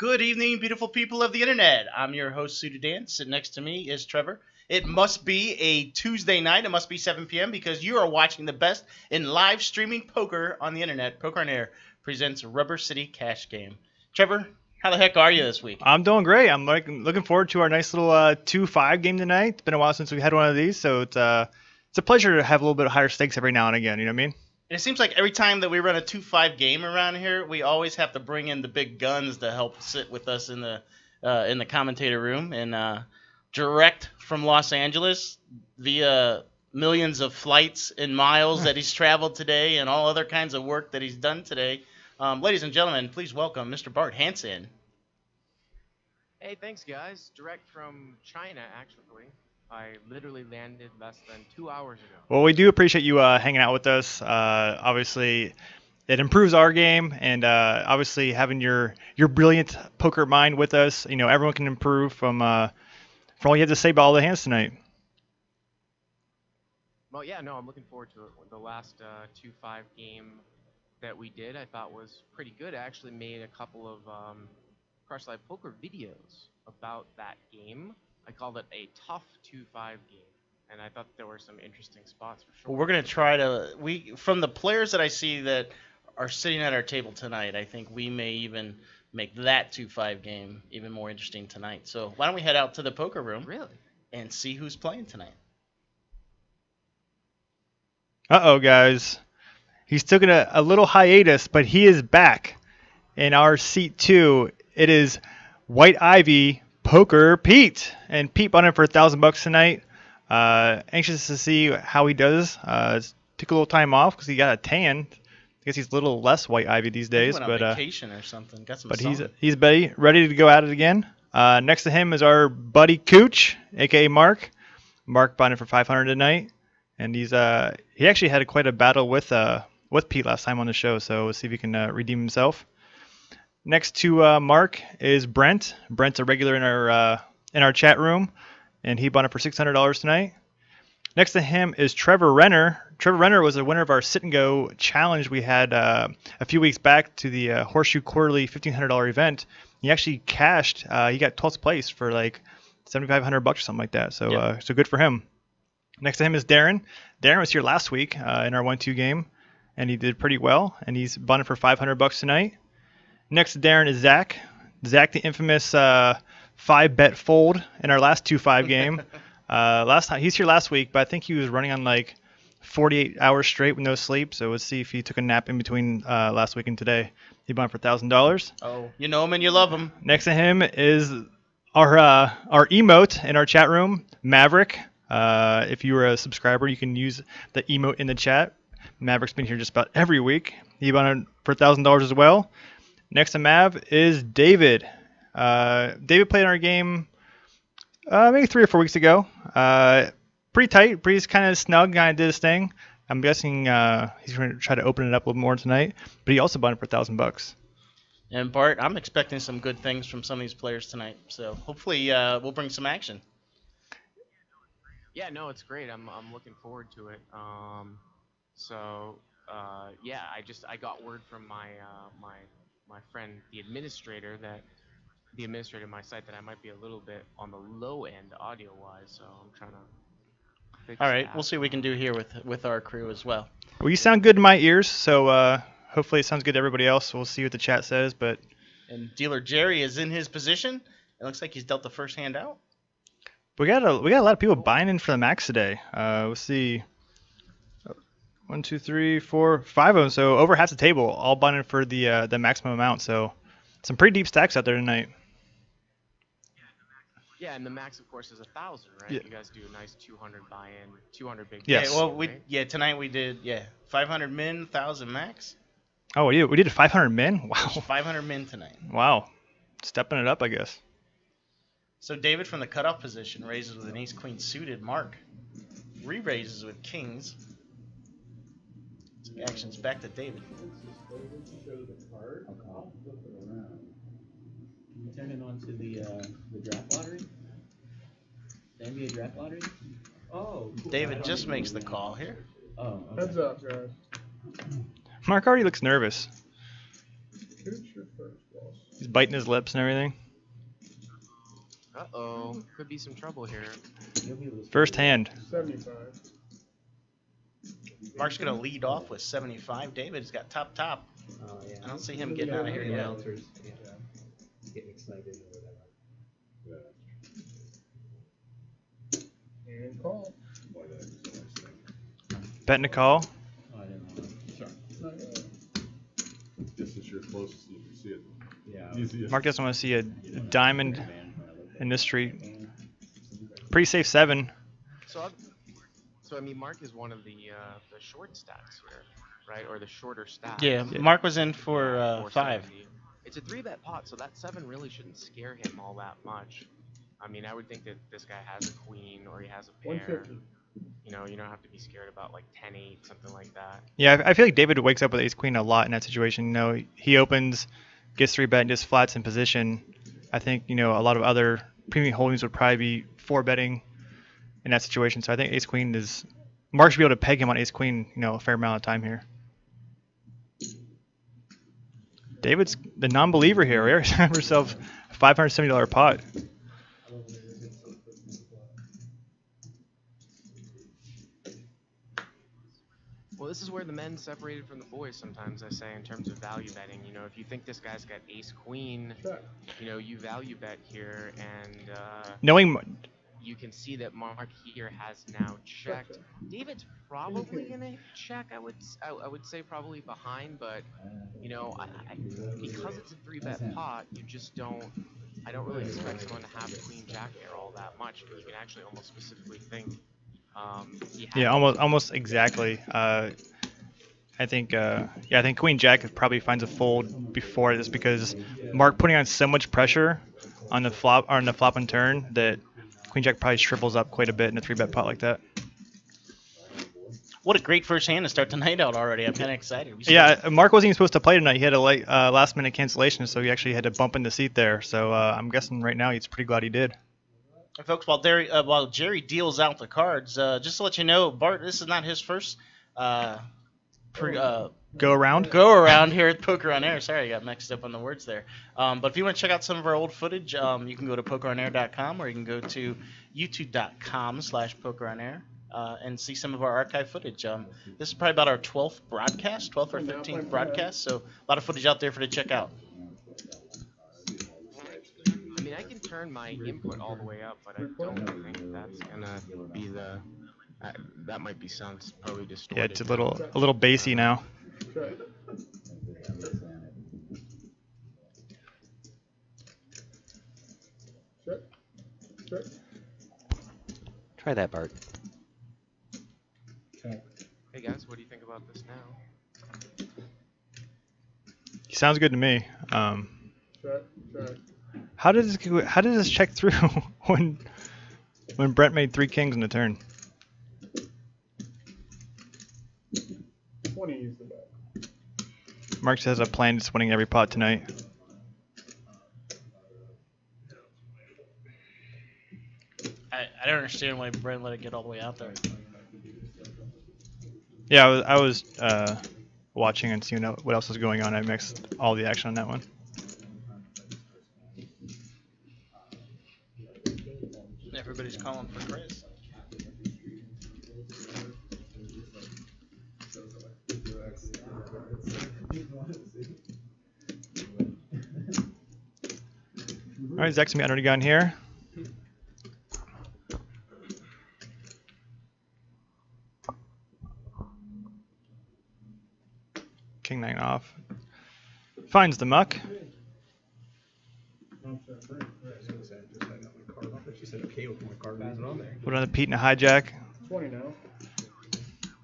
Good evening, beautiful people of the internet. I'm your host, Suda Dan. Sitting next to me is Trevor. It must be a Tuesday night. It must be 7 p.m. because you are watching the best in live streaming poker on the internet. Poker on Air presents Rubber City Cash Game. Trevor, how the heck are you this week? I'm doing great. I'm looking forward to our nice little 2-5 game tonight. It's been a while since we had one of these, so it's a pleasure to have a little bit of higher stakes every now and again. You know what I mean? And it seems like every time that we run a 2-5 game around here, we always have to bring in the big guns to help sit with us in the commentator room. And direct from Los Angeles via millions of flights and miles that he's traveled today and all other kinds of work that he's done today. Ladies and gentlemen, please welcome Mr. Bart Hanson. Hey, thanks, guys. Direct from China, actually. I literally landed less than 2 hours ago. Well, we do appreciate you hanging out with us. Obviously, it improves our game, and obviously having your brilliant poker mind with us. You know, everyone can improve from all you have to say about all the hands tonight. Well, yeah, no, I'm looking forward to it. The last 2-5 game that we did, I thought was pretty good. I actually made a couple of Crush Live Poker videos about that game. I called it a tough 2-5 game, and I thought there were some interesting spots for sure. Well, we're going to try to from the players that I see that are sitting at our table tonight, I think we may even make that 2-5 game even more interesting tonight. So why don't we head out to the poker room and see who's playing tonight? Uh-oh, guys. He's taking a little hiatus, but he is back in our seat 2. It is White Ivy Poker Pete, and Pete bought in for $1,000 tonight. Anxious to see how he does. Took a little time off because he got a tan. I guess he's a little less White Ivy these days. He went on vacation or something. Got some but sun. he's ready to go at it again. Next to him is our buddy Cooch, aka Mark. Mark bought in for $500 tonight, and he actually had quite a battle with Pete last time on the show. So we'll see if he can redeem himself. Next to Mark is Brent. Brent's a regular in our chat room, and he bought it for $600 tonight. Next to him is Trevor Renner. Trevor Renner was a winner of our Sit and Go challenge we had a few weeks back to the Horseshoe Quarterly $1,500 event. He actually cashed. He got 12th place for like $7,500 or something like that. So so good for him. Next to him is Darren. Darren was here last week in our 1-2 game, and he did pretty well. And he's bought it for $500 tonight. Next to Darren is Zach. Zach, the infamous 5-bet fold in our last 2-5 game. Last time he's here last week, but I think he was running on like 48 hours straight with no sleep. So let's see if he took a nap in between last week and today. He bought for $1,000. Oh, you know him and you love him. Next to him is our emote in our chat room, Maverick. If you were a subscriber, you can use the emote in the chat. Maverick's been here just about every week. He bought it for $1,000 as well. Next to Mav is David. David played in our game maybe 3 or 4 weeks ago. Pretty tight, pretty kind of snug, kind of did his thing. I'm guessing he's going to try to open it up a little more tonight, but he also bought it for $1,000. And Bart, I'm expecting some good things from some of these players tonight, so hopefully we'll bring some action. Yeah, no, it's great. I'm looking forward to it. Yeah, I got word from my friend, the administrator of my site, that I might be a little bit on the low end audio-wise, so I'm trying to fix All right, that. we'll see what we can do here with our crew as well. Well, you sound good in my ears, so hopefully it sounds good to everybody else. We'll see what the chat says, but... And Dealer Jerry is in his position. It looks like he's dealt the first hand out. We got a lot of people buying in for the max today. Let's see. 1, 2, 3, 4, 5 of them. So over half the table all buying in for the maximum amount. So some pretty deep stacks out there tonight. Yeah, and the max, of course, is 1,000, right? Yeah. You guys do a nice 200 buy-in, 200 big. Yes. Yeah, well, right? tonight we did 500 min, 1,000 max. Oh, we did a 500 min? Wow. 500 min tonight. Wow. Stepping it up, I guess. So David from the cutoff position raises with an ace-queen suited. Mark re-raises with kings. Actions back to David. Turn it on to the draft lottery? The NBA draft lottery? Oh, cool. David just makes the call here. Oh, okay. Heads up, guys. Mark already looks nervous. He's biting his lips and everything. Uh-oh. Could be some trouble here. First hand. 75. Mark's going to lead off with 75. David's got top. Oh, yeah. I don't see him getting out of here yet. Getting excited or whatever. And call. Betting a call. Oh, I didn't know. Sorry. This is your closest you can see it. Yeah. Easiest. Mark doesn't want to see a diamond in this street. Pretty safe 7. So I mean, Mark is one of the short stacks here, right? Or the shorter stacks. Yeah, Mark was in for 5. 470. It's a 3-bet pot, so that 7 really shouldn't scare him all that much. I mean, I would think that this guy has a queen or he has a pair. 150. You know, you don't have to be scared about like 10-8, something like that. Yeah, I feel like David wakes up with ace queen a lot in that situation. You know, he opens, gets 3-bet, and just flats in position. I think, you know, a lot of other premium holdings would probably be 4-betting in that situation. So I think ace queen is, Mark should be able to peg him on ace queen, you know, a fair amount of time here. David's the non-believer here. We already have ourselves a $570 pot. Well, this is where the men separated from the boys sometimes, I say, in terms of value betting. You know, if you think this guy's got ace queen, you know, you value bet here, and Knowing you can see that Mark here has now checked. David's probably gonna check. I would say probably behind, but you know, because it's a 3-bet pot, you just don't. I don't really expect someone to have a queen jack here all that much, because you can actually almost specifically think. yeah, almost exactly. I think Queen Jack probably finds a fold before this, because Mark putting on so much pressure on the flop and turn that Queen Jack probably shrivels up quite a bit in a 3-bet pot like that. What a great first hand to start the night out already. I'm kind of excited. Yeah, Mark wasn't even supposed to play tonight. He had a late last minute cancellation, so he actually had to bump in the seat there. So I'm guessing right now he's pretty glad he did. And folks, while Jerry deals out the cards, just to let you know, Bart, this is not his first Go around. go around here at Poker on Air. Sorry, I got mixed up on the words there. But if you want to check out some of our old footage, you can go to pokeronair.com, or you can go to youtube.com/pokeronair and see some of our archive footage. This is probably about our 12th broadcast, 12th or 15th broadcast, so a lot of footage out there for you to check out. I mean, I can turn my input all the way up, but I don't think that's gonna be the. That might be sounds probably distorted. Yeah, it's a little bassy now. Try that, Bart. Hey guys, what do you think about this now? He sounds good to me. How did this check through when Brent made 3 kings in the turn? 20 is the bet. Mark has a plan to winning every pot tonight. I don't understand why Brent let it get all the way out there. Yeah, I was watching and seeing what else was going on. I mixed all the action on that one. Everybody's calling for Chris. All right, Zach's gonna be under the gun here. King 9 off. Finds the muck. Put on the Pete and a hijack. 20 now.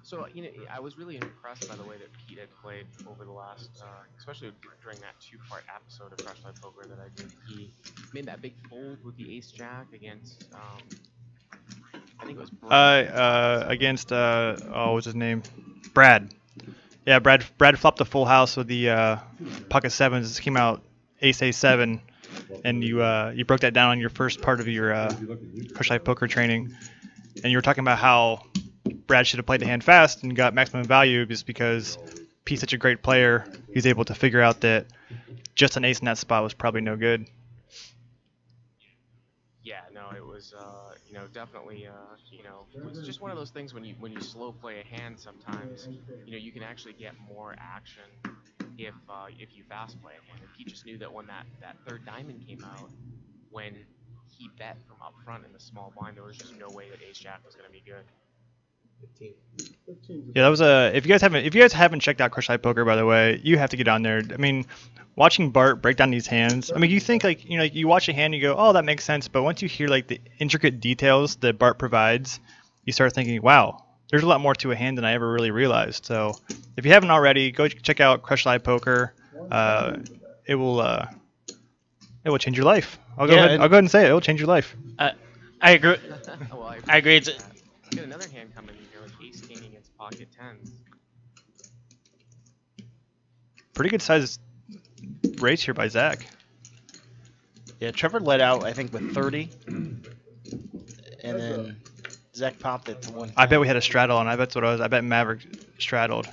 So, you know, I was really impressed by the way that Pete had played over the last, especially during that 2-part episode of Crush Live Poker that I did. He made that big fold with the Ace Jack against, I think it was Brent. Against what's his name? Brad. Yeah, Brad flopped a full house with the pocket sevens. This came out Ace A7, and you broke that down on your first part of your Crush Live Poker training, and you were talking about how Brad should have played the hand fast and got maximum value just because Pete's such a great player. He's able to figure out that just an ace in that spot was probably no good. Yeah, no, it was, definitely, it's just one of those things when you slow play a hand sometimes, you can actually get more action if you fast play a hand. If he just knew that when that third diamond came out, when he bet from up front in the small blind, there was just no way that ace jack was going to be good. 15. Yeah, that was a. If you guys haven't checked out Crush Live Poker, by the way, you have to get on there. I mean, watching Bart break down these hands. I mean, you think like you watch a hand, you go, oh, that makes sense. But once you hear like the intricate details that Bart provides, you start thinking, wow, there's a lot more to a hand than I ever really realized. So if you haven't already, go check out Crush Live Poker. It will change your life. I'll go ahead and say it. It will change your life. I agree. Well, I agree. It's get another hand coming in here with ace king against pocket tens. Pretty good size race here by Zach. yeah. Trevor led out, I think, with 30, and then Zach popped it to 1. I bet we had a straddle, and I bet what I was. I bet Maverick straddled.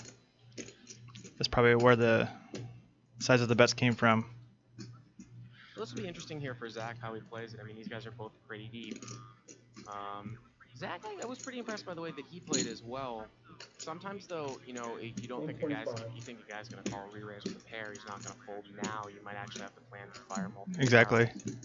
That's probably where the size of the bets came from. So this will be interesting here for Zach, how he plays it. I mean, these guys are both pretty deep. Zach, I was pretty impressed by the way that he played as well. Sometimes, though, you don't think you think a guy's going to call a re-raise with a pair, he's not going to fold now. You might actually have to plan to fire multiple Exactly. rounds.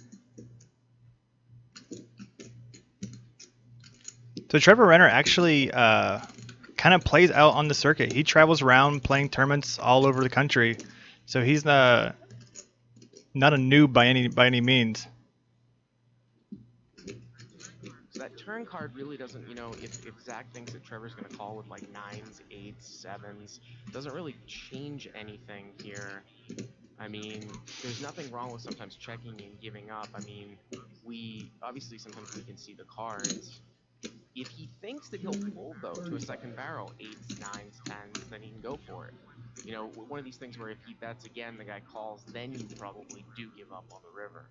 So Trevor Renner actually kind of plays out on the circuit. He travels around playing tournaments all over the country, so he's not a noob by any means. So that turn card really doesn't, if Zach thinks that Trevor's going to call with like 9s, 8s, 7s, doesn't really change anything here. I mean, there's nothing wrong with sometimes checking and giving up. I mean, obviously sometimes we can see the cards. If he thinks that he'll fold, though, to a second barrel, 8s, 9s, 10s, then he can go for it. One of these things where if he bets again, the guy calls, then you probably do give up on the river.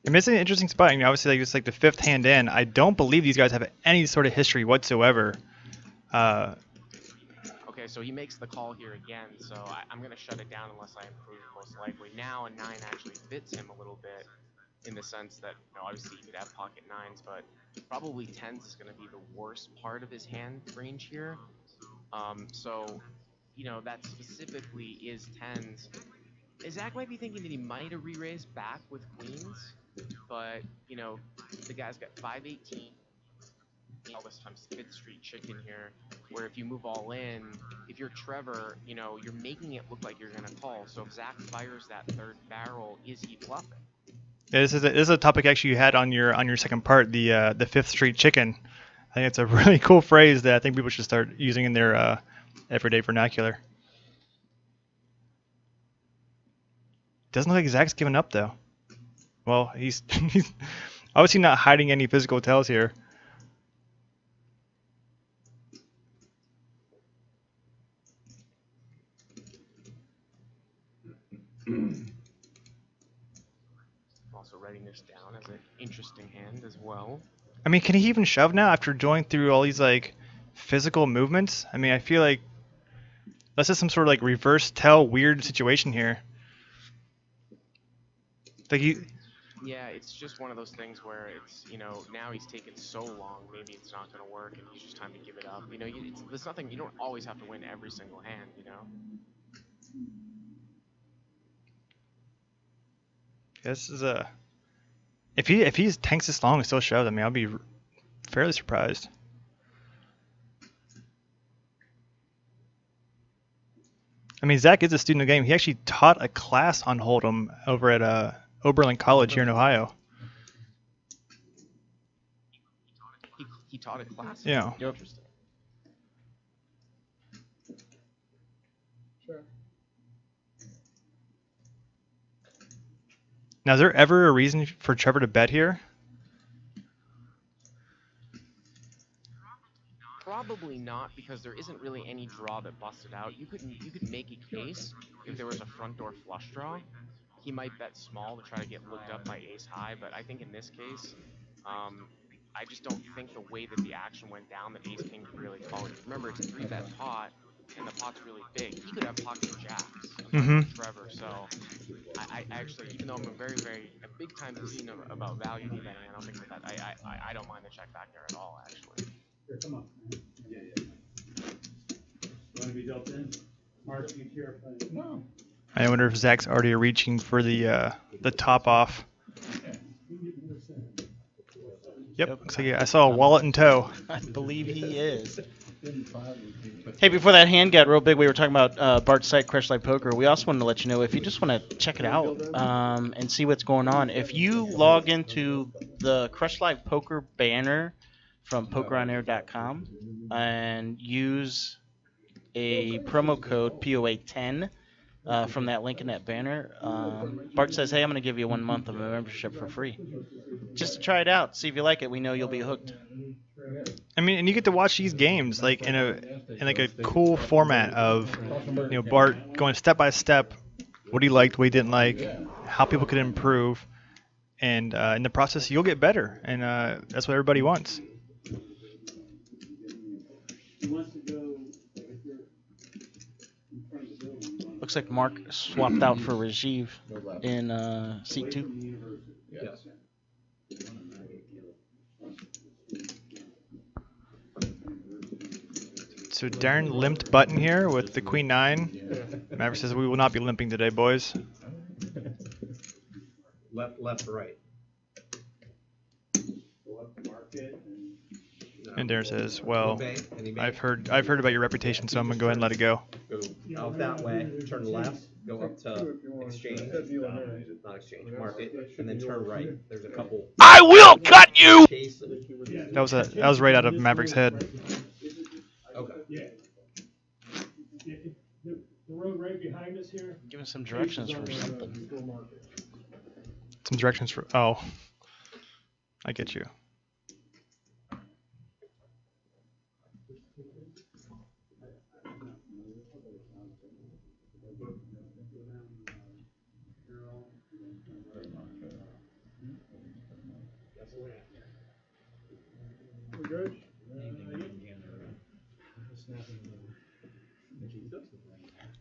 I mean, it's an interesting spot. Obviously, it's like the fifth hand in. I don't believe these guys have any sort of history whatsoever. Okay, so he makes the call here again, so I'm going to shut it down unless I improve, most likely. Now a 9 actually fits him a little bit, in the sense that, obviously he could have pocket 9s, but probably 10s is going to be the worst part of his hand range here. So, that specifically is 10s. Zach might be thinking that he might have re-raised back with queens, but, the guy's got 518. All this times 5th Street chicken here, where if you move all in, if you're Trevor, you're making it look like you're going to call. So if Zach fires that third barrel, is he bluffing? Yeah, this is a topic actually you had on your second part, the 5th Street chicken. I think it's a really cool phrase that I think people should start using in their everyday vernacular. Doesn't look like Zach's giving up though. Well, he's obviously not hiding any physical tells here. Also writing this down as an interesting hand as well. I mean, can he even shove now after going through all these like physical movements? I mean, I feel like that's just some sort of like reverse tell weird situation here. Like Yeah, it's just one of those things where it's, now he's taken so long, maybe it's not going to work and it's just time to give it up. There's nothing, you don't always have to win every single hand, This is a if he tanks this long and still shoves, I mean, I'll be fairly surprised. I mean, Zach is a student of the game. He actually taught a class on Hold'em over at Oberlin College here in Ohio. He taught a class? Yeah. Interesting. Sure. Now, is there ever a reason for Trevor to bet here? Probably not, because there isn't really any draw that busted out. You could make a case if there was a front door flush draw. He might bet small to try to get looked up by ace high, but I think in this case, I just don't think the way that the action went down that ace king could really call it. Remember, it's a 3-bet pot. and the pot's really big, he could have pocket jacks forever. So I actually, even though I'm a big time casino about value betting, I don't think that I don't mind the check back there at all, actually. Here, come on. Yeah. You want to be dealt in? Mark, you care if No. I wonder if Zach's already reaching for the top off. Yep, looks like I saw a wallet in tow. I believe he is. Hey, before that hand got real big, we were talking about Bart's site, Crush Live Poker. We also wanted to let you know, if you just want to check it out and see what's going on, if you log into the Crush Live Poker banner from pokeronair.com and use a promo code POA10 from that link in that banner, Bart says, hey, I'm going to give you 1 month of a membership for free. Just to try it out, see if you like it. We know you'll be hooked. I mean, and you get to watch these games like in a cool format of, Bart going step by step, what he liked, what he didn't like, how people could improve, and in the process you'll get better, and that's what everybody wants. Looks like Mark swapped out for Rajiv in seat 2. Yes. So Darren limped button here with the Queen 9. Maverick says we will not be limping today, boys. Left, right. And Darren says, well, I've heard about your reputation, so I'm gonna go ahead and let it go. Go out that way, turn left, go up to exchange, not exchange, market, and then turn right. There's a couple. I will cut you. That was right out of Maverick's head. Okay. Yeah. The road right behind us here. Give us some directions for something. Some directions for. Oh, I get you. We're good?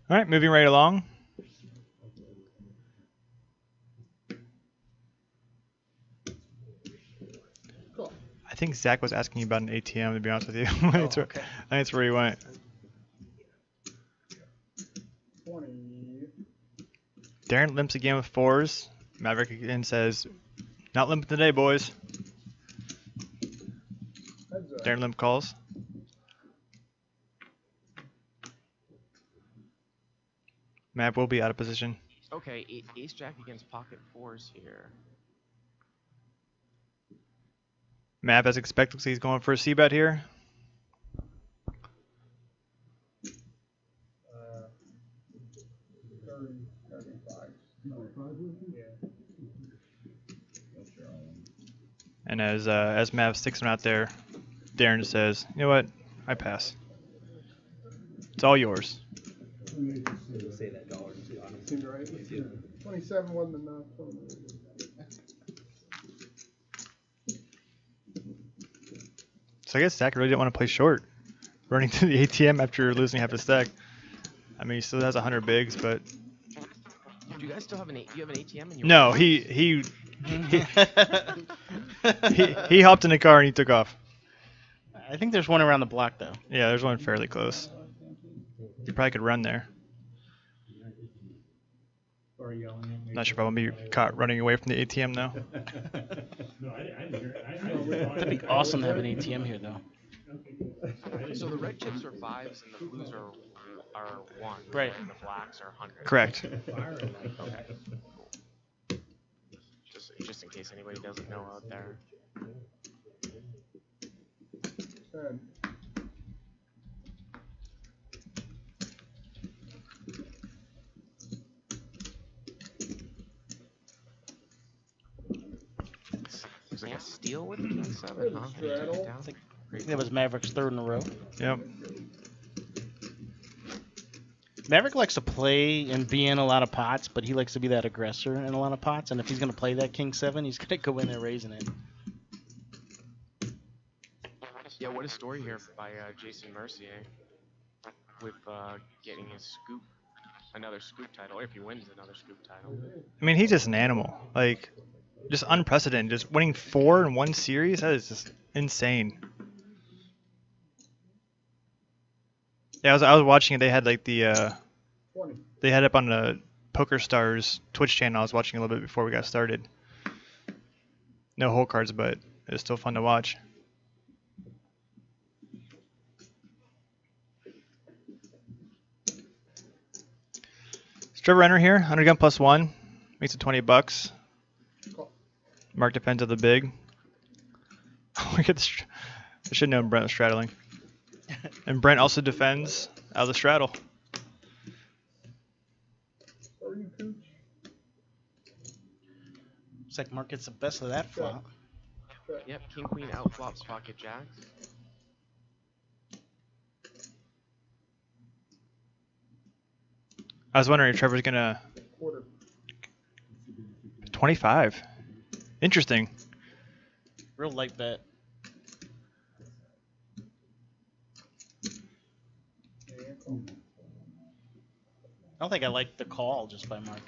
All right, moving right along. Cool. I think Zach was asking you about an ATM, to be honest with you. I think that's where he went. 20. Darren limps again with 4s. Maverick again says, not limping today, boys. Heads up. Darren limp calls. Mav will be out of position. Okay, ace jack against pocket 4s here. Mav, as expected, he's going for a C-bet here. 35. Yeah. And as Mav sticks him out there, Darren says, you know what? I pass. It's all yours. Say that dollar to be honest. Seemed right. 27 wasn't enough. So I guess Zach really didn't want to play short, running to the ATM after losing half his stack. I mean, he still has 100 bigs, but Do you guys still have an ATM in your no, he hopped in the car and he took off. I think there's one around the block, though. Yeah, there's one fairly close. You probably could run there. Not sure if I want to be caught running away from the ATM though. That'd be awesome to have an ATM here, though. So the red chips are 5s and the blues are 1s. Right. And the blacks are 100. Correct. Okay. Cool. Just in case anybody doesn't know out there. 10. There's like a steal with the king 7, huh? And he took it down. I think that was Maverick's 3rd in a row. Yep. Maverick likes to play and be in a lot of pots, but he likes to be that aggressor in a lot of pots. And if he's going to play that king 7, he's going to go in there raising it. Yeah, what a story here by Jason Mercier. with getting his scoop, another scoop title, or if he wins another scoop title. I mean, he's just an animal. Like, just unprecedented. Just winning 4 in one series, that is just insane. Yeah, I was watching it. They had like the they had it up on the Poker Stars Twitch channel. I was watching a little bit before we got started. No hole cards, but it was still fun to watch. Trevor enter here, 100 gun +1, makes it $20. Mark depends on the big. Look at this. I should have known Brent was straddling. And Brent also defends out of the straddle. Looks like Mark gets the best of that flop. Yep, king queen outflops pocket jacks. I was wondering if Trevor's gonna 25. Interesting. Real light bet. I don't think I like the call just by Mark.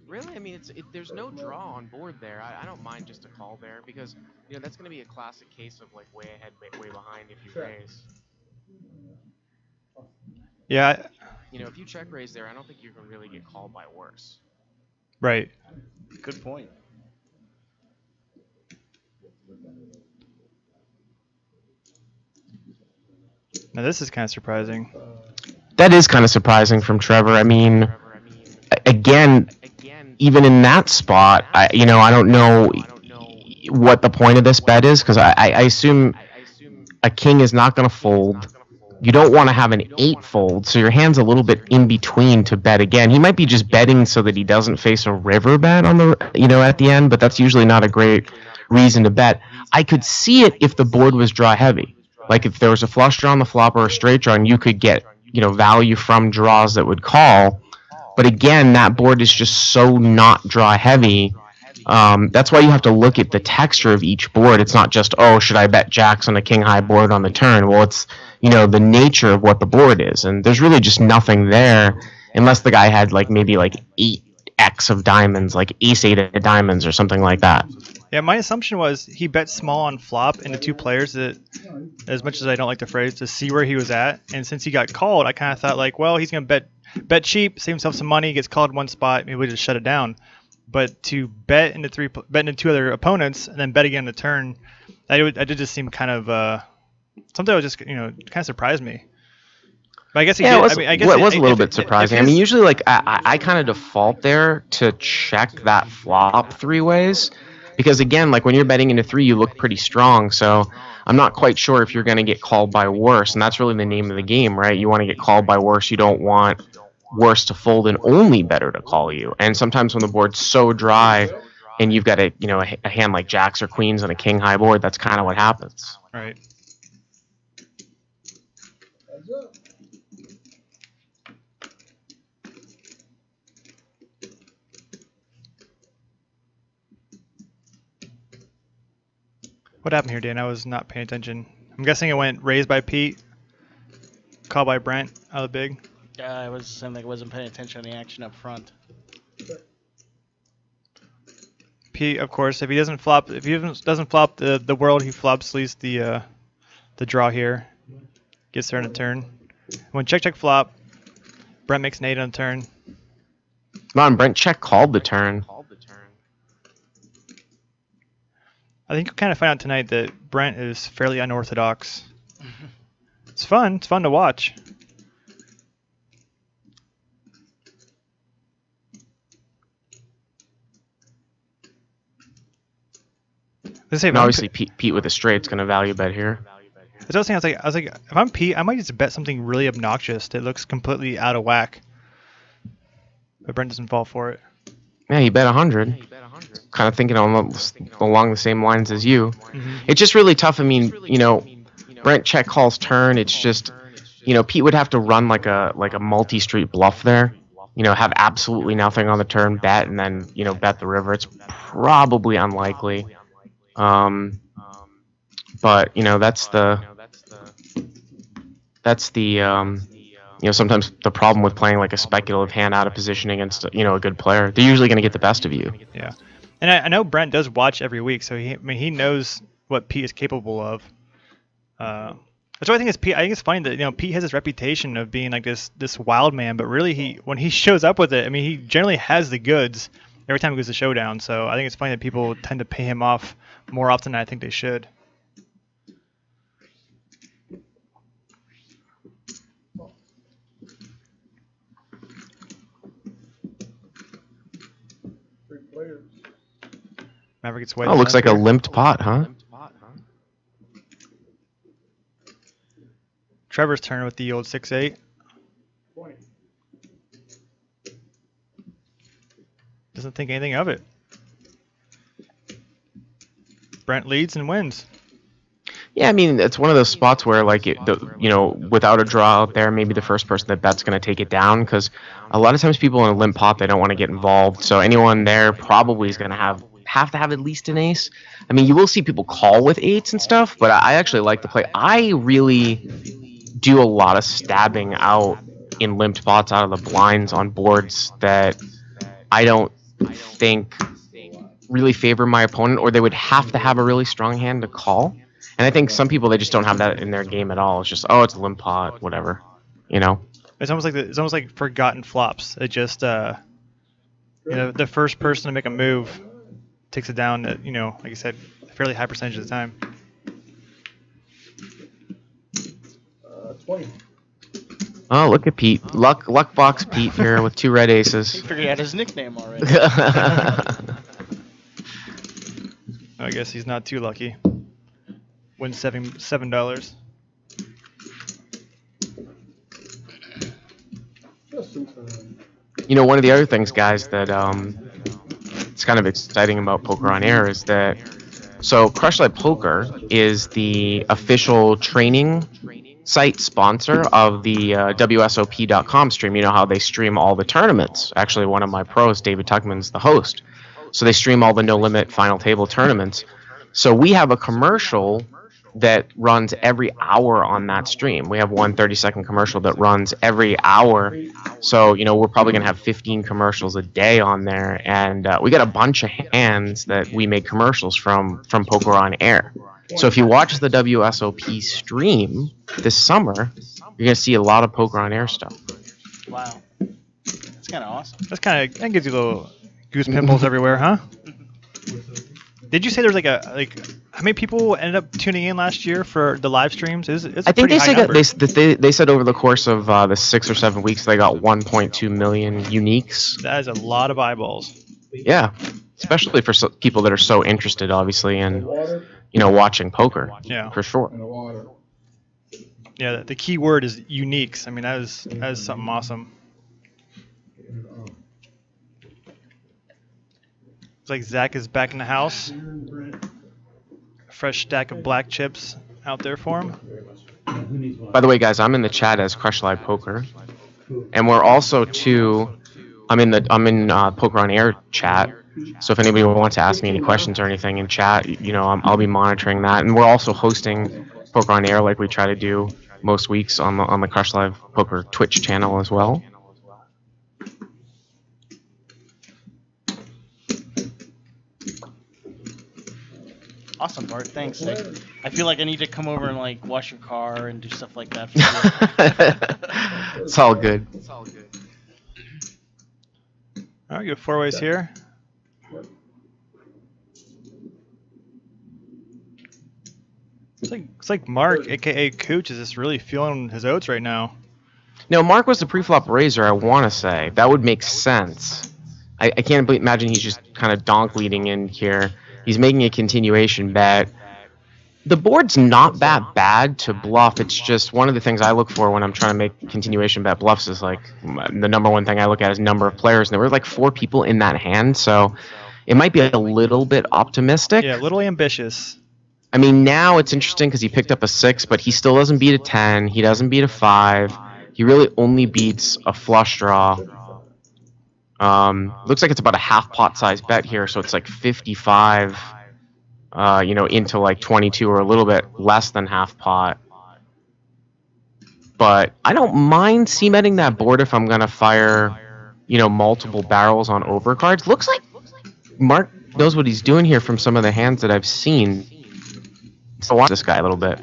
Really? I mean, there's no draw on board there. I don't mind just a call there because, you know, that's going to be a classic case of like way ahead, way behind if you raise. Yeah. You know, if you check raise there, I don't think you can really get called by worse. Right. Good point. Now this is kind of surprising. That is kind of surprising from Trevor. I mean, again, even in that spot, I don't know what the point of this bet is because I assume a king is not going to fold. You don't want to have an 8 fold, so your hand's a little bit in between to bet again. He might be just betting so that he doesn't face a river bet on the at the end, but that's usually not a great reason to bet. I could see it if the board was draw heavy. Like if there was a flush draw on the flop or a straight draw, and you could get value from draws that would call. But again, that board is just so not draw heavy. That's why you have to look at the texture of each board. It's not just, oh, should I bet jacks on a king high board on the turn? Well, it's the nature of what the board is, and there's really just nothing there unless the guy had maybe 8x of diamonds, like ace-8 of diamonds or something like that. Yeah, my assumption was he bet small on flop into 2 players, that, as much as I don't like the phrase, to see where he was at. And since he got called, I kind of thought well, he's going to bet cheap, save himself some money, gets called in one spot, maybe we just shut it down. But to bet into 2 other opponents and then bet again on the turn, that did just seem kind of something that was just kind of surprised me. But I guess it was a little bit surprising. I mean, usually I kind of default there to check that flop 3 ways. Because again, when you're betting into 3, you look pretty strong. So I'm not quite sure if you're going to get called by worse, and that's really the name of the game, right? You want to get called by worse. You don't want worse to fold and only better to call you. And sometimes when the board's so dry, and you've got a hand like jacks or queens on a king high board, that's kind of what happens. Right. What happened here, Dan? I was not paying attention. I'm guessing it went raised by Pete, call by Brent out of the big. Yeah, I wasn't paying attention to the action up front. Pete, of course, if he doesn't flop the world, he flops at least the draw here. Gets there on a turn. When check flop, Brent makes an 8 on the turn. Come on, Brent check called the turn. I think you'll kind of find out tonight that Brent is fairly unorthodox. It's fun. It's fun to watch. Obviously, Pete with a straight's going to value bet here. I was like, if I'm Pete, I might just bet something really obnoxious that looks completely out of whack. But Brent doesn't fall for it. Yeah, he bet 100. Kind of thinking along the same lines as you. Mm-hmm. It's just really tough. I mean, Brent check calls turn. It's just, Pete would have to run like a multi-street bluff there. Have absolutely nothing on the turn, bet, and then bet the river. It's probably unlikely. But that's the That's the you know, sometimes the problem with playing like a speculative hand out of position against, you know, a good player. They're usually going to get the best of you. Yeah, and I know Brent does watch every week, so he knows what Pete is capable of. That's why I think it's Pete. I think it's funny that, you know, Pete has this reputation of being like this wild man, but really when he shows up with it, I mean, he generally has the goods every time he goes to showdown. So I think it's funny that people tend to pay him off more often than I think they should. Three players. Maverick gets way. Oh, looks like a limped pot, huh? Trevor's turn with the old 6-8. 20. Doesn't think anything of it. Brent leads and wins. Yeah, I mean, it's one of those spots where, like, you know, without a draw out there, maybe the first person that bet's going to take it down, because a lot of times people in a limp pot, they don't want to get involved. So anyone there probably is going to have to have at least an ace. I mean, you will see people call with 8s and stuff, but I actually like the play. I really do a lot of stabbing out in limped pots out of the blinds on boards that I don't think really favor my opponent, or they would have to have a really strong hand to call. And I think some people, they just don't have that in their game at all. It's just, oh, it's a limp pot, whatever, you know. It's almost like forgotten flops. It just you know, the first person to make a move takes it down at, you know, like I said, a fairly high percentage of the time. 20. Oh, look at Pete. Luck box Pete here with 2 red aces. He figured out his nickname already. I guess he's not too lucky. Wins $7. Just in time. You know, one of the other things, guys, that it's kind of exciting about Poker on Air is that, so Crush Live Poker is the official training site sponsor of the WSOP.com stream. You know how they stream all the tournaments. Actually, one of my pros, David Tuckman's the host. So they stream all the No Limit Final Table tournaments. So we have a commercial that runs every hour on that stream. We have one 30-second commercial that runs every hour. So, you know, we're probably going to have 15 commercials a day on there. And we got a bunch of hands that we make commercials from Poker on Air. So if you watch the WSOP stream this summer, you're going to see a lot of Poker on Air stuff. Wow. That's kind of awesome. That gives you little goose pimples everywhere, huh? Did you say there's how many people ended up tuning in last year for the live streams? I think they said they said over the course of the 6 or 7 weeks they got 1.2 million uniques. That is a lot of eyeballs. Yeah, especially for people that are so interested, obviously, in, you know, watching poker. Yeah, for sure. And the water. Yeah, the key word is uniques. I mean, that is something awesome. It's like Zach is back in the house. A fresh stack of black chips out there for him. By the way, guys, I'm in the chat as Crush Live Poker, and we're also I'm in Poker on Air chat. So if anybody wants to ask me any questions or anything in chat, you know, I'll be monitoring that. And we're also hosting Poker on Air like we try to do most weeks on the Crush Live Poker Twitch channel as well. Awesome, Bart. Thanks. I feel like I need to come over and like wash your car and do stuff like that for you. It's all good. All right, you have 4 ways here. It's like Mark, aka Cooch, is just really feeling his oats right now. No, Mark was the pre-flop raiser, I want to say. That would make sense. I can't imagine he's just kind of donk leading in here. He's making a continuation bet. The board's not that bad to bluff. It's just one of the things I look for when I'm trying to make continuation bet bluffs is like the number one thing I look at is number of players. And there were like 4 people in that hand, so it might be a little bit optimistic. Yeah, a little ambitious. I mean, now it's interesting because he picked up a 6, but he still doesn't beat a 10. He doesn't beat a 5. He really only beats a flush draw. Looks like it's about a half pot size bet here, so it's like 55, you know, into like 22 or a little bit less than half pot. but I don't mind c-betting that board if I'm gonna fire, you know, multiple barrels on overcards. Looks like Mark knows what he's doing here from some of the hands that I've seen. So watch this guy a little bit.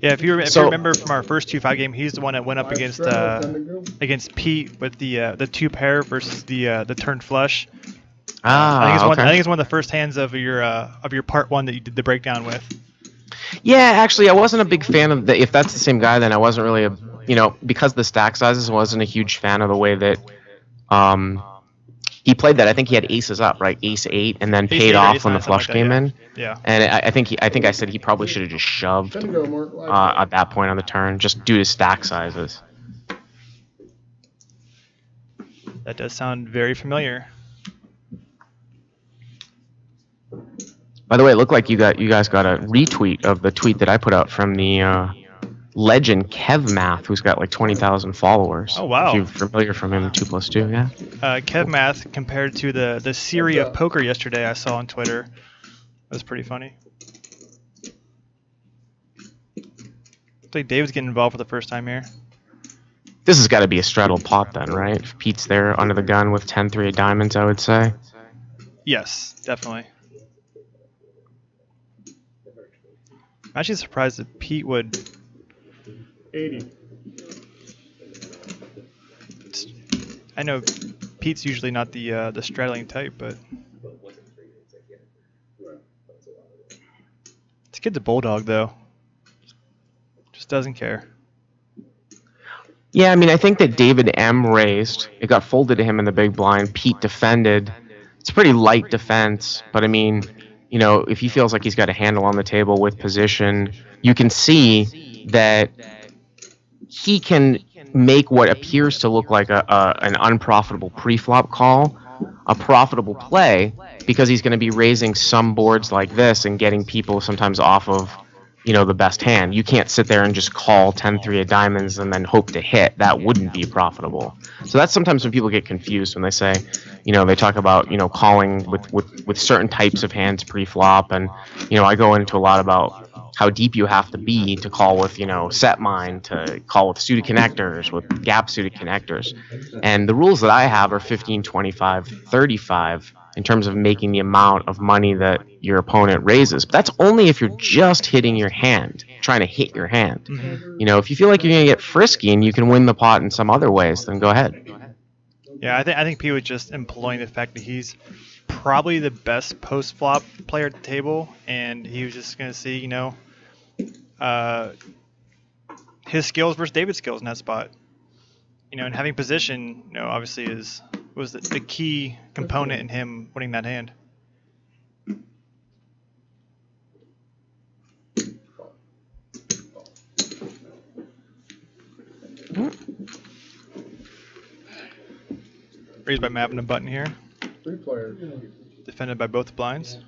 Yeah, if you remember from our first 2-5 game, he's the one that went up against Pete with the 2 pair versus the turn flush. I think it's one of the first hands of your part 1 that you did the breakdown with. Yeah, actually, I wasn't a big fan of if that's the same guy, then I wasn't really because the stack sizes, wasn't a huge fan of the way that he played that. I think he had aces up, right? Ace 8, and then paid off when the flush came in. Yeah. And I think I said he probably should have just shoved at that point on the turn, just due to stack sizes. That does sound very familiar. By the way, it looked like you guys got a retweet of the tweet that I put out from the legend Kev Math, who's got like 20,000 followers. Oh wow! If you're familiar from him, 2+2, yeah. Kev Math compared to the Siri of poker yesterday I saw on Twitter. That was pretty funny. Looks like David's getting involved for the first time here. This has got to be a straddle pot then, right? If Pete's there under the gun with 10-3 of diamonds, I would say. Yes, definitely. I'm actually surprised that Pete would. 80. I know Pete's usually not the straddling type, but this kid's a bulldog though. Just doesn't care. Yeah, I mean, I think that David M raised. It got folded to him in the big blind. Pete defended. It's a pretty light defense, but I mean, you know, if he feels like he's got a handle on the table with position, you can see that he can make what appears to look like an unprofitable pre-flop call a profitable play, because he's going to be raising some boards like this and getting people sometimes off of, you know, the best hand. You can't sit there and just call 10-3 of diamonds and then hope to hit. That wouldn't be profitable. So that's sometimes when people get confused when they say, you know, they talk about, you know, calling with certain types of hands pre-flop, and, you know, I go into a lot about how deep you have to be to call with, you know, set mine, to call with suited connectors, with gap suited connectors. And the rules that I have are 15, 25, 35 in terms of making the amount of money that your opponent raises. But that's only if you're just hitting your hand, trying to hit your hand. Mm-hmm. You know, if you feel like you're going to get frisky and you can win the pot in some other ways, then go ahead. Yeah, I think Pete was just employing the fact that he's probably the best post-flop player at the table, and he was just going to see, you know, his skills versus David's skills in that spot. You know, and having position, you know, obviously was the key component in him winning that hand. Raised by Mav and a button here. 3 players. Defended by both blinds.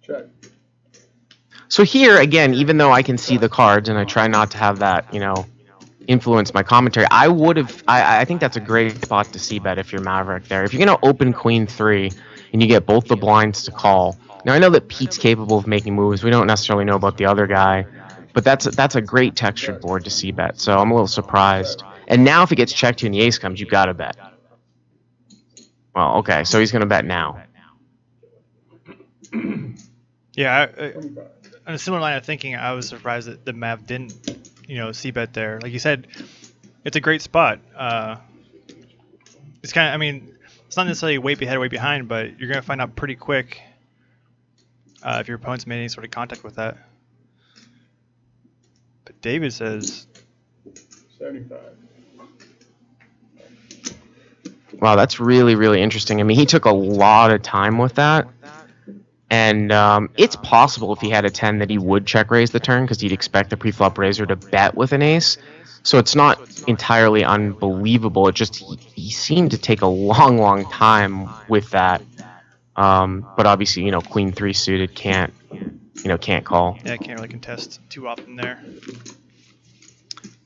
Check. So here, again, even though I can see the cards and I try not to have that, you know, influence my commentary, I think that's a great spot to c-bet if you're Maverick there. If you're going to open Queen 3 and you get both the blinds to call. Now, I know that Pete's capable of making moves. We don't necessarily know about the other guy, but that's a great textured board to c-bet, so I'm a little surprised. And now if it gets checked to and the ace comes, you've got to bet. Well, okay, so he's going to bet now. Yeah, on a similar line of thinking, I was surprised that the Mav didn't, you know, c-bet there. Like you said, it's a great spot. It's kind of, I mean, it's not necessarily way ahead or way behind, but you're going to find out pretty quick if your opponent's made any sort of contact with that. But David says 75. Wow, that's really, really interesting. I mean, he took a lot of time with that. And it's possible if he had a 10 that he would check raise the turn, because he'd expect the preflop raiser to bet with an ace. So it's not entirely unbelievable. It just he seemed to take a long, long time with that. But obviously, you know, Queen 3 suited can't call. Yeah, can't really contest too often there.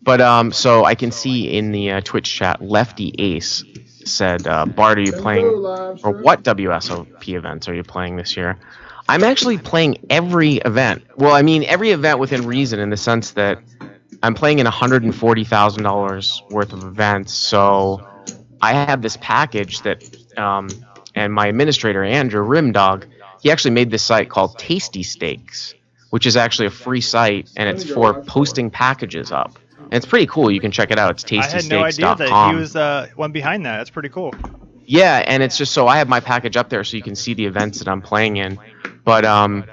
But so I can see in the Twitch chat, Lefty Ace said, Bart, are you playing, or what WSOP events are you playing this year? I'm actually playing every event. Well, I mean every event within reason, in the sense that I'm playing in $140,000 worth of events. So I have this package that, and my administrator Andrew Rimdog, he actually made this site called Tasty Steaks, which is actually a free site, and it's for posting packages up. And it's pretty cool. You can check it out. It's tastysteaks.com. I had no idea that he was one behind that. That's pretty cool. Yeah, and it's just so I have my package up there so you can see the events that I'm playing in. But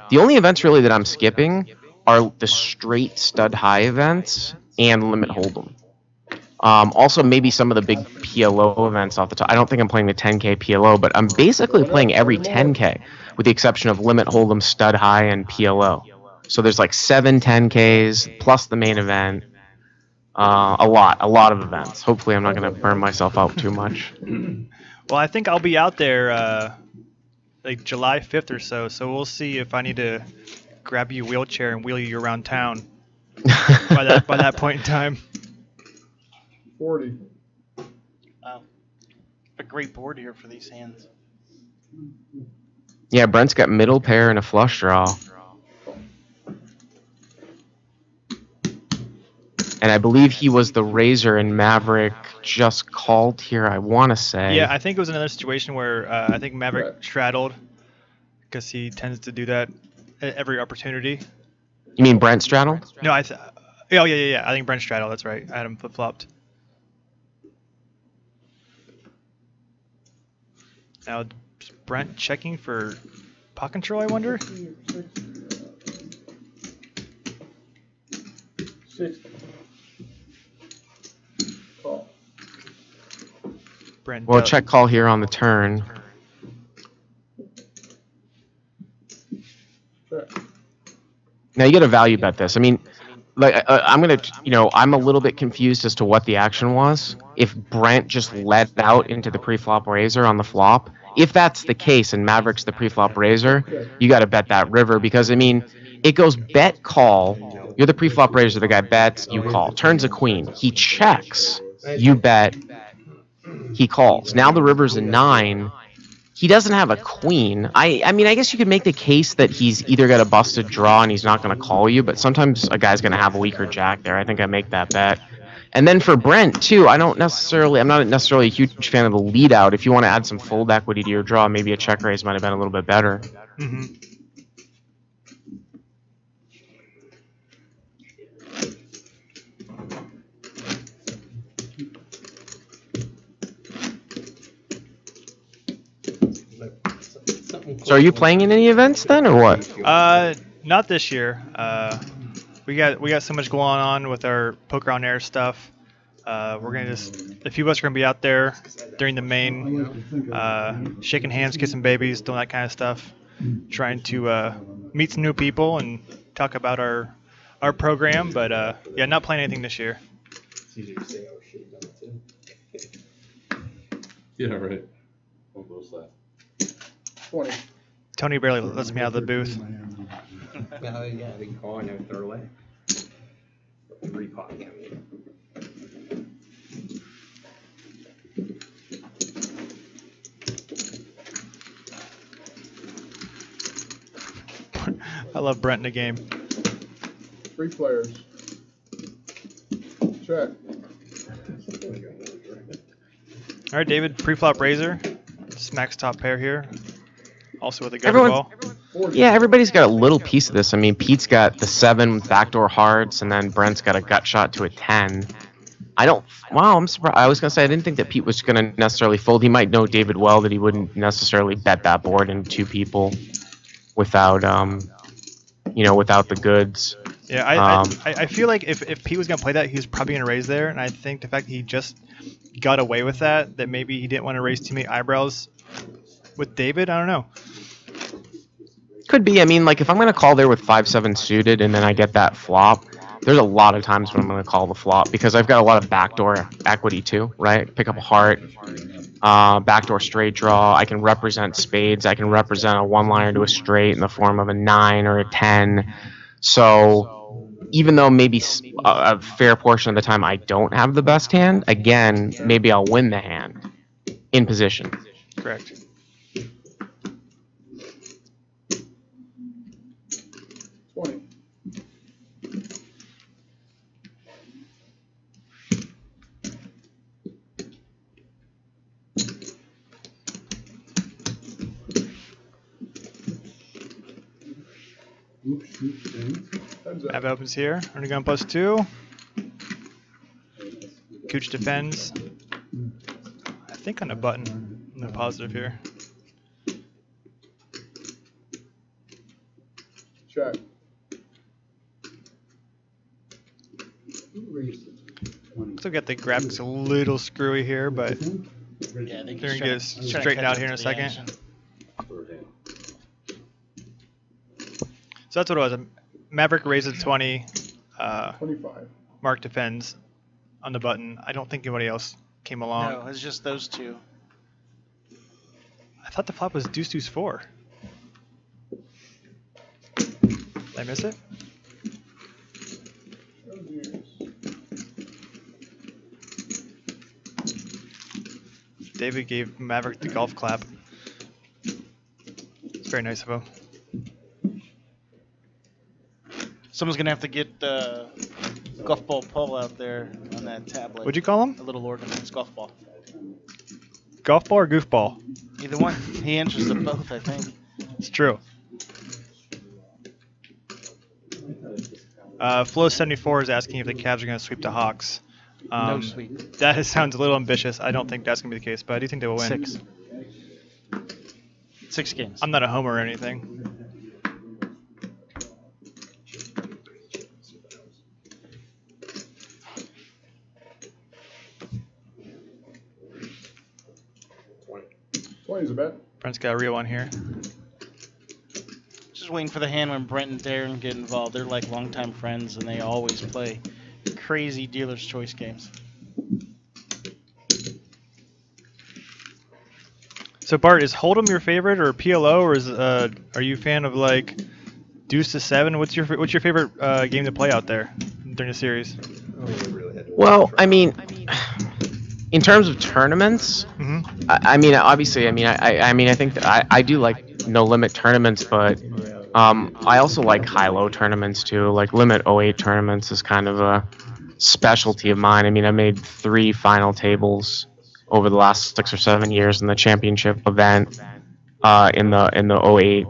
the only events really that I'm skipping are the straight stud high events and limit hold'em. Also, maybe some of the big PLO events off the top. I don't think I'm playing the 10K PLO, but I'm basically playing every 10K with the exception of limit hold'em, stud high, and PLO. So there's like 7 10Ks plus the main event. A lot of events. Hopefully I'm not going to burn myself out too much. Well, I think I'll be out there like July 5th or so, so we'll see if I need to grab you a wheelchair and wheel you around town by that point in time. 40. Wow. A great board here for these hands. Yeah, Brent's got middle pair and a flush draw. And I believe he was the raiser, and Maverick just called here, I want to say. Yeah, I think it was another situation where I think Maverick straddled, because he tends to do that at every opportunity. You mean Brent straddle? No, yeah. I think Brent straddled, that's right. I had him flip-flopped. Now, is Brent checking for pot control, I wonder? 60. Call. Brent Well, check call here on the turn. Check. Now you got to value bet this. I mean, like I'm gonna, I'm a little bit confused as to what the action was. If Brent just let out into the pre-flop raiser on the flop, if that's the case and Maverick's the pre-flop raiser, you got to bet that river, because I mean, it goes bet call. You're the pre-flop raiser. The guy bets, you call. Turns a queen. He checks. You bet. He calls. Now the river's a 9. He doesn't have a queen. I mean, I guess you could make the case that he's either got a busted draw and he's not going to call you, but sometimes a guy's going to have a weaker jack there. I think I make that bet. And then for Brent, too, I'm not necessarily a huge fan of the lead out. If you want to add some fold equity to your draw, maybe a check raise might have been a little bit better. Mm-hmm. So are you playing in any events then, or what? Not this year. We got so much going on with our poker on air stuff. We're gonna a few of us are gonna be out there during the main, shaking hands, kissing babies, doing that kind of stuff, trying to meet some new people and talk about our program. But yeah, not playing anything this year. It's easier to say, oh shit, you done it too. Yeah, right. One of those left. 20. Tony barely lets me out of the booth. Yeah, they can call and never throw away. 3 pot, yeah. I love Brent in the game. 3 players. Check. All right, David, pre-flop raiser, smacks top pair here. Also with a gutter ball. Yeah, everybody's got a little piece of this. I mean, Pete's got the 7 backdoor hearts, and then Brent's got a gut shot to a 10. Wow, I'm surprised. I was going to say, I didn't think that Pete was going to necessarily fold. He might know David well, that he wouldn't necessarily bet that board in 2 people without, without the goods. Yeah, I feel like if Pete was going to play that, he was probably going to raise there, and I think the fact that he just got away with that maybe he didn't want to raise too many eyebrows with David, I don't know. Could be. I mean, like, if I'm going to call there with 5-7 suited and then I get that flop, there's a lot of times when I'm going to call the flop because I've got a lot of backdoor equity too, right? Pick up a heart, backdoor straight draw. I can represent spades. I can represent a one-liner to a straight in the form of a 9 or a 10. So even though maybe a fair portion of the time I don't have the best hand, again, maybe I'll win the hand in position. Correct. Heads up. Mav opens here. Only going +2. Cooch defends. I think on a button. I'm positive here. Check. Looks like the graphics a little screwy here, but Yeah, they they're gonna get straightened out here in a second. So that's what it was. Maverick raises 20. 25. Mark defends on the button. I don't think anybody else came along. No, it's just those two. I thought the flop was deuce 4. Did I miss it? Those years. David gave Maverick the golf clap. It's very nice of him. Someone's gonna have to get golf ball Paul out there on that tablet. What'd you call him? A little organized golf ball. Golf ball or goofball? Either one. He answers them both, I think. It's true. Flow74 is asking if the Cavs are going to sweep the Hawks. No sweep. That sounds a little ambitious. I don't think that's going to be the case, but I do think they will win. 6 games. I'm not a homer or anything. Is a bet. Brent's got a real one here. Just waiting for the hand when Brent and Darren get involved. They're like longtime friends, and they always play crazy dealer's choice games. So Bart, is Hold'em your favorite or PLO, or is are you a fan of like deuce to 7? What's your favorite game to play out there during the series? Well, I mean, in terms of tournaments, I mean, obviously, I think that I do like no limit tournaments, but I also like high-low tournaments too. Like Limit 08 tournaments is kind of a specialty of mine. I mean, I made 3 final tables over the last 6 or 7 years in the championship event in the 08.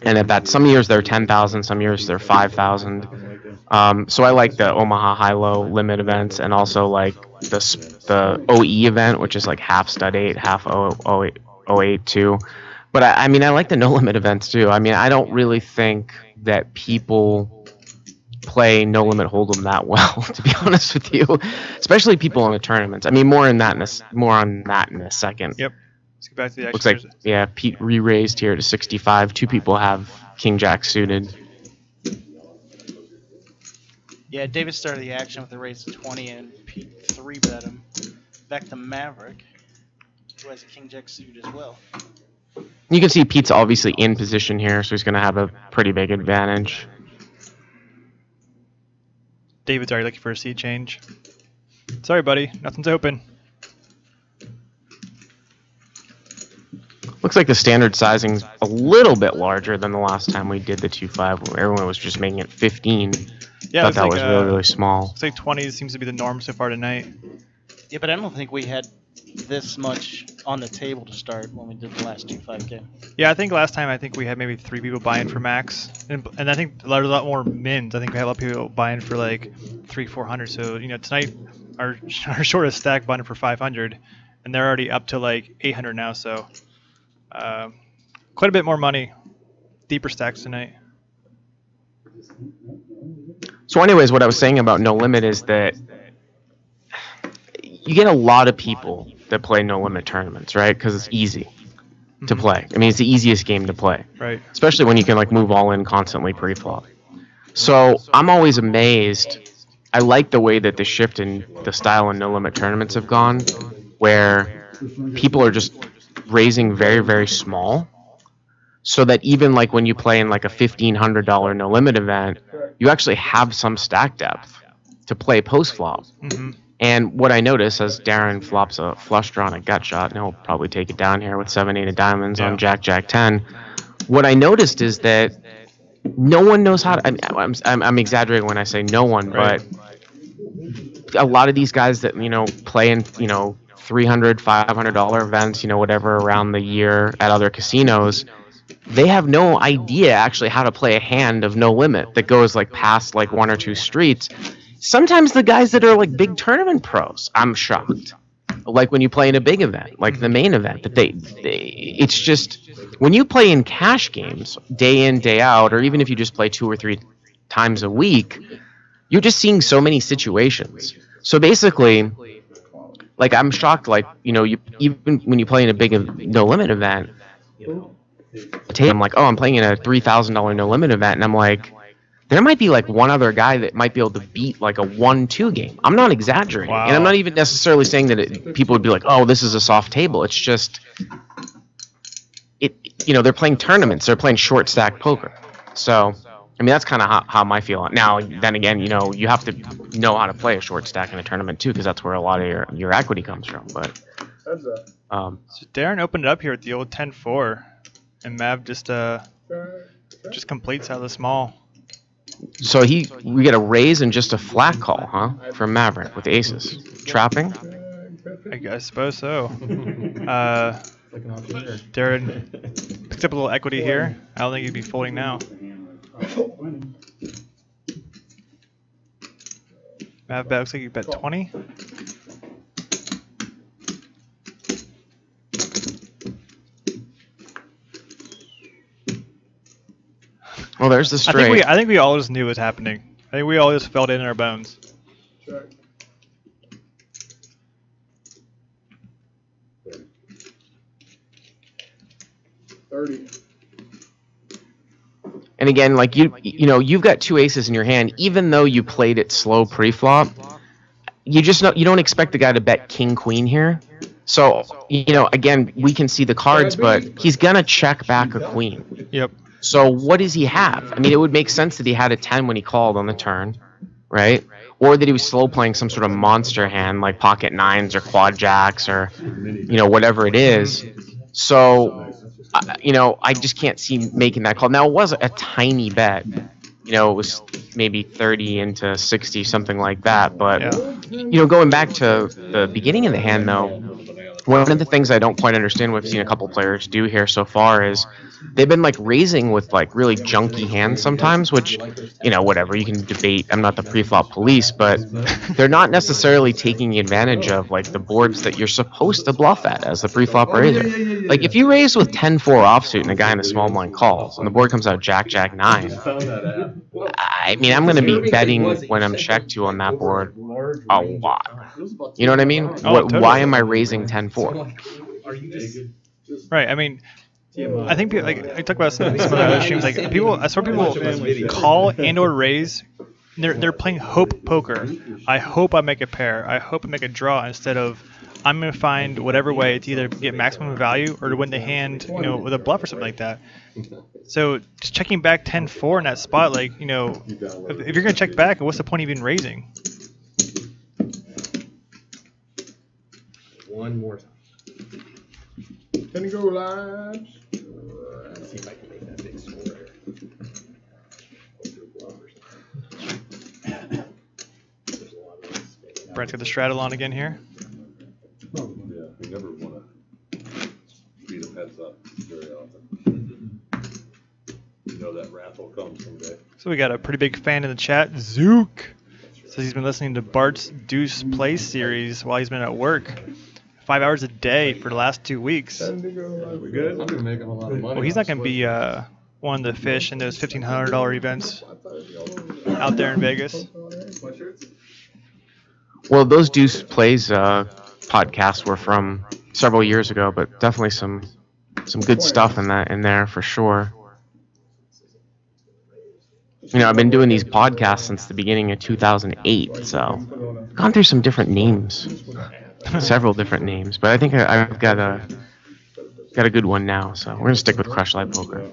And at that, some years they're 10,000, some years they're 5,000. So I like the Omaha high-low limit events, and also like the OE event, which is like half stud 8, half 08 too. But I mean, I like the no limit events too. I mean, I don't really think that people play no limit hold'em that well, to be honest with you, especially people in the tournaments. I mean, more on that in a second. Yep. Let's get back to the action. Looks like, yeah, Pete re-raised here to 65. 2 people have King Jack suited. Yeah, David started the action with a raise of 20, and Pete 3-bet him. Back to Maverick, who has a King Jack suit as well. You can see Pete's obviously in position here, so he's going to have a pretty big advantage. David's already looking for a seat change. Sorry, buddy. Nothing's open. Looks like the standard sizing's a little bit larger than the last time we did the 2-5, where everyone was just making it 15. Yeah, Thought that was really, really small. Looks like 20 seems to be the norm so far tonight. Yeah, but I don't think we had this much on the table to start when we did the last 2-5 game. Yeah, I think last time we had maybe 3 people buying for max, and I think there's a lot more mins. I think we had a lot of people buying for like 300-400. So tonight our shortest stack buying for 500, and they're already up to like 800 now. So quite a bit more money, deeper stacks tonight. So anyways, what I was saying about no limit is that you get a lot of people that play no limit tournaments, right? Because it's easy to play. I mean, it's the easiest game to play, right? Especially when you can like move all in constantly pre-flop. So I'm always amazed. I like the way that the shift in the style in no limit tournaments have gone, where people are just raising very, very small, so that even like when you play in like a $1,500 no limit event, you actually have some stack depth to play post flop. And what I notice as Darren flops a flush draw and a gut shot, and he'll probably take it down here with 7-8 of diamonds on Jack 10. What I noticed is that no one knows how to. I'm exaggerating when I say no one, but a lot of these guys that play in $300, $500 events, whatever around the year at other casinos, they have no idea actually how to play a hand of no limit that goes like past like 1 or 2 streets. Sometimes the guys that are like big tournament pros, I'm shocked. Like when you play in a big event, like the main event, that it's just when you play in cash games day in, day out, or even if you just play 2 or 3 times a week, you're just seeing so many situations. So basically, like I'm shocked, like, you know, even when you play in a big no limit event, I'm like, oh, I'm playing in a $3,000 no limit event, and I'm like, there might be like one other guy that might be able to beat like a 1-2 game. I'm not exaggerating. Wow. And I'm not even necessarily saying that people would be like, oh, this is a soft table. It's just, you know, they're playing tournaments. They're playing short stack poker. So, I mean, that's kind of how I feel. Now, then again, you know, you have to know how to play a short stack in a tournament too, because that's where a lot of your equity comes from. But So Darren opened it up here at the old 10-4, and Mav just completes out of the small. So we get a raise and just a flat call, huh? From Maverick with aces. Trapping? I suppose so. Darren picks up a little equity here. I don't think he'd be folding now. Mav bet, looks like you bet 20. Well, there's the straight. I think we all just knew what was happening. I think we all just felt it in our bones. Check. $30. And again, like you know, you've got 2 aces in your hand. Even though you played it slow pre-flop, you don't expect the guy to bet king queen here. So, you know, again, we can see the cards, but he's gonna check back a queen. Yep. So what does he have? I mean, it would make sense that he had a 10 when he called on the turn, right? Or that he was slow playing some sort of monster hand like pocket nines or quad jacks or, you know, whatever it is. So, you know, I just can't see making that call. Now, it was a tiny bet. You know, it was maybe 30 into 60, something like that. But, you know, going back to the beginning of the hand, though, one of the things I don't quite understand what I've seen a couple players do here so far is they've been like raising with like really junky hands sometimes, which, you know, whatever, you can debate. I'm not the pre-flop police, but they're not necessarily taking advantage of like the boards that you're supposed to bluff at as the pre-flop raiser. Like if you raise with 10-4 offsuit and a guy in the small blind calls and the board comes out Jack 9, I mean, I'm going to be betting when I'm checked to on that board a lot. You know what I mean? Totally. Why am I raising 10-4? Right. I mean, I think people, like I talk about some of the other streams, like I saw people call and/or raise. They're playing hope poker. I hope I make a pair. I hope I make a draw instead of I'm gonna find whatever way to either get maximum value or to win the hand, you know, with a bluff or something like that. So just checking back 10-4 in that spot, like, you know, if you're gonna check back, what's the point of even raising? One more time. Can you go live? Let's see if I can make that big score. Brent's got the straddle on again here. Yeah, we never want to beat them heads up very often. You know that wrath will come someday. So we got a pretty big fan in the chat, Zook. Says he's been listening to Bart's Deuce Play series while he's been at work. 5 hours a day for the last 2 weeks. We good? I've been making a lot of money. Well, he's not going to be one of the fish in those $1,500 events out there in Vegas. Well, those Deuce Plays podcasts were from several years ago, but definitely some good stuff in there for sure. You know, I've been doing these podcasts since the beginning of 2008, so I've gone through some different names, several different names, but I think I've got a good one now. So we're gonna stick with Crush Live Poker.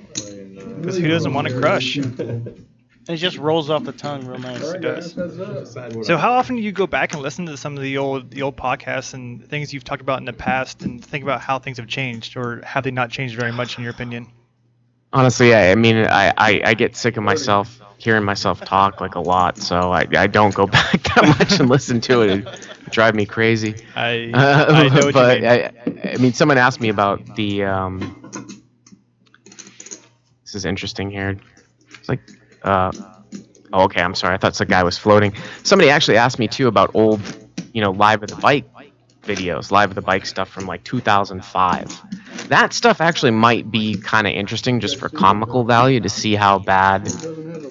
Because who doesn't want to crush? It just rolls off the tongue real nice. It does. So how often do you go back and listen to some of the old podcasts and things you've talked about in the past and think about how things have changed, or have they not changed very much in your opinion? Honestly, I mean, I get sick of myself hearing myself talk like a lot, so I don't go back that much and listen to it. It drive me crazy. I know what but you mean. I mean, someone asked me about the This is interesting here. It's like, oh, okay, I'm sorry. I thought the guy was floating. Somebody actually asked me too about old, Live at the Bike videos, Live at the Bike stuff from like 2005. That stuff actually might be kind of interesting just for comical value to see how bad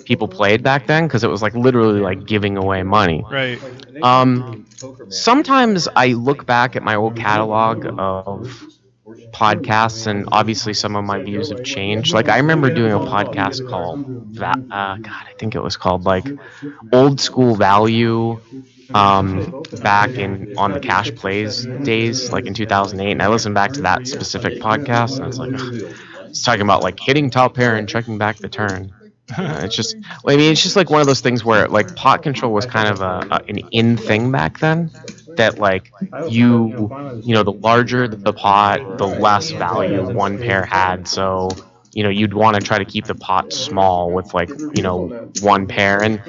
people played back then, because it was like literally like giving away money. Right. Sometimes I look back at my old catalog of podcasts, and obviously some of my views have changed. Like I remember doing a podcast called I think it was called like Old School Value, back on the Cash Plays days, like in 2008, and I listened back to that specific podcast, and it's like, it's talking about like hitting top pair and checking back the turn. It's just like one of those things where like pot control was kind of an in thing back then. That like the larger the pot, the less value one pair had. So you'd want to try to keep the pot small with like one pair, and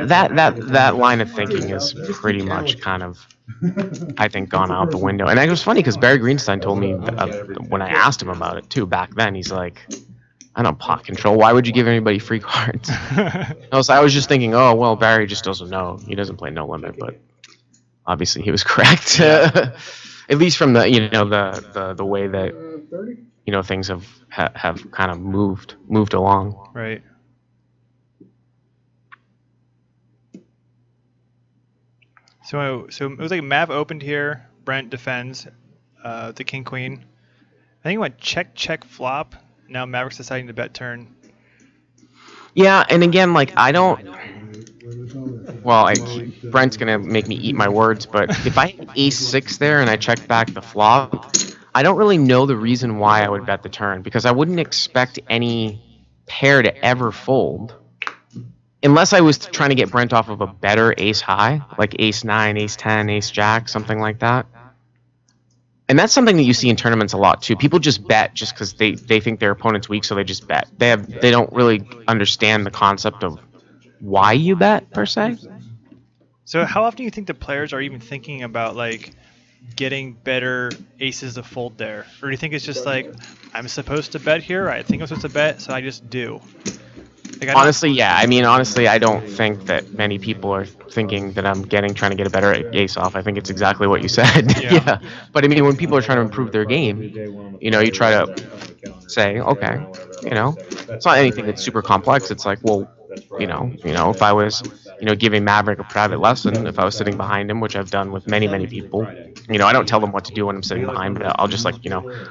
that line of thinking is pretty much kind of, I think, gone out the window. And it was funny because Barry Greenstein told me when I asked him about it too back then. He's like, I don't pot control. Why would you give anybody free cards? I was just thinking, oh well, Barry just doesn't know. He doesn't play No Limit, but obviously he was correct. At least from the the way that things have kind of moved along. Right. So it was like Mav opened here, Brent defends, the king queen. I think it went check flop. Now Maverick's deciding to bet turn. Yeah, and again, like I don't. Well, Brent's gonna make me eat my words, but if I had ace-6 there and I checked back the flop, I don't really know the reason why I would bet the turn, because I wouldn't expect any pair to ever fold, unless I was trying to get Brent off of a better ace-high, like ace-9, ace-10, ace-jack, something like that. And that's something that you see in tournaments a lot too. People just bet just because they think their opponent's weak, so they just bet. They don't really understand the concept of why you bet per se. So how often do you think the players are even thinking about like getting better aces to fold there, or do you think it's just like, I'm supposed to bet here, I think I'm supposed to bet, so I just do? Like, honestly, yeah. I mean, honestly, I don't think that many people are thinking that I'm trying to get a better ace off. I think it's exactly what you said. Yeah. But I mean, when people are trying to improve their game, you try to say, okay, it's not anything that's super complex. It's like, well, if I was, giving Maverick a private lesson, if I was sitting behind him, which I've done with many people, I don't tell them what to do when I'm sitting behind, but I'll just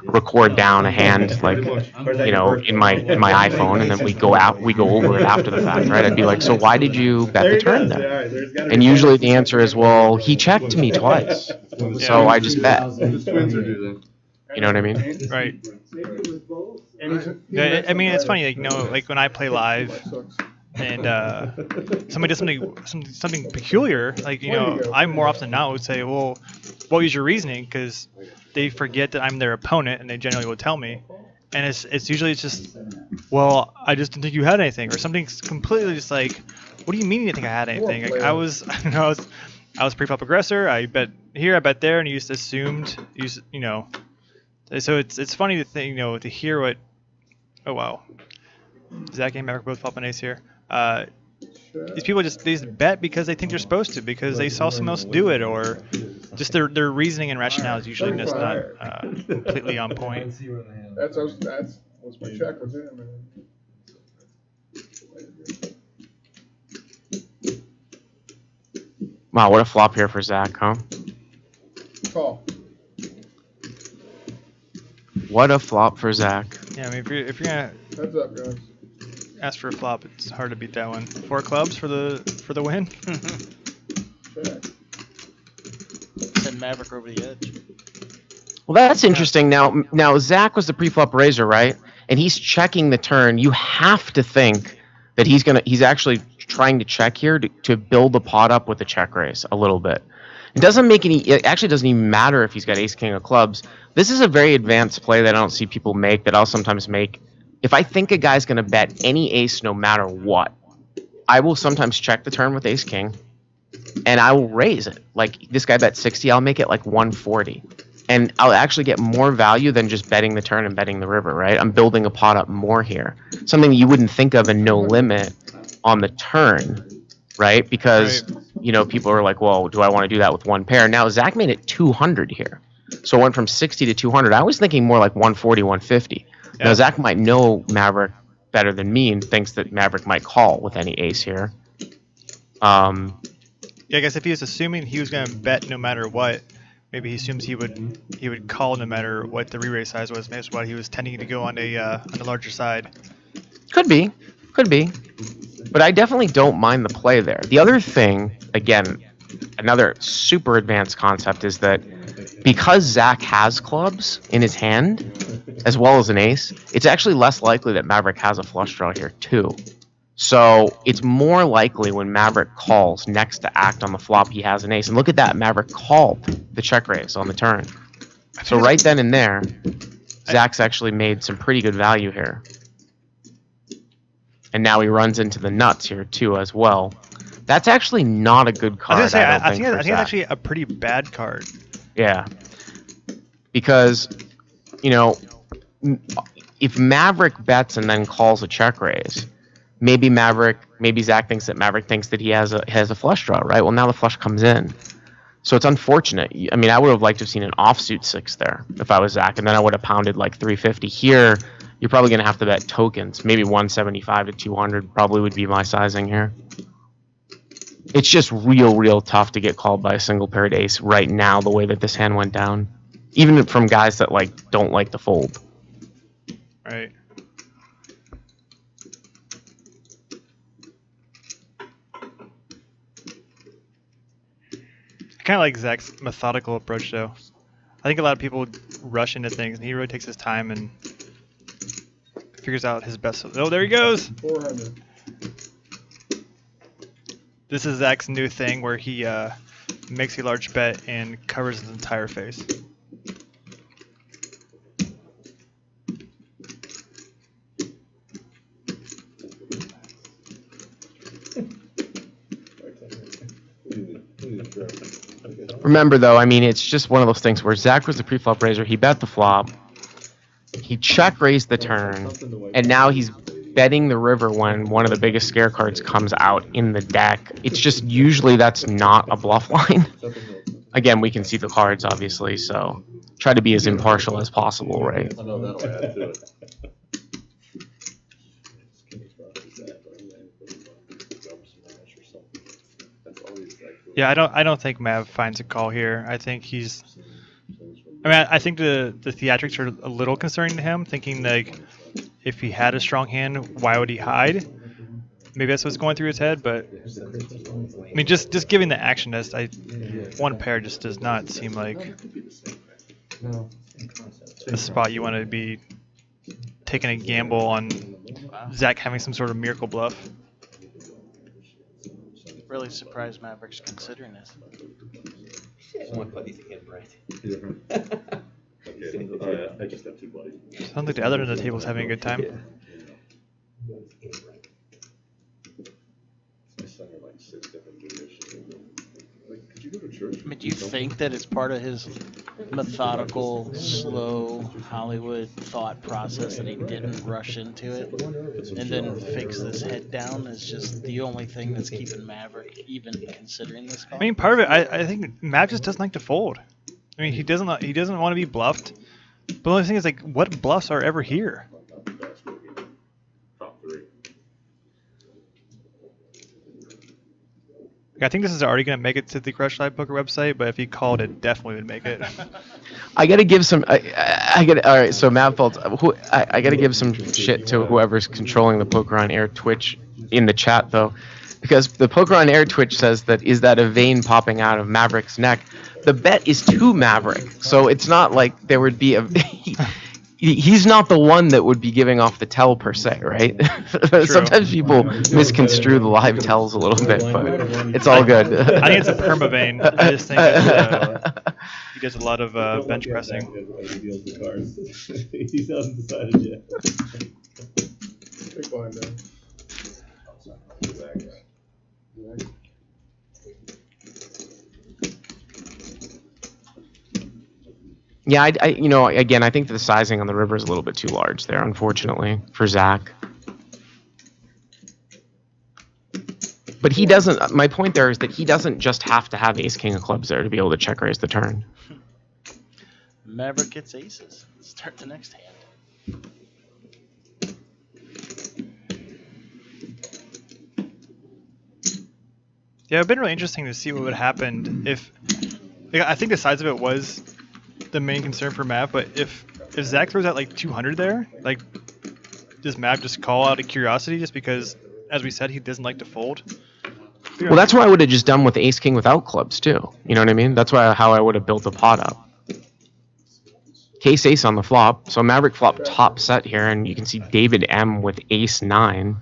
record down a hand, like, in my iPhone, and then we go over it after the fact, right? I'd be like, so why did you bet the turn then? And usually the answer is, well, he checked me twice, so I just bet. You know what I mean? Right. Yeah, I mean, it's funny, like when I play live, and somebody does something peculiar, like I more often than not would say, well, what was your reasoning? Because they forget that I'm their opponent, and they generally will tell me, and it's usually just, well, I just didn't think you had anything, or something's completely just like, what do you mean you didn't think I had anything? Like I was pre-flop aggressor. I bet here, I bet there, and you just assumed So it's funny to think, to hear what. Oh wow, Zach and Maverick both flop an ace here. These people they just bet because they think they're supposed to, because they saw someone else do it, or just their reasoning and rationale is usually just not completely on point. That's what's my check with him. Wow, what a flop here for Zach, huh? Call. What a flop for Zach. Yeah, I mean, if you're gonna Heads up, guys. ask for a flop, it's hard to beat that one. 4 clubs for the win. Check. Send Maverick over the edge. Well, that's interesting. Now Zach was the pre-flop raiser, right? And he's checking the turn. You have to think that he's actually trying to check here to build the pot up with the check raise a little bit. It actually doesn't even matter if he's got ace king of clubs. This is a very advanced play that I don't see people make, that I'll sometimes make. If I think a guy's going to bet any ace no matter what, I will sometimes check the turn with ace king, and I will raise it. Like, this guy bet 60, I'll make it like 140. and I'll actually get more value than just betting the turn and betting the river, right? I'm building a pot up more here. Something you wouldn't think of in no limit on the turn, right? Because, you know, people are like, well, do I want to do that with one pair? Now, Zach made it 200 here. So it went from 60 to 200. I was thinking more like 140, 150. Yeah. Now, Zach might know Maverick better than me and thinks that Maverick might call with any ace here. Yeah, I guess if he was assuming he was going to bet no matter what, maybe he assumes he would call no matter what the re-raise size was. Maybe that's why he was tending to go on the larger side. Could be. But I definitely don't mind the play there. The other thing, again, another super advanced concept is that because Zach has clubs in his hand, as well as an ace, it's actually less likely that Maverick has a flush draw here too. So it's more likely when Maverick calls next to act on the flop he has an ace. And look at that, Maverick called the check raise on the turn. So right then and there, Zach's actually made some pretty good value here. And now he runs into the nuts here too as well. That's actually not a good card. I think it's actually a pretty bad card. Yeah. Because, you know, if Maverick bets and then calls a check raise, maybe Zach thinks that Maverick thinks that he has a flush draw, right? Well, now the flush comes in. So it's unfortunate. I mean, I would have liked to have seen an offsuit 6 there if I was Zach, and then I would have pounded like 350. Here, you're probably going to have to bet tokens. Maybe 175 to 200 probably would be my sizing here. It's just real tough to get called by a single paired ace right now the way that this hand went down. Even from guys that like don't like to fold. Right. I kind of like Zach's methodical approach, though. I think a lot of people rush into things, and he really takes his time and figures out his best. Oh, there he goes! 400. This is Zach's new thing where he makes a large bet and covers his entire face. Remember, though, I mean, it's just one of those things where Zach was the pre-flop raiser. He bet the flop. He check raised the turn, and now he's betting the river when one of the biggest scare cards comes out in the deck. It's just usually that's not a bluff line. Again, we can see the cards, obviously, so try to be as impartial as possible, right? I know that'll add to it. Yeah, I don't think Mav finds a call here. I think I think the theatrics are a little concerning to him, thinking like if he had a strong hand, why would he hide? Maybe that's what's going through his head, but I mean, just giving the action list, one pair just does not seem like the spot you want to be taking a gamble on Zach having some sort of miracle bluff. Really surprised Maverick's considering this. Someone put these in right. Okay, I just have 2 buddies. Sounds like the other end of the table is having a good time. My son had like 6 different videos. Like, could you go to church? I mean, do you think that it's part of his methodical, slow Hollywood thought process that he didn't rush into it and then fix this head down is just the only thing that's keeping Maverick even considering this call? I mean, part of it, I think Mav just doesn't like to fold. I mean, he doesn't want to be bluffed. But the only thing is, like, what bluffs are ever here? Top 3. I think this is already going to make it to the RFIDPoker website, but if he called it, definitely would make it. I gotta give some. All right. So Mav folds. I gotta give some shit to whoever's controlling the Poker on Air Twitch in the chat though, because the Poker on Air Twitch says that is that a vein popping out of Maverick's neck. The bet is to Maverick, so it's not like there would be a. He's not the one that would be giving off the tell per se, right? Sometimes people misconstrue the live tells a little bit, but it's all good. I think it's a perma-vein. I just think he does a lot of bench pressing. He deals the cards. He hasn't decided yet. Big blind down. Yeah, again, I think the sizing on the river is a little bit too large there, unfortunately, for Zach. But he doesn't. My point there is that he doesn't just have to have ace king of clubs there to be able to check raise the turn. Maverick gets aces. Let's start the next hand. Yeah, it'd been really interesting to see what would happen if. I think the size of it was the main concern for Mav, but if Zach throws out like 200 there, like, does Mav just call out of curiosity just because, as we said, he doesn't like to fold? Well, that's what I would have just done with ace king without clubs too. You know what I mean? That's how I would have built the pot up. Case ace on the flop, so Maverick flop top set here, and you can see David M with ace 9.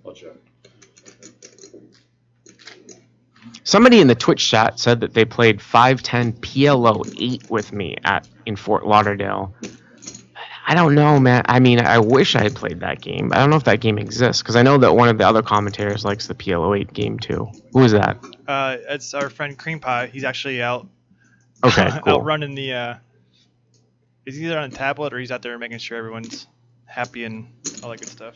I'll check. Somebody in the Twitch chat said that they played 510 PLO 8 with me in Fort Lauderdale. I don't know, man. I mean, I wish I had played that game. I don't know if that game exists, because I know that one of the other commentators likes the PLO 8 game too. Who is that? It's our friend Cream Pie. He's actually out. Okay, cool. Out running the. He's either on a tablet or he's out there making sure everyone's happy and all that good stuff.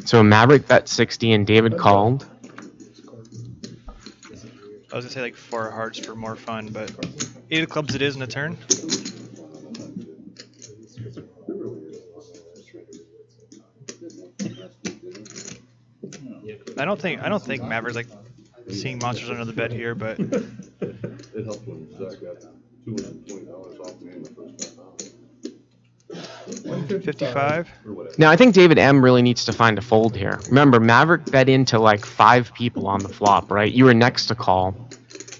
So Maverick bet 60 and David called. I was gonna say like 4 hearts for more fun, but 8 of clubs it is in the turn. I don't think Maverick's like seeing monsters under the bed here, but It helped when Zach got $220 off me in the first half. 55. Now, I think David M really needs to find a fold here. Remember, Maverick bet into like 5 people on the flop, right? You were next to call,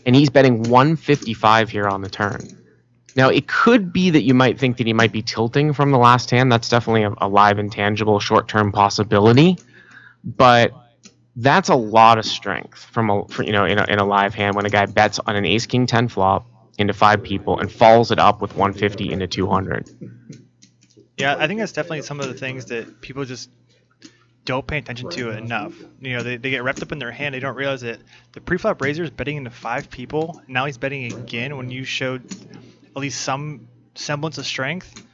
and he's betting 155 here on the turn. Now, it could be that you might think that he might be tilting from the last hand. That's definitely a live and tangible short-term possibility, but that's a lot of strength in a live hand when a guy bets on an ace king 10 flop into 5 people and follows it up with 150 into 200. Yeah, I think that's definitely some of the things that people just don't pay attention to enough. You know, they get wrapped up in their hand. They don't realize that the pre-flop raiser is betting into 5 people. Now he's betting again when you showed at least some semblance of strength.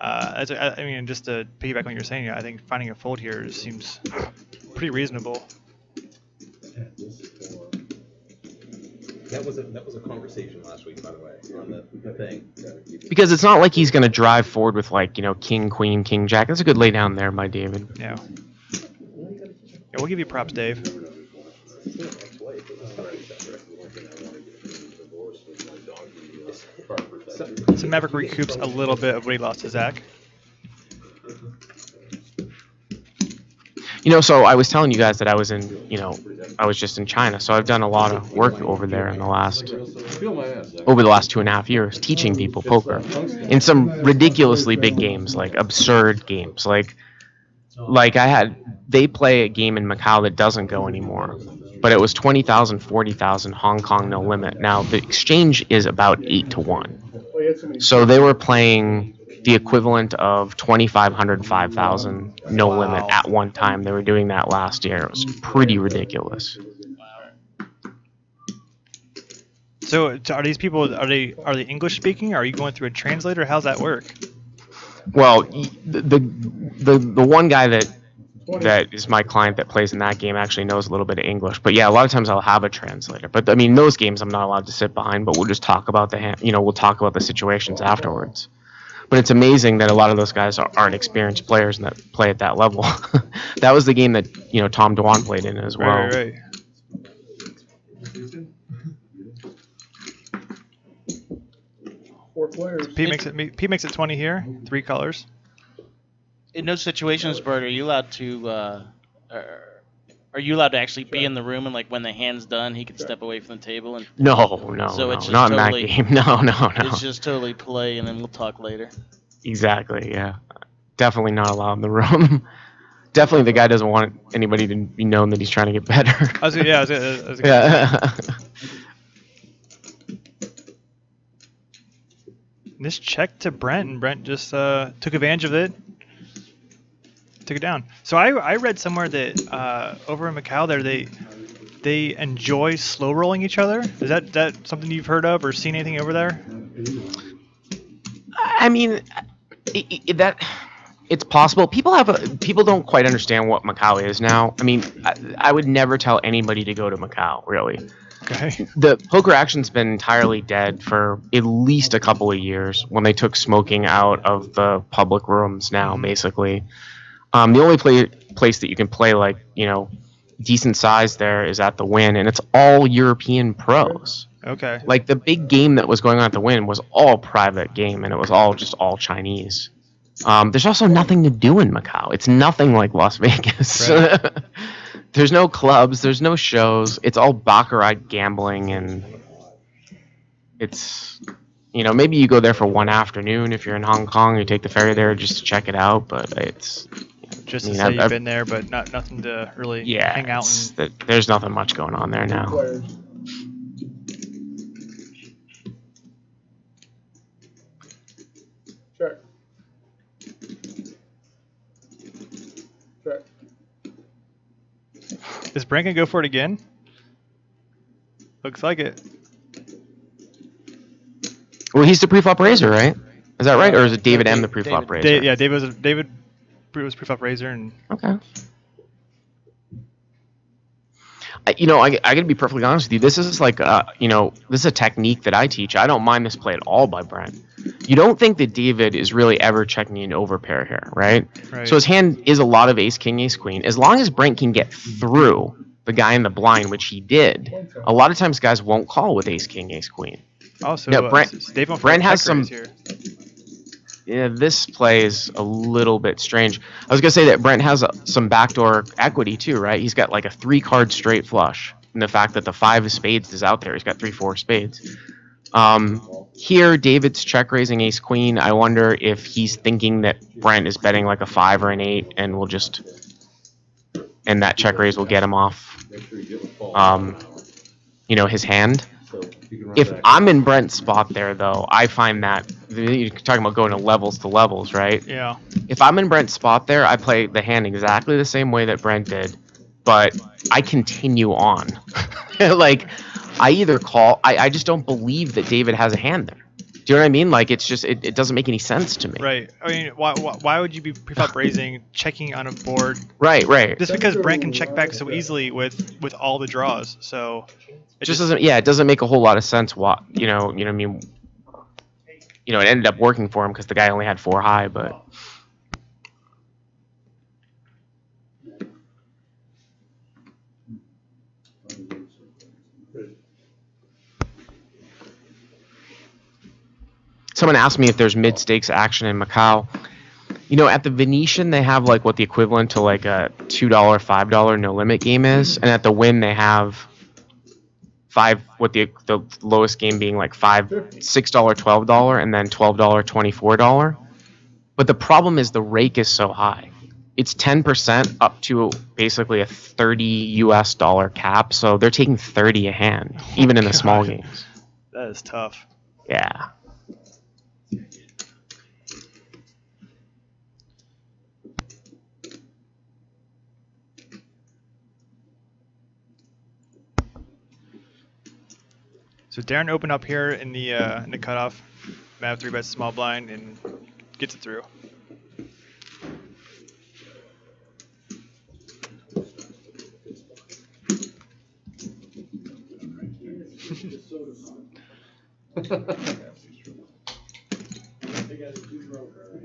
I mean, just to piggyback on what you're saying, I think finding a fold here seems pretty reasonable. That was a conversation last week, by the way, on the thing. Because it's not like he's going to drive forward with king, queen, king, jack. That's a good lay down there by David. Yeah. We'll give you props, Dave. So Maverick recoups a little bit of what he lost to Zach. So I was telling you guys that I was I was just in China. So I've done a lot of work over there in the last 2.5 years, teaching people poker in some ridiculously big games, like absurd games. Like they play a game in Macau that doesn't go anymore, but it was 20,000, 40,000 Hong Kong no limit. Now the exchange is about 8-1. So they were playing the equivalent of 2,500, 5,000 no limit at one time. They were doing that last year. It was pretty ridiculous. So are these people, are they English speaking? Are you going through a translator? How's that work? Well, the one guy that is my client that plays in that game actually knows a little bit of English. But yeah, a lot of times I'll have a translator. But I mean, those games I'm not allowed to sit behind, but we'll just talk about we'll talk about the situations afterwards. But it's amazing that a lot of those guys aren't experienced players and that play at that level. That was the game that Tom Dewan played in as well. Right. Four players. Pete makes it 20 here. 3 colors. In those situations, Bert, are you allowed to actually be in the room and when the hand's done, he can step away from the table? And No, so it's just not totally, in that game. No. It's just totally play, and then we'll talk later. Exactly. Yeah. Definitely not allowed in the room. Definitely, the guy doesn't want anybody to be known that he's trying to get better. Yeah. This check to Brent, and Brent just took advantage of it. Took it down. So I read somewhere that over in Macau there they they enjoy slow rolling each other. Is that something you've heard of or seen anything over there? I mean, it's possible. People don't quite understand what Macau is now. I mean, I would never tell anybody to go to Macau, really. Okay. The poker action's been entirely dead for at least a couple of years when they took smoking out of the public rooms now, basically. The only place that you can play, like, decent size there is at the Wynn, and it's all European pros. Okay. Like, the big game that was going on at the Wynn was all private game, and it was all Chinese. There's also nothing to do in Macau. It's nothing like Las Vegas. Right. There's no clubs. There's no shows. It's all baccarat gambling, and it's, maybe you go there for one afternoon if you're in Hong Kong. You take the ferry there just to check it out, but it's just to say you've been there, but nothing to really hang out. There's nothing much going on there now. Players. Check. Check. Is Brent gonna go for it again? Looks like it. Well, he's the pre-flop raiser, right? Is that right, or is it David M the pre-flop raiser? David was pre-flop raiser, and okay. I gotta be perfectly honest with you. This is like, this is a technique that I teach. I don't mind this play at all by Brent. You don't think that David is really ever checking an overpair here, right? So his hand is a lot of ace, king, ace, queen. As long as Brent can get through the guy in the blind, which he did, a lot of times guys won't call with ace, king, ace, queen. Also, no, Brent has some. Here. Yeah, this play is a little bit strange. I was gonna say that Brent has some backdoor equity too, right? He's got like a 3-card straight flush, and the fact that the 5 of spades is out there, he's got 3-4 spades. Here, David's check raising ace queen. I wonder if he's thinking that Brent is betting like a 5 or an 8, and will just, and that check raise will get him off. His hand. If I'm in Brent's spot there, though, I find that you're talking about going to levels, right? Yeah. If I'm in Brent's spot there, I play the hand exactly the same way that Brent did, but I continue on. Like, I either call. I just don't believe that David has a hand there. Do you know what I mean? Like, it's just it doesn't make any sense to me. Right. I mean, why would you be pre-flop raising, checking on a board? Right. Just because Brent can check back so easily with all the draws, so it just doesn't. Yeah, it doesn't make a whole lot of sense. What you know what I mean? It ended up working for him because the guy only had 4 high, but. Someone asked me if there's mid-stakes action in Macau. At the Venetian, they have like what the equivalent to like a $2, $5 no-limit game is, and at the Wynn, they have 5. What the lowest game being like $6, $12, and then $12, $24. But the problem is the rake is so high. It's 10% up to basically a $30 US cap, so they're taking 30 a hand, even in the small games. That is tough. Yeah. So Darren opened up here in the cutoff. Mav 3 bets small blind and gets it through.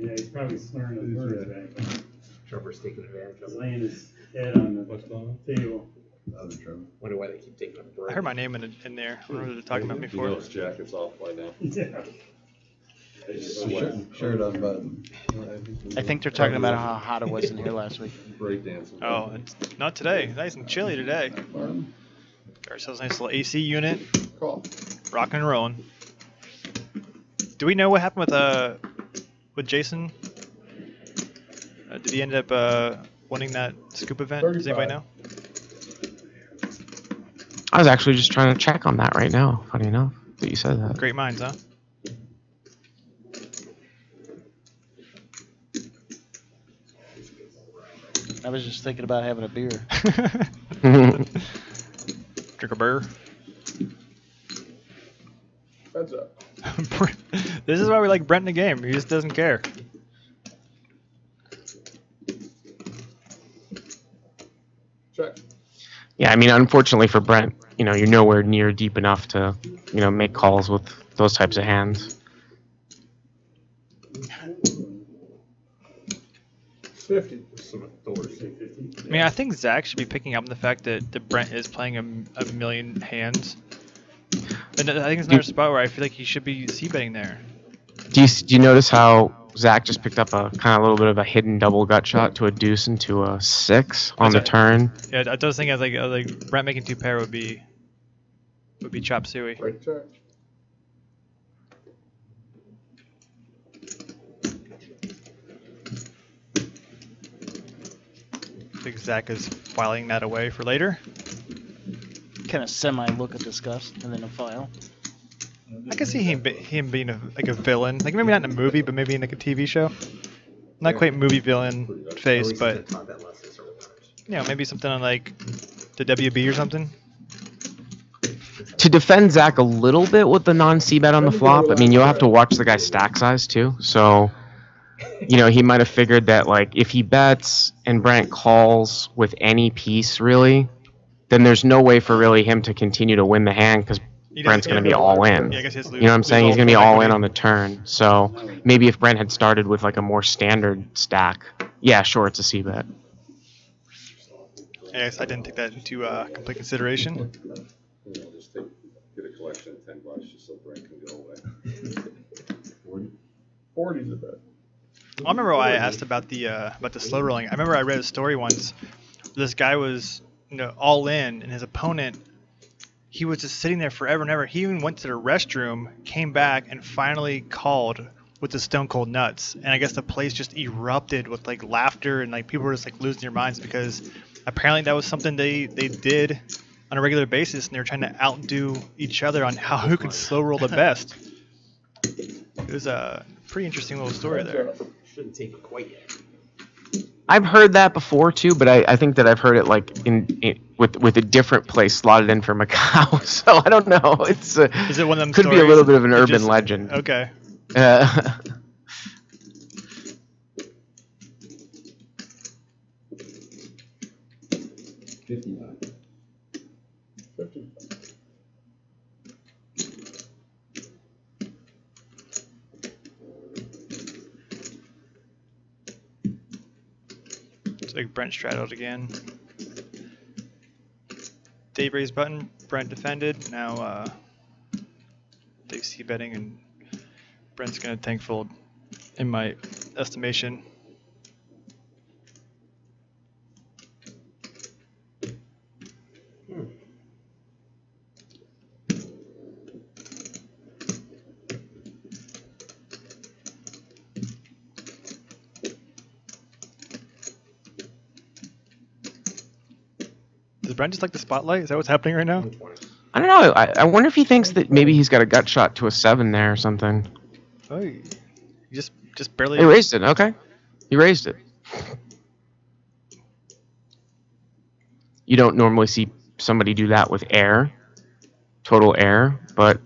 Yeah, he's probably slurring his words back. Trevor's taking advantage of He's it. laying his head on the table. Wonder why they keep taking a break. I heard my name in there. I don't know what they're talking about me for. His jacket's off by now. Yeah. Shirt unbuttoned. I think they're talking about how hot it was in here last week. Breakdancing. Oh, it's not today. Nice and chilly today. Got ourselves a nice little AC unit. Call. Rocking and rolling. Do we know what happened with Jason? Did he end up winning that scoop event? Does anybody know? I was actually just trying to check on that right now. Funny enough that you said that. Great minds, huh? I was just thinking about having a beer. Burr. Heads up. This is why we like Brent in the game. He just doesn't care. Check. Yeah, I mean, unfortunately for Brent, you're nowhere near deep enough to, make calls with those types of hands. 50. Some authority. I mean, I think Zach should be picking up on the fact that Brent is playing a million hands. And I think it's another spot where I feel like he should be c-betting there. Do you notice how Zach just picked up a kind of a little bit of a hidden double gut shot to a deuce into a 6 on the turn? Yeah, I was thinking like Brent making 2 pair would be chop suey. Right check. I think Zach is filing that away for later. Kind of semi-look of disgust and then a file. I can see him being like a villain, like maybe not in a movie, but maybe in like a TV show. Not quite movie villain face, but maybe something on like the WB or something. To defend Zach a little bit with the non-c-bet on the flop, I mean, you'll have to watch the guy's stack size too. So, he might have figured that like if he bets and Brent calls with any piece really, then there's no way for really him to continue to win the hand because Brent's going to be all in. Yeah, I guess you know what I'm saying? He's going to be all in on the turn. So maybe if Brent had started with like a more standard stack, yeah, sure, it's a c-bet. I guess I didn't take that into complete consideration. Just get a collection of $10 just so Brent can go away. 40's a bet. I remember why I asked about the slow rolling. I remember I read a story once. This guy was all in, and his opponent, he was just sitting there forever and ever. He even went to the restroom, came back, and finally called with the stone cold nuts. And I guess the place just erupted with like laughter, and like people were just like losing their minds because apparently that was something they did on a regular basis, and they were trying to outdo each other on who could slow roll the best. It was a pretty interesting little story there. Shouldn't take it quite yet. I've heard that before too, but I think that I've heard it like with a different place slotted in for Macau. So I don't know. It's is it one of them could be a little bit of an urban legend. Okay. 59. 50. It's like Brent straddled again. Dave raised button, Brent defended. Now Dave c-betting, and Brent's gonna tank fold, in my estimation. Does Brent just like the spotlight? Is that what's happening right now? I don't know. I wonder if he thinks that maybe he's got a gut shot to a 7 there or something. Oh, you just barely. He raised it. Okay, he raised it. You don't normally see somebody do that with air, total air, but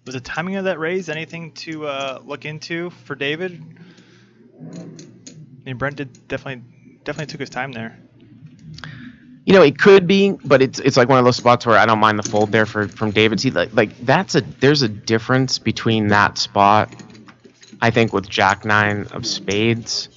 Was the timing of that raise anything to look into for David? I mean, Brent definitely took his time there. It could be, but it's like one of those spots where I don't mind the fold there from David. See, like there's a difference between that spot, I think, with Jack 9 of spades,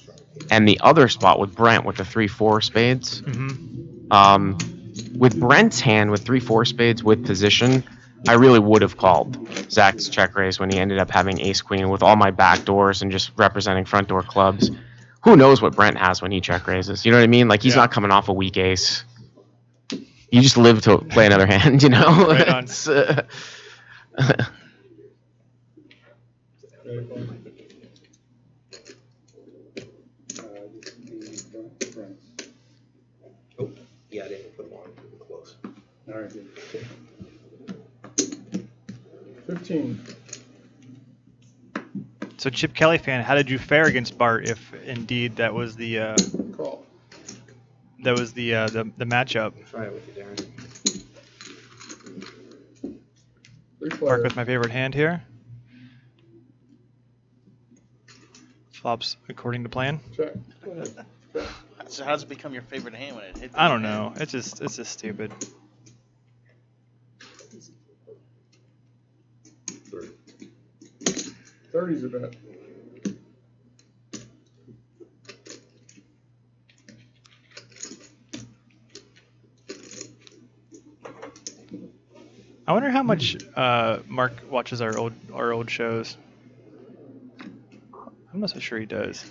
and the other spot with Brent with the 3-4 spades. Mm-hmm. With Brent's hand with 3-4 spades with position, I really would have called Zach's check raise when he ended up having ace queen with all my back doors and just representing front door clubs. Who knows what Brent has when he check raises? You know what I mean? Like he's not coming off a weak ace. You just live to play another hand, Right on. Oh, yeah, I didn't put them on. Close. All right. 15. So Chip Kelly fan, how did you fare against Bart if indeed that was the Call. that was the matchup. Try it with you, Darren. Mark with my favorite hand here. Flops according to plan. Check. So how does it become your favorite hand when it hits? I don't know. It's just stupid. 30's a bet. I wonder how much Mark watches our old shows. I'm not so sure he does.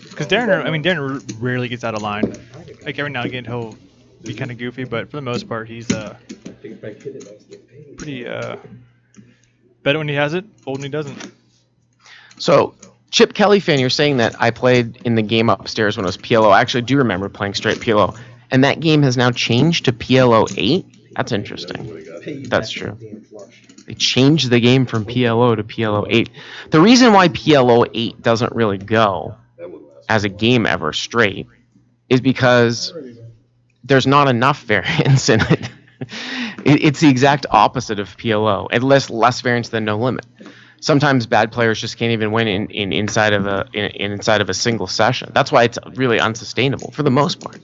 Because Darren rarely gets out of line. Like every now and again he'll be kind of goofy, but for the most part he's pretty better when he has it, old when he doesn't. So, Chip Kelly fan, you're saying that I played in the game upstairs when it was PLO. I actually do remember playing straight PLO. And that game has now changed to PLO 8? That's interesting. That's true. They changed the game from PLO to PLO 8. The reason why PLO 8 doesn't really go as a game ever straight is because there's not enough variance in it. It's the exact opposite of PLO, and less variance than no limit. Sometimes bad players just can't even win inside of a single session. That's why it's really unsustainable for the most part.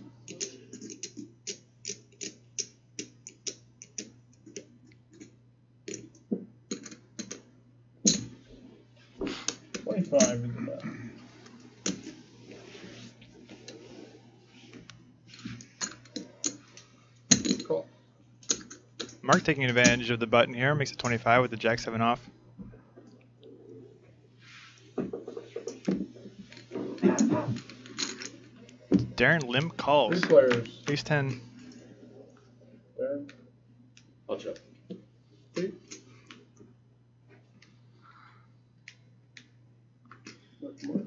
Cool. Mark taking advantage of the button here, makes it 25 with the Jack 7 off. Darren limp calls. 3 players. Ace 10. Darren. I'll check. See? Mark.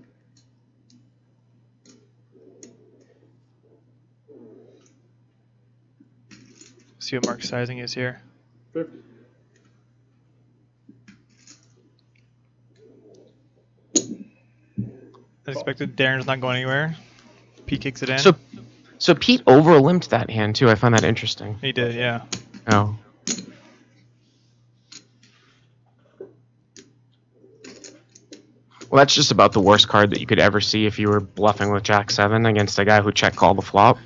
See what Mark's sizing is here. 50. As expected, Darren's not going anywhere. Pete kicks it in. So Pete over-limped that hand too. I find that interesting. He did, yeah. Oh. Well, that's just about the worst card that you could ever see if you were bluffing with Jack 7 against a guy who check called the flop.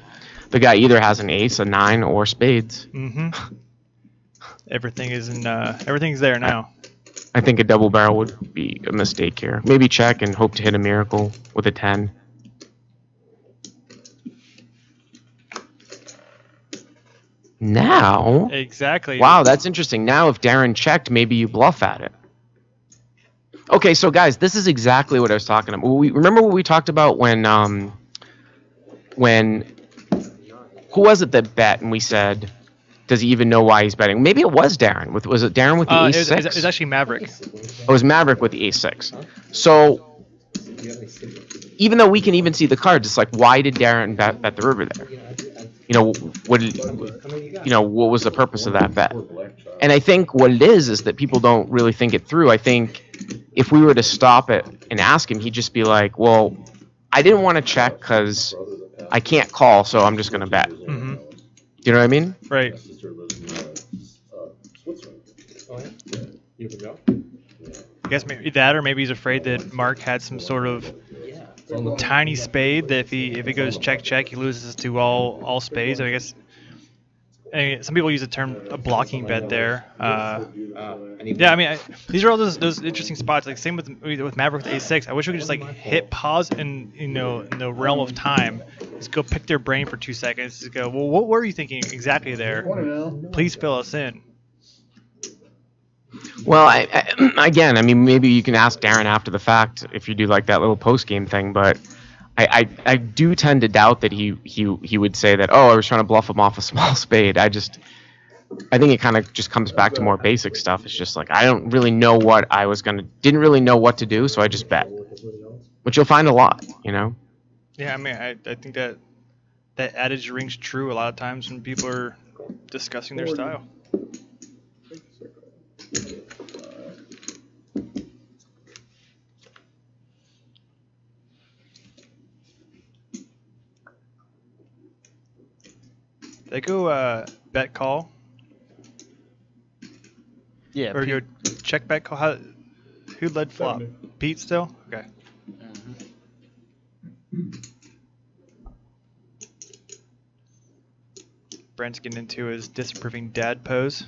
The guy either has an ace, a 9, or spades. Mm-hmm. Everything's there now. I think a double barrel would be a mistake here. Maybe check and hope to hit a miracle with a 10. Now... Exactly. Wow, that's interesting. Now if Darren checked, maybe you bluff at it. Okay, so guys, this is exactly what I was talking about. Remember what we talked about when who was it that bet and we said, does he even know why he's betting? Maybe it was Darren. Was it Darren with the ace 6? It was actually Maverick. It was Maverick with the ace 6. So even though we can even see the cards, it's like, why did Darren bet the river there? What was the purpose of that bet? And I think what it is that people don't really think it through. I think if we were to stop it and ask him, he'd just be like, well, I didn't want to check because I can't call, so I'm just going to bet. Mm-hmm. Do you know what I mean? Right. I guess maybe that, or maybe he's afraid that Mark had some sort of tiny spade that if he goes check, he loses to all spades. I guess some people use the term a blocking bet there. These are all those interesting spots. Like same with Maverick with A6. I wish we could just like hit pause and in the realm of time, just go pick their brain for 2 seconds. Just go, well, what were you thinking exactly there? Please fill us in. Well, again, maybe you can ask Darren after the fact if you do like that little post game thing, but I do tend to doubt that he would say that, oh, I was trying to bluff him off a small spade. I think it kind of just comes back to more basic stuff. It's just like I don't really know what didn't really know what to do, so I just bet, which you'll find a lot, Yeah, I think that adage rings true a lot of times when people are discussing their style. They go bet call. Yeah. Or go check bet call. Who led flop? Pete still? Okay. Brent's getting into his disapproving dad pose.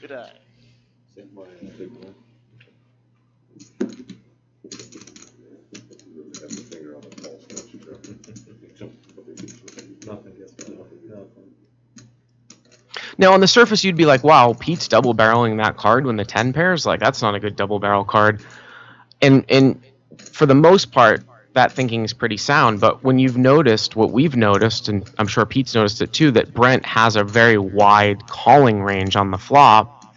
Good eye. Now, on the surface, you'd be like, wow, Pete's double barreling that card when the 10 pairs? Like, that's not a good double barrel card. And for the most part, that thinking is pretty sound. But when you've noticed what we've noticed, and I'm sure Pete's noticed it too, that Brent has a very wide calling range on the flop,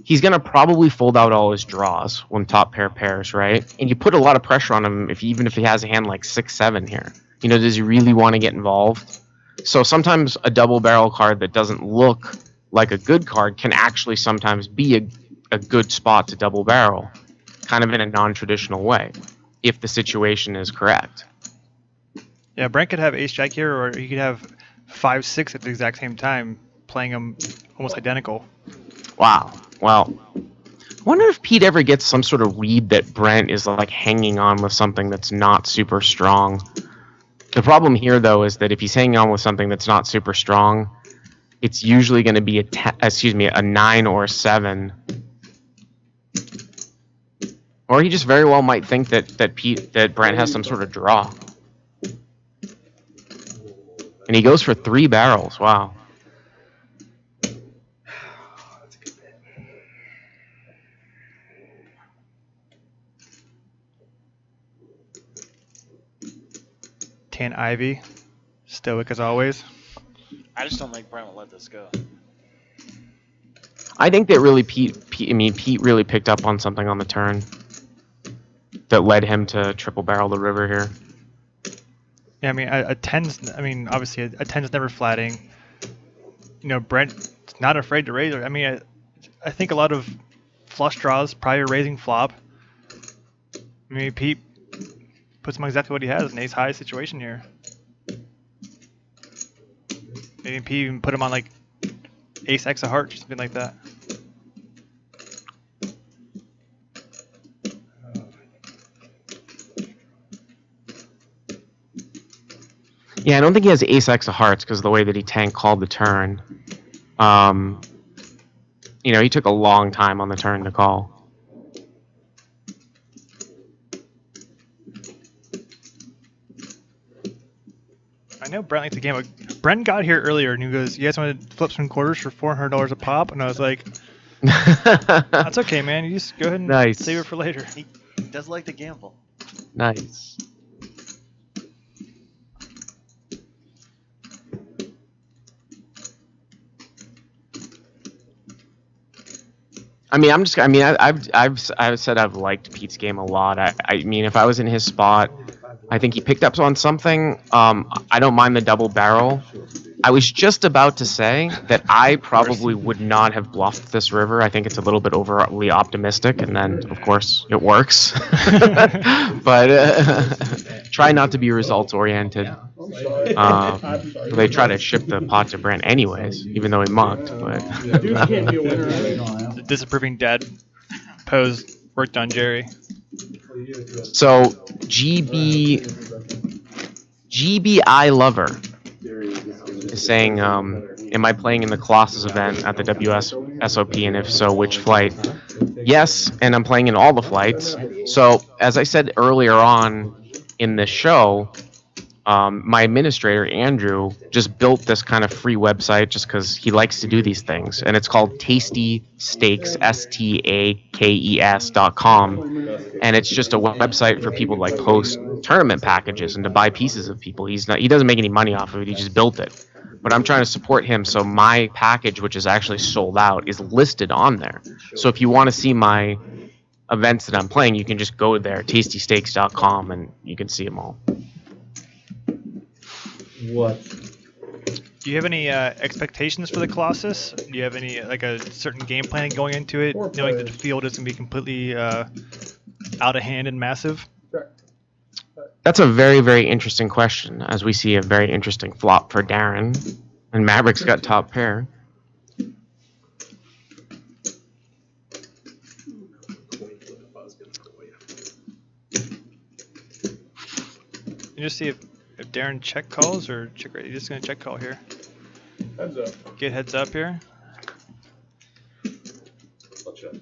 he's going to probably fold out all his draws when top pair pairs, right? And you put a lot of pressure on him even if he has a hand like 6-7 here. You know, does he really want to get involved? So sometimes a double barrel card that doesn't look like a good card can actually sometimes be a good spot to double barrel, kind of in a non-traditional way, if the situation is correct. Yeah, Brent could have ace-jack here, or he could have 5-6 at the exact same time, playing them almost identical. Wow. Well, I wonder if Pete ever gets some sort of read that Brent is like hanging on with something that's not super strong. The problem here, though, is that if he's hanging on with something that's not super strong, it's usually going to be a 9 or a 7. Or he just very well might think that Brent has some sort of draw. And he goes for 3 barrels. Wow. That's a good bet. 10 Ivy. Stoic as always. I just don't think Brent will let this go. I think that really Pete really picked up on something on the turn that led him to triple barrel the river here. Yeah, I mean, a 10's, I mean, obviously a 10's never flatting. You know, Brent's not afraid to raise it. I mean, I think a lot of flush draws probably raising flop. I mean, Pete puts him on exactly what he has, an ace-high situation here. Maybe Pete even put him on like ace-x of hearts, something like that. Yeah, I don't think he has ace-x of hearts because of the way that he tank called the turn. You know, he took a long time on the turn to call. I know Brent likes the game, but Brent got here earlier and he goes, "You guys want to flip some quarters for $400 a pop?" And I was like, "That's okay, man. You just go ahead and save it for later." He does like to gamble. Nice. I mean, I've said I've liked Pete's game a lot. I mean, if I was in his spot, I think he picked up on something. I don't mind the double barrel. I was just about to say that I probably would not have bluffed this river. I think it's a little bit overly optimistic, and then, of course, it works. But try not to be results-oriented. They try to ship the pot to Brent anyways, even though he mucked. But The disapproving dad pose worked on Jerry. So, GBI Lover is saying, am I playing in the Colossus event at the WSOP, and if so, which flight? Yes, and I'm playing in all the flights. So, as I said earlier on in this show, my administrator, Andrew, just built this kind of free website just because he likes to do these things. And it's called Tasty Stakes, STAKES.com. And it's just a website for people to like post tournament packages and to buy pieces of people. He doesn't make any money off of it. He just built it. But I'm trying to support him, so my package, which is actually sold out, is listed on there. So if you want to see my events that I'm playing, you can just go there, tastystakes.com, and you can see them all. What? Do you have any expectations for the Colossus? Do you have any like a certain game plan going into it, knowing that the field is going to be completely out of hand and massive? That's a very, very interesting question, as we see a very interesting flop for Darren. And Maverick's got top pair. You just see if Darren check calls or check raise. You're just going to check call here. Heads up. Get heads up here. I'll check.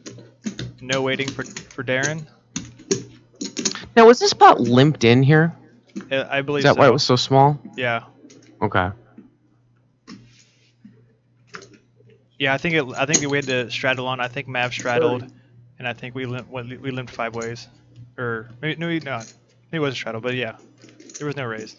No waiting for Darren. Now, was this spot limped in here? I believe Is that so. why it was so small? Yeah. Okay. Yeah, I think we had to straddle on. I think Mav straddled, and I think we limped 5 ways, or maybe no, maybe it was a straddle, but yeah, there was no raise.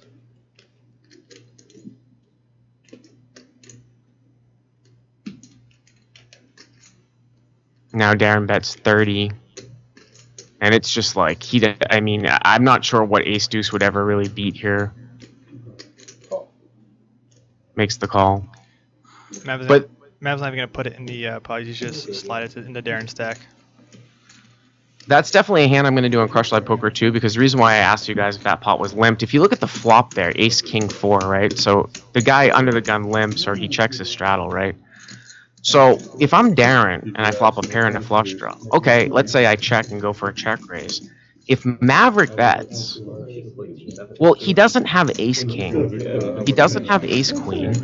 Now Darren bets 30, and it's just like I mean, I'm not sure what Ace Deuce would ever really beat here. Makes the call. Mav's not even gonna put it in the pot. He's just slide it into Darren's stack. That's definitely a hand I'm going to do on Crush Live Poker too, because the reason why I asked you guys if that pot was limped, if you look at the flop there, Ace King 4, right? So the guy under the gun limps or he checks his straddle, right? So if I'm Darren and I flop a pair and a flush draw, okay, let's say I check and go for a check raise. If Maverick bets, well, he doesn't have Ace King, he doesn't have Ace Queen,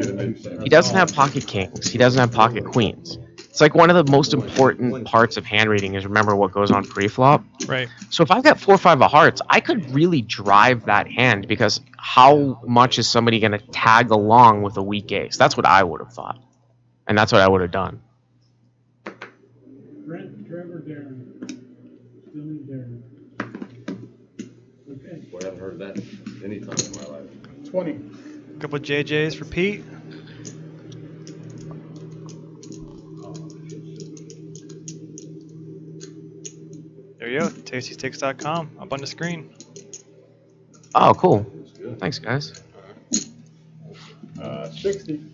he doesn't have Pocket Kings, he doesn't have Pocket Queens. It's like one of the most important parts of hand reading is remember what goes on pre-flop. Right. So if I've got 4 or 5 of hearts, I could really drive that hand because how much is somebody going to tag along with a weak ace? That's what I would have thought. And that's what I would have done. Brent, Trevor, Darren. Still need Darren. Okay. Boy, I haven't heard that any time in my life. 20. Couple JJs for Pete. There you go. TastySticks.com up on the screen. Oh, cool. Thanks, guys. 60.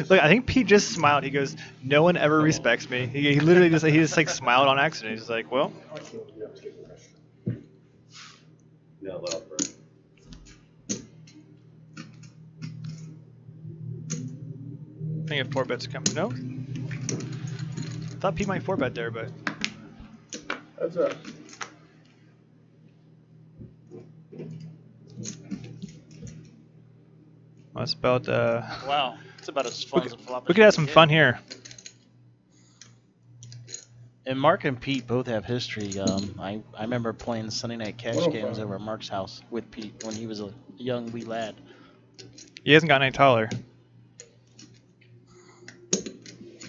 Look, I think Pete just smiled. He goes, "No one ever respects me." He literally just like smiled on accident. He's like, "Well." Yeah, loud, bro. I think if 4 bets come. No. Thought Pete might 4 bet there, but. That's up. Well, it's about. Wow, it's about as fun as a flop. We could have some fun here. And Mark and Pete both have history. I remember playing Sunday Night Cash games over at Mark's house with Pete when he was a young wee lad. He hasn't gotten any taller.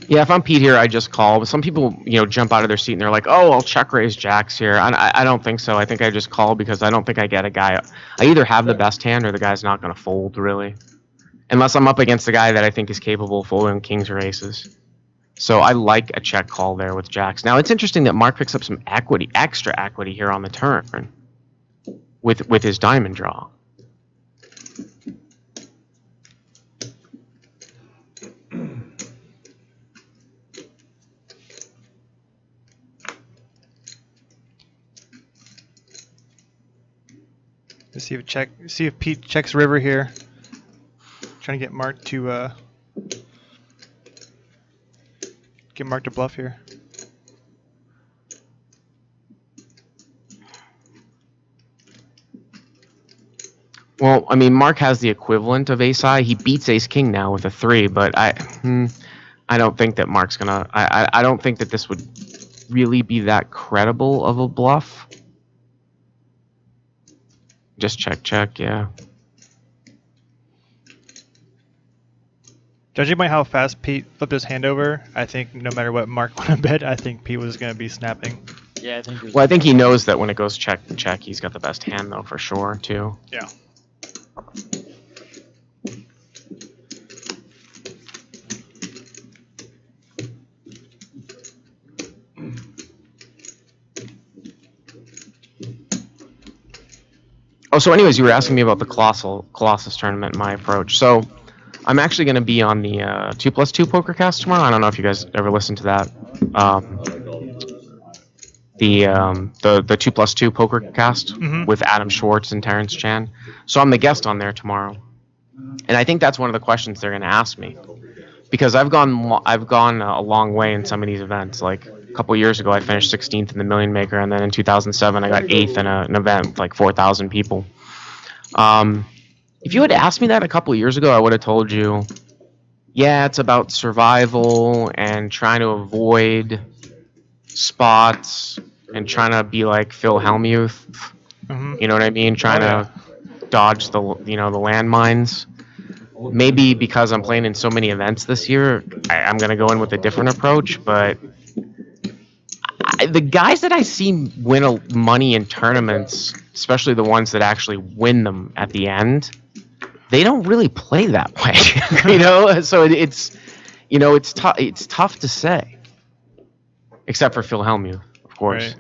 Yeah, if I'm Pete here, I just call. But some people, jump out of their seat and they're like, "Oh, I'll check raise jacks here." I don't think so. I think I just call because I don't think I get a guy. I either have the best hand or the guy's not going to fold, really. Unless I'm up against a guy that I think is capable of folding kings or aces. So I like a check call there with jacks. Now, it's interesting that Mark picks up some equity, extra equity here on the turn with his diamond draw. Let's see if Pete checks river here. Trying to get Mark to bluff here. Well, I mean, Mark has the equivalent of ace-high. He beats ace-king now with a 3, but I don't think that Mark's gonna. I don't think that this would really be that credible of a bluff. Just check, yeah. Judging by how fast Pete flipped his hand over, I think no matter what Mark went to bet, I think Pete was going to be snapping. Yeah, I think. Well, I think he knows that when it goes check, he's got the best hand though, for sure, too. Yeah. Oh, so anyways, you were asking me about the Colossus tournament, my approach. So I'm actually going to be on the 2+2 PokerCast tomorrow. I don't know if you guys ever listened to that. the 2+2 poker cast with Adam Schwartz and Terrence Chan. So I'm the guest on there tomorrow, and I think that's one of the questions they're going to ask me, because I've gone a long way in some of these events. Like a couple years ago, I finished 16th in the Million Maker, and then in 2007, I got 8th in an event with like 4,000 people. If you had asked me that a couple years ago, I would have told you, yeah, it's about survival and trying to avoid spots and trying to be like Phil Hellmuth. You know what I mean? Trying to dodge the landmines. Maybe because I'm playing in so many events this year, I'm going to go in with a different approach. But the guys that I see win money in tournaments, especially the ones that actually win them at the end, they don't really play that way. So it's tough to say, except for Phil Hellmuth, of course.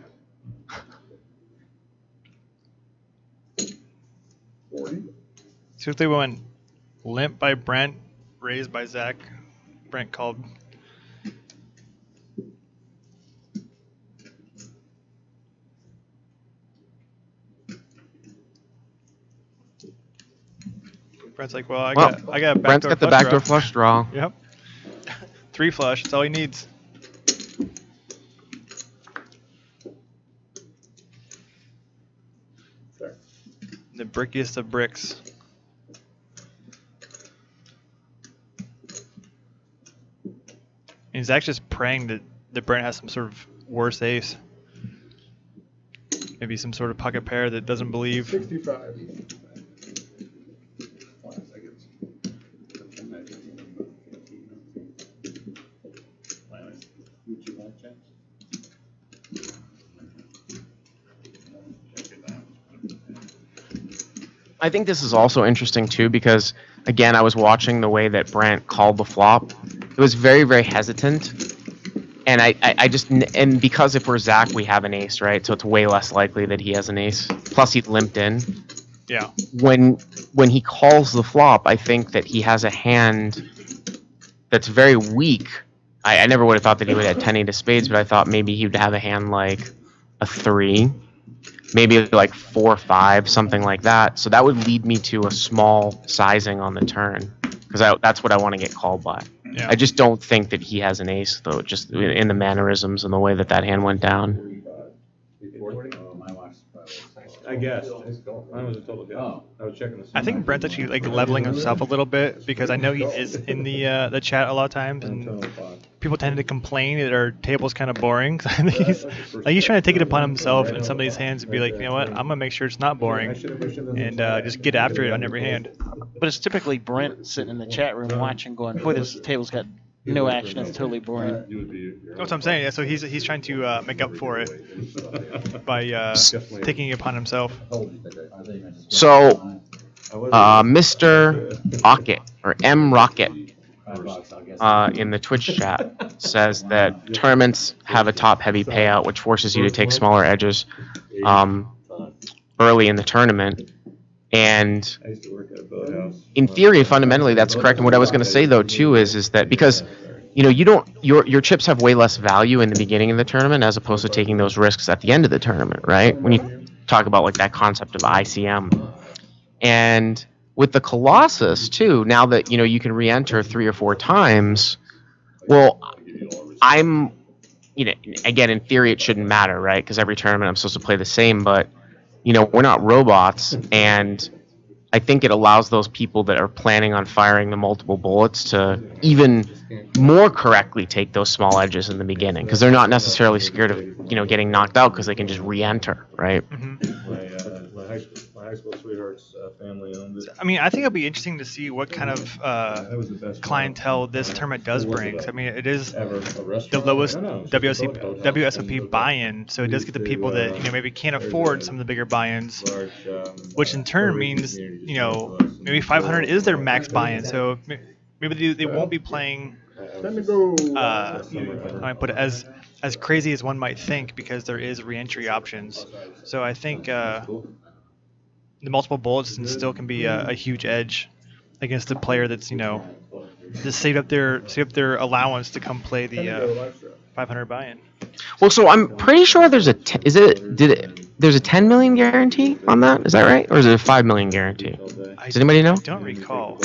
Right. So if they went limp by Brent, raised by Zach, Brent called. Brent's like, well, I got a Brent's got the backdoor flush draw. Yep. 3 flush. That's all he needs. The brickiest of bricks. And Zach's just praying that Brent has some sort of worse ace. Maybe some sort of pocket pair that doesn't believe. 65. I think this is also interesting too, because again, I was watching the way that Brent called the flop. It was very, very hesitant, and I just, and because if we're Zach, we have an ace, right? So it's way less likely that he has an ace. Plus, he limped in. Yeah. When he calls the flop, I think that he has a hand that's very weak. I never would have thought that he would have 10-8 of spades, but I thought maybe he would have a hand like a 3. Maybe like 4-5, something like that. So that would lead me to a small sizing on the turn, because that's what I want to get called by. Yeah. I just don't think that he has an ace, though, just in the mannerisms and the way that hand went down. I guess. Mine was a total guess. I was checking the. I think Brent's actually like leveling himself a little bit, because I know he is in the chat a lot of times, and people tend to complain that our table's kind of boring. I think he's trying to take it upon himself in some of these hands and be like, you know what, I'm gonna make sure it's not boring, and just get after it on every hand. But it's typically Brent sitting in the chat room watching, going, boy, this table's got no action. It's totally boring. That's what I'm saying. Yeah, so he's trying to make up for it by taking it upon himself. So, Mr. Rocket, or M Rocket, in the Twitch chat says that tournaments have a top-heavy payout, which forces you to take smaller edges early in the tournament. And in theory, fundamentally, that's correct. And what I was going to say, though, too, is that because your chips have way less value in the beginning of the tournament as opposed to taking those risks at the end of the tournament, right? When you talk about like that concept of ICM. And with the Colossus, too, now that you can re-enter 3 or 4 times, well, again, in theory, it shouldn't matter, right? Because every tournament I'm supposed to play the same, but we're not robots, and I think it allows those people that are planning on firing the multiple bullets to even more correctly take those small edges in the beginning, because they're not necessarily scared of getting knocked out, because they can just re-enter, right? My high school sweetheart's family owned it. I mean, I think it'll be interesting to see what kind of clientele this tournament does bring. I mean, it is the lowest WSOP buy-in, so it does get the people that maybe can't afford some of the bigger buy-ins, which in turn means maybe 500 is their max buy-in. So maybe they won't be playing. I put it as crazy as one might think, because there is re-entry options. So I think the multiple bullets still can be a huge edge against a player that's just saved up their allowance to come play the 500 buy-in. Well, so I'm pretty sure there's a there's a 10 million guarantee on that. Is that right, or is it a 5 million guarantee? Does anybody know? I don't recall.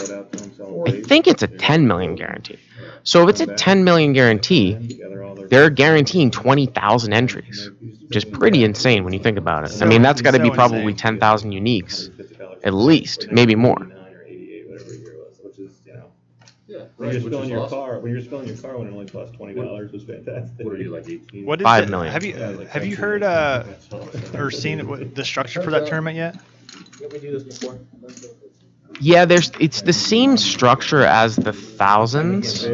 I think it's a 10 million guarantee. So if it's a 10 million guarantee, they're guaranteeing 20,000 entries, which is pretty insane when you think about it. I mean, that's got to be probably 10,000 uniques, at least, maybe more. When you're spilling your car, when it only costs $20, was fantastic. What are you, like 18? What is 5 it? million. Have you heard or seen the structure for that tournament yet? Did we do this before? Yeah, it's the same structure as the thousands.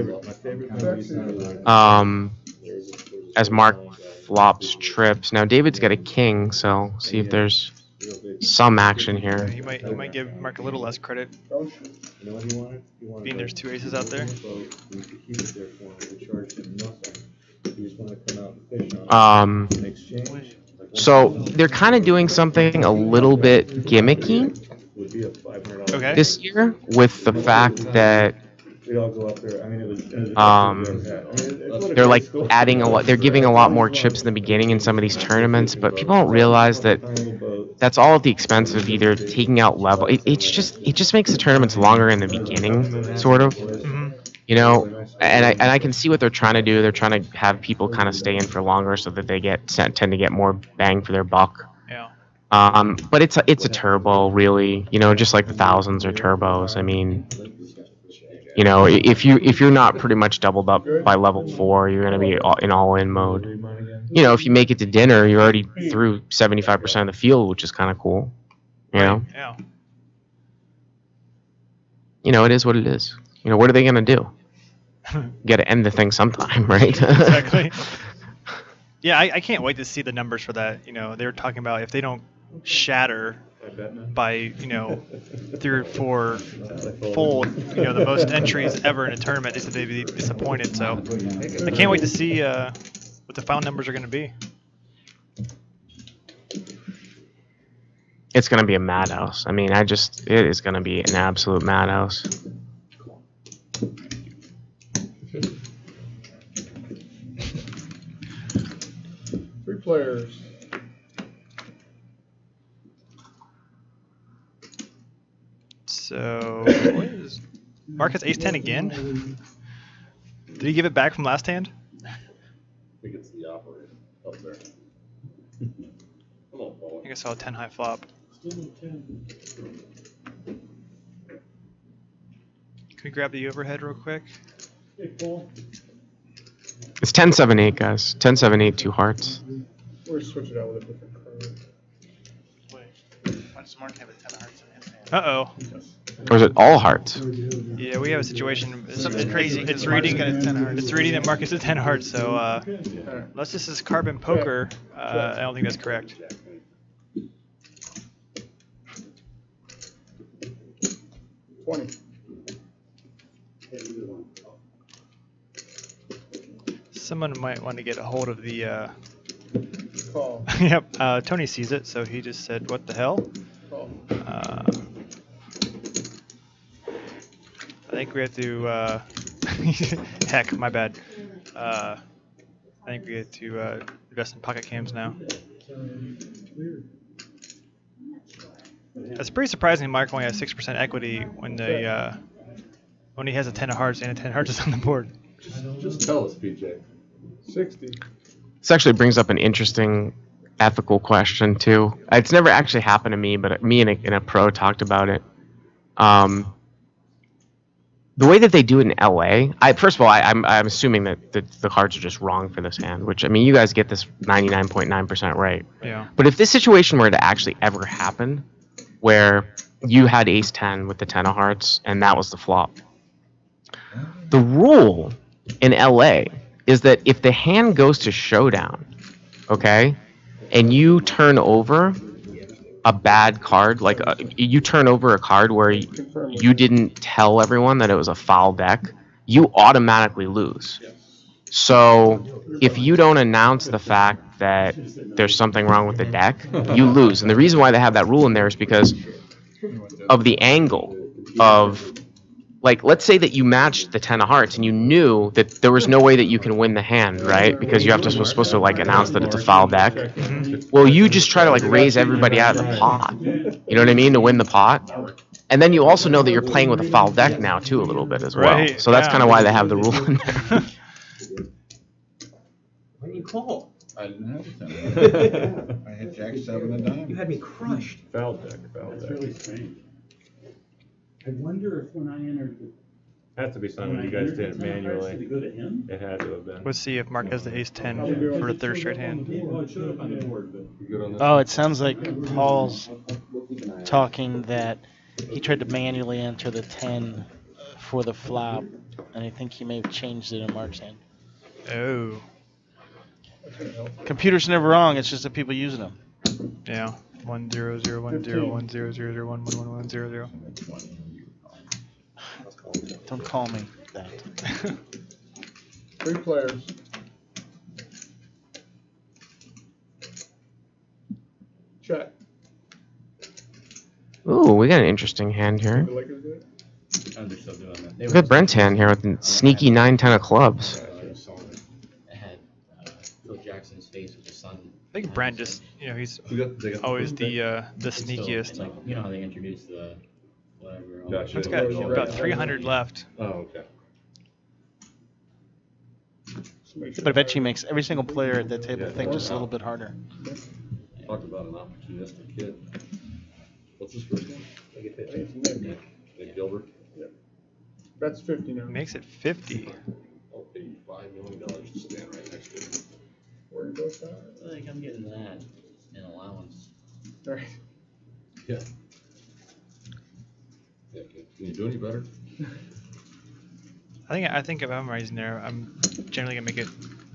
As Mark flops trips. Now David's got a king, so see if there's some action here. You might give Mark a little less credit, being there's two aces out there. So they're kind of doing something a little bit gimmicky this year with the fact that they're like adding a lot. They're giving a lot more chips in the beginning in some of these tournaments, but people don't realize that that's all at the expense of either taking out level. It just makes the tournaments longer in the beginning, sort of. You know, and I can see what they're trying to do. They're trying to have people kind of stay in for longer so that they tend to get more bang for their buck. Yeah. But it's a turbo, really. You know, just like the thousands are turbos. I mean, you know, if you're not pretty much doubled up by level 4, you're gonna be in all-in mode. You know, if you make it to dinner, you're already through 75% of the field, which is kind of cool. You know. Yeah. You know, it is what it is. You know, what are they gonna do? Got to end the thing sometime, right? Exactly. Yeah, I can't wait to see the numbers for that. You know, they were talking about if they don't shatter by, you know, 3 or 4 full, you know, the most entries ever in a tournament, they said they'd be disappointed. So I can't wait to see what the final numbers are going to be. It's going to be a madhouse. I mean, it is going to be an absolute madhouse. 3 players. So what is Mark has ace 10 again? Did he give it back from last hand? I think it's the operator up there. Come on, Paul. I think I saw a 10 high flop. Still at 10. Can we grab the overhead real quick? Hey, Paul. It's 10-7-8, guys. 10-7-8, 2 hearts. We're switching out with a different card. Wait, why does Mark have a 10 of hearts in his hand? Uh-oh. Or is it all hearts? Yeah, we have a situation. Something crazy. It's Mark's reading got a 10 of hearts. It's reading that Mark is a 10 hearts. So unless this is carbon poker, I don't think that's correct. Someone might want to get a hold of the. Call. Yep. Tony sees it, so he just said, "What the hell?" Call. I think we have to. Heck, my bad. I think we have to invest in pocket cams now. That's pretty surprising. Mark only has 6% equity when he has a 10 of hearts and a 10 of hearts is on the board. Just tell us, PJ. 60. This actually brings up an interesting ethical question too. It's never actually happened to me, but me and a pro talked about it. The way that they do it in LA, first of all, I'm assuming that the cards are just wrong for this hand, which, I mean, you guys get this 99.9% right. Yeah. But if this situation were to actually ever happen, where you had ace 10 with the 10 of hearts, and that was the flop, the rule in LA is that if the hand goes to showdown, okay, and you turn over a bad card, like you turn over a card where you didn't tell everyone that it was a foul deck, you automatically lose. So if you don't announce the fact that there's something wrong with the deck, you lose. And the reason why they have that rule in there is because of the angle of like, let's say that you matched the 10 of hearts and you knew that there was no way that you can win the hand, right? Because you have to supposed to like announce that it's a foul deck. Well, you just try to like raise everybody out of the pot. You know what I mean? To win the pot. And then you also know that you're playing with a foul deck now too a little bit as well. Right, So that's yeah. kind of why they have the rule in there. Why didn't you call? I didn't have a 10. I had Jack 7 and dime. You had me crushed. Foul deck, foul That's deck. really strange. I wonder if when I entered the. Has to be when something I you guys entered did the 10 hearts, manually. Did it go to him? It had to have been. Let's see if Mark has the ace 10 for the third straight hand. Oh, it showed up on the board, but. You good on this? Oh, it sounds like Paul's talking that he tried to manually enter the 10 for the flop, and I think he may have changed it in Mark's hand. Oh, Computer's never wrong. It's just that people using them. yeah. 1 0 0 1 0 1 0 0 0 1 1 1 1 0 0. Don't call me that. 3 players. Check. Ooh, we got an interesting hand here. The Lakers do it. Oh, they're still doing that. They Look at Brent's hand here with the sneaky 9-10 of clubs. had Phil Jackson's face with the sun. I think Brent just, he's They got always the It's sneakiest. Still, like, you know how they introduced the whatever. Gotcha. It's got about 300 left. Oh, okay. Just make sure But I bet he makes every single player at that table think just a little bit harder. Talk about an opportunistic kid. What's his first name? I think it's Nick. Nick Gilbert. That's 50 now. Makes it 50. I'll pay you $5 million to stand right next to him. Where you go, Scott? Like, I'm getting that in allowance. Right. Yeah. Yeah, can you do any better? I think if I'm raising there, I'm generally gonna make it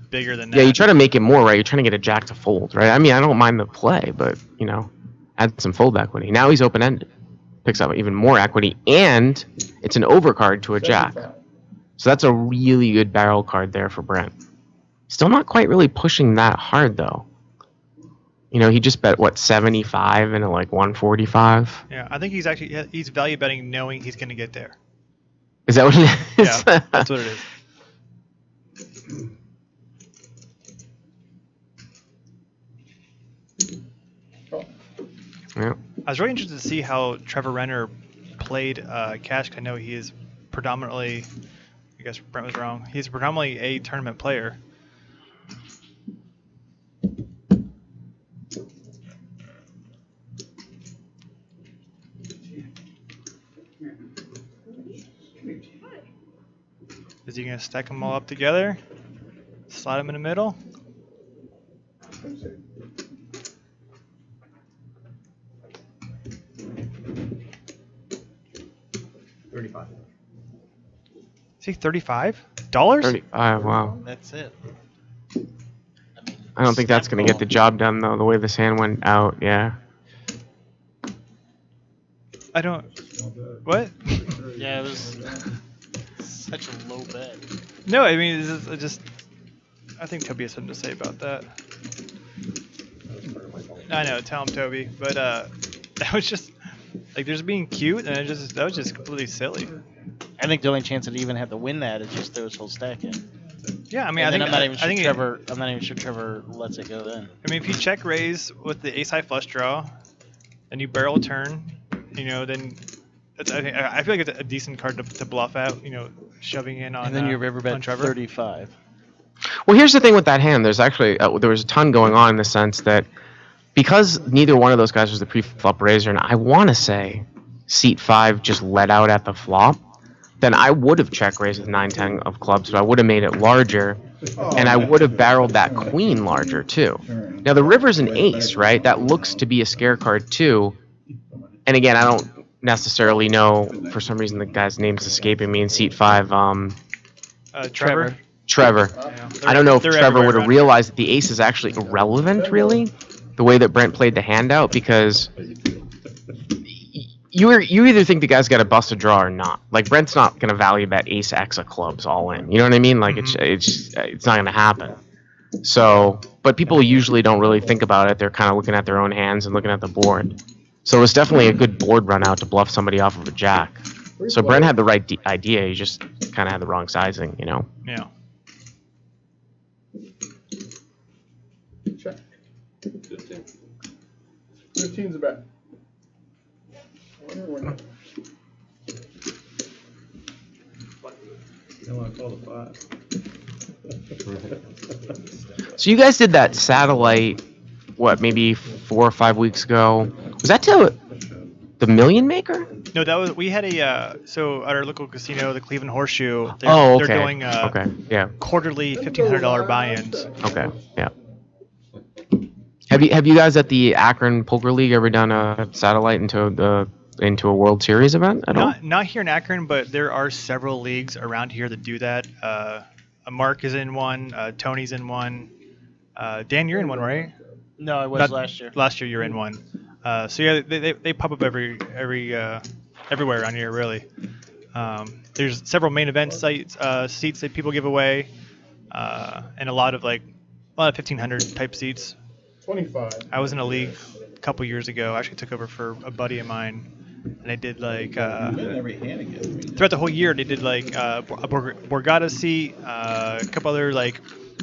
bigger than that. Yeah, you try to make it more, right? You're trying to get a jack to fold, right? I mean, I don't mind the play, but, add some fold equity. Now he's open-ended. Picks up even more equity, and it's an overcard to a jack. 75. So that's a really good barrel card there for Brent. Still not quite really pushing that hard, though. He just bet, 75 and like 145? Yeah, I think he's value betting knowing he's gonna get there. Is that what it is? Yeah, that's what it is. Yeah. I was really interested to see how Trevor Renner played cash. I know he is predominantly, I guess Brent was wrong, he's predominantly a tournament player. Is he going to stack them all up together? Slide them in the middle? Let's see. $35. See, $35? 35, wow. That's it. I don't think that's going to get the job done, though, the way this hand went out, yeah. I don't. What? Yeah, it was such a low bet. No, I mean, I think Toby has something to say about that. I know, tell him, Toby. But that was just, there's being cute, and that was just completely silly. I think the only chance that he even had to win that is just throw his whole stack in. Yeah, I mean, And then I'm not even sure Trevor lets it go then. I mean, if you check raise with the ace high flush draw, and you barrel a turn, then I feel like it's a decent card to bluff out. Shoving in on. And then you river on bet Trevor. 35. Well, here's the thing with that hand. There's actually there was a ton going on in the sense that because neither one of those guys was the pre-flop raiser, and I want to say seat 5 just let out at the flop, then I would have check raised with 9-10 of clubs, but I would have made it larger, and I would have barreled that queen larger too. Now the river's an ace, right? That looks to be a scare card too. And again, I don't necessarily know, for some reason the guy's name's escaping me in seat 5. Trevor. Trevor. I don't know if Trevor would have realized that the ace is actually irrelevant, really, the way that Brent played the handout, because you either think the guy's got to bust a draw or not. Like, Brent's not going to value bet ace X of clubs all in. You know what I mean? Like, it's not going to happen. So, but people usually don't really think about it. They're kind of looking at their own hands and looking at the board. So it was definitely a good board run out to bluff somebody off of a jack. So Brent had the right idea. He just kind of had the wrong sizing, you know. Yeah. Check. 15. 15's a bet. Winner, winner. I want to call the 5. So you guys did that satellite, what, maybe 4 or 5 weeks ago? Was that to the Million Maker? No, that was we had a so at our local casino, the Cleveland Horseshoe. They're, Oh, okay. They're doing Okay, yeah. quarterly $1,500 buy-ins. Okay, yeah. Have you guys at the Akron Poker League ever done a satellite into a World Series event at all? Not here in Akron, but there are several leagues around here that do that. Mark is in one. Tony's in one. Dan, you're in one, right? No, I was Not- last year. Last year you're in one. So yeah, they pop up everywhere around here, really. There's several main event sites seats that people give away, and a lot of 1,500 type seats. 25. I was in a league a couple years ago. I actually took over for a buddy of mine, and I did Every hand again. throughout the whole year. They did a Borgata seat, a couple other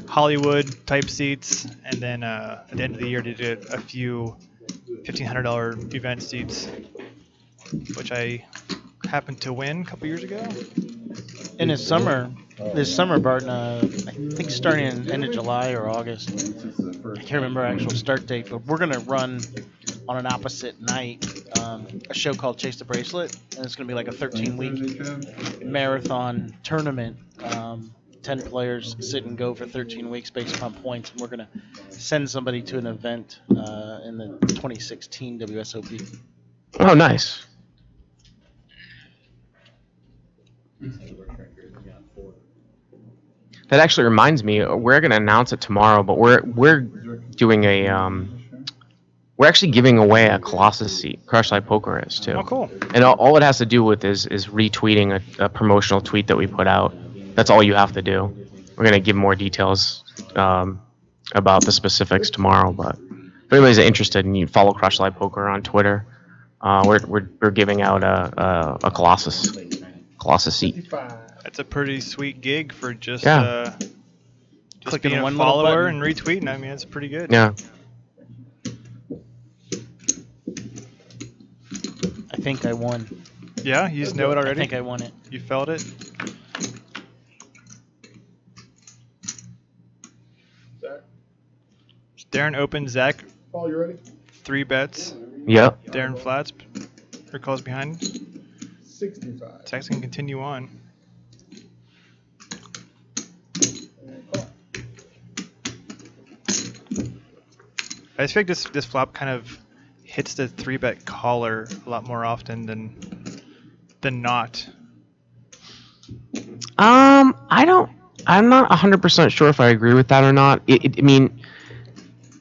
Hollywood type seats, and then at the end of the year they did a few $1,500 event seats, which I happened to win a couple years ago. In this summer, Barton, I think starting in end of July or August. I can't remember our actual start date, but we're gonna run on an opposite night a show called Chase the Bracelet, and it's gonna be like a 13-week marathon tournament. 10 players sit and go for 13 weeks based upon points, and we're gonna send somebody to an event in the 2016 WSOP. Oh, nice. That actually reminds me, we're going to announce it tomorrow, but we're doing we're actually giving away a Colossus seat. Crush Live Poker is too. Oh, cool. And all it has to do with is retweeting a promotional tweet that we put out. That's all you have to do. We're going to give more details about the specifics tomorrow, but if anybody's interested and you follow Crush Live Poker on Twitter, we're giving out a Colossus seat. 55. That's a pretty sweet gig for just Clicking being a one little follower button. and retweeting. I mean, it's pretty good. Yeah. I think I won. Yeah, you just know it I already. think I won it. You felt it. Zach, Darren opens. Zach Paul, you ready? 3 bets. Yep. Darren flats or calls behind. 65. Zach's gonna continue on. And call. I just feel like this flop kind of hits the 3-bet caller a lot more often than not. I'm not 100% sure if I agree with that or not. I mean,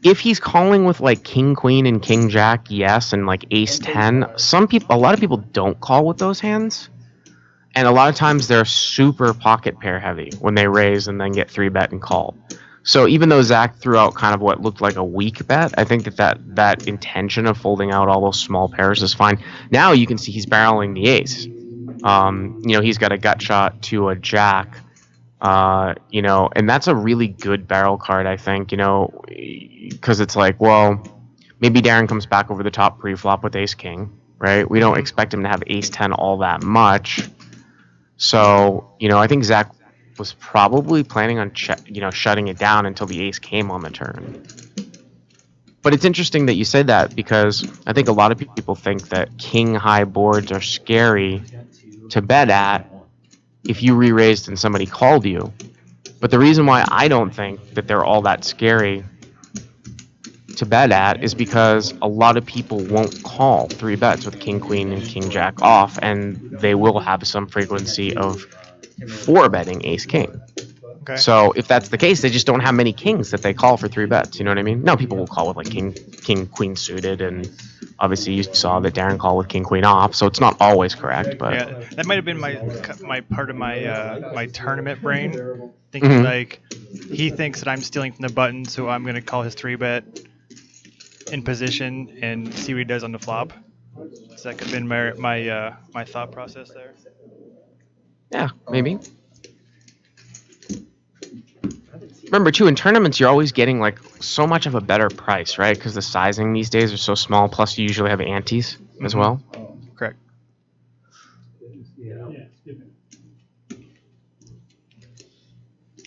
if he's calling with King Queen and King Jack, yes, and Ace 10, a lot of people don't call with those hands, and a lot of times they're super pocket pair heavy when they raise and then get 3-bet and call. So even though Zach threw out kind of what looked like a weak bet, I think that intention of folding out all those small pairs is fine. Now you can see he's barreling the ace. He's got a gut shot to a jack. And that's a really good barrel card, I think, because it's well, maybe Darren comes back over the top pre-flop with ace king, right? We don't expect him to have ace 10 all that much. So, I think Zach was probably planning on, shutting it down until the ace came on the turn. But it's interesting that you said that, because I think a lot of people think that king high boards are scary to bet at if you re-raised and somebody called you. But the reason why I don't think that they're all that scary to bet at is because a lot of people won't call 3-bets with king queen and king jack off, and they will have some frequency of 4-betting ace king. Okay. So if that's the case, they just don't have many kings that they call for 3-bets. You know what I mean? Now people will call with king queen suited, and obviously you saw that Darren called with king queen off, so it's not always correct. But yeah, that might have been my part of my tournament brain, thinking he thinks that I'm stealing from the button, so I'm gonna call his 3-bet in position and see what he does on the flop. So that could have been my thought process there. Yeah, maybe. Remember, too, in tournaments, you're always getting, like, so much of a better price, right? Because the sizing these days are so small, plus you usually have antes as well. Correct.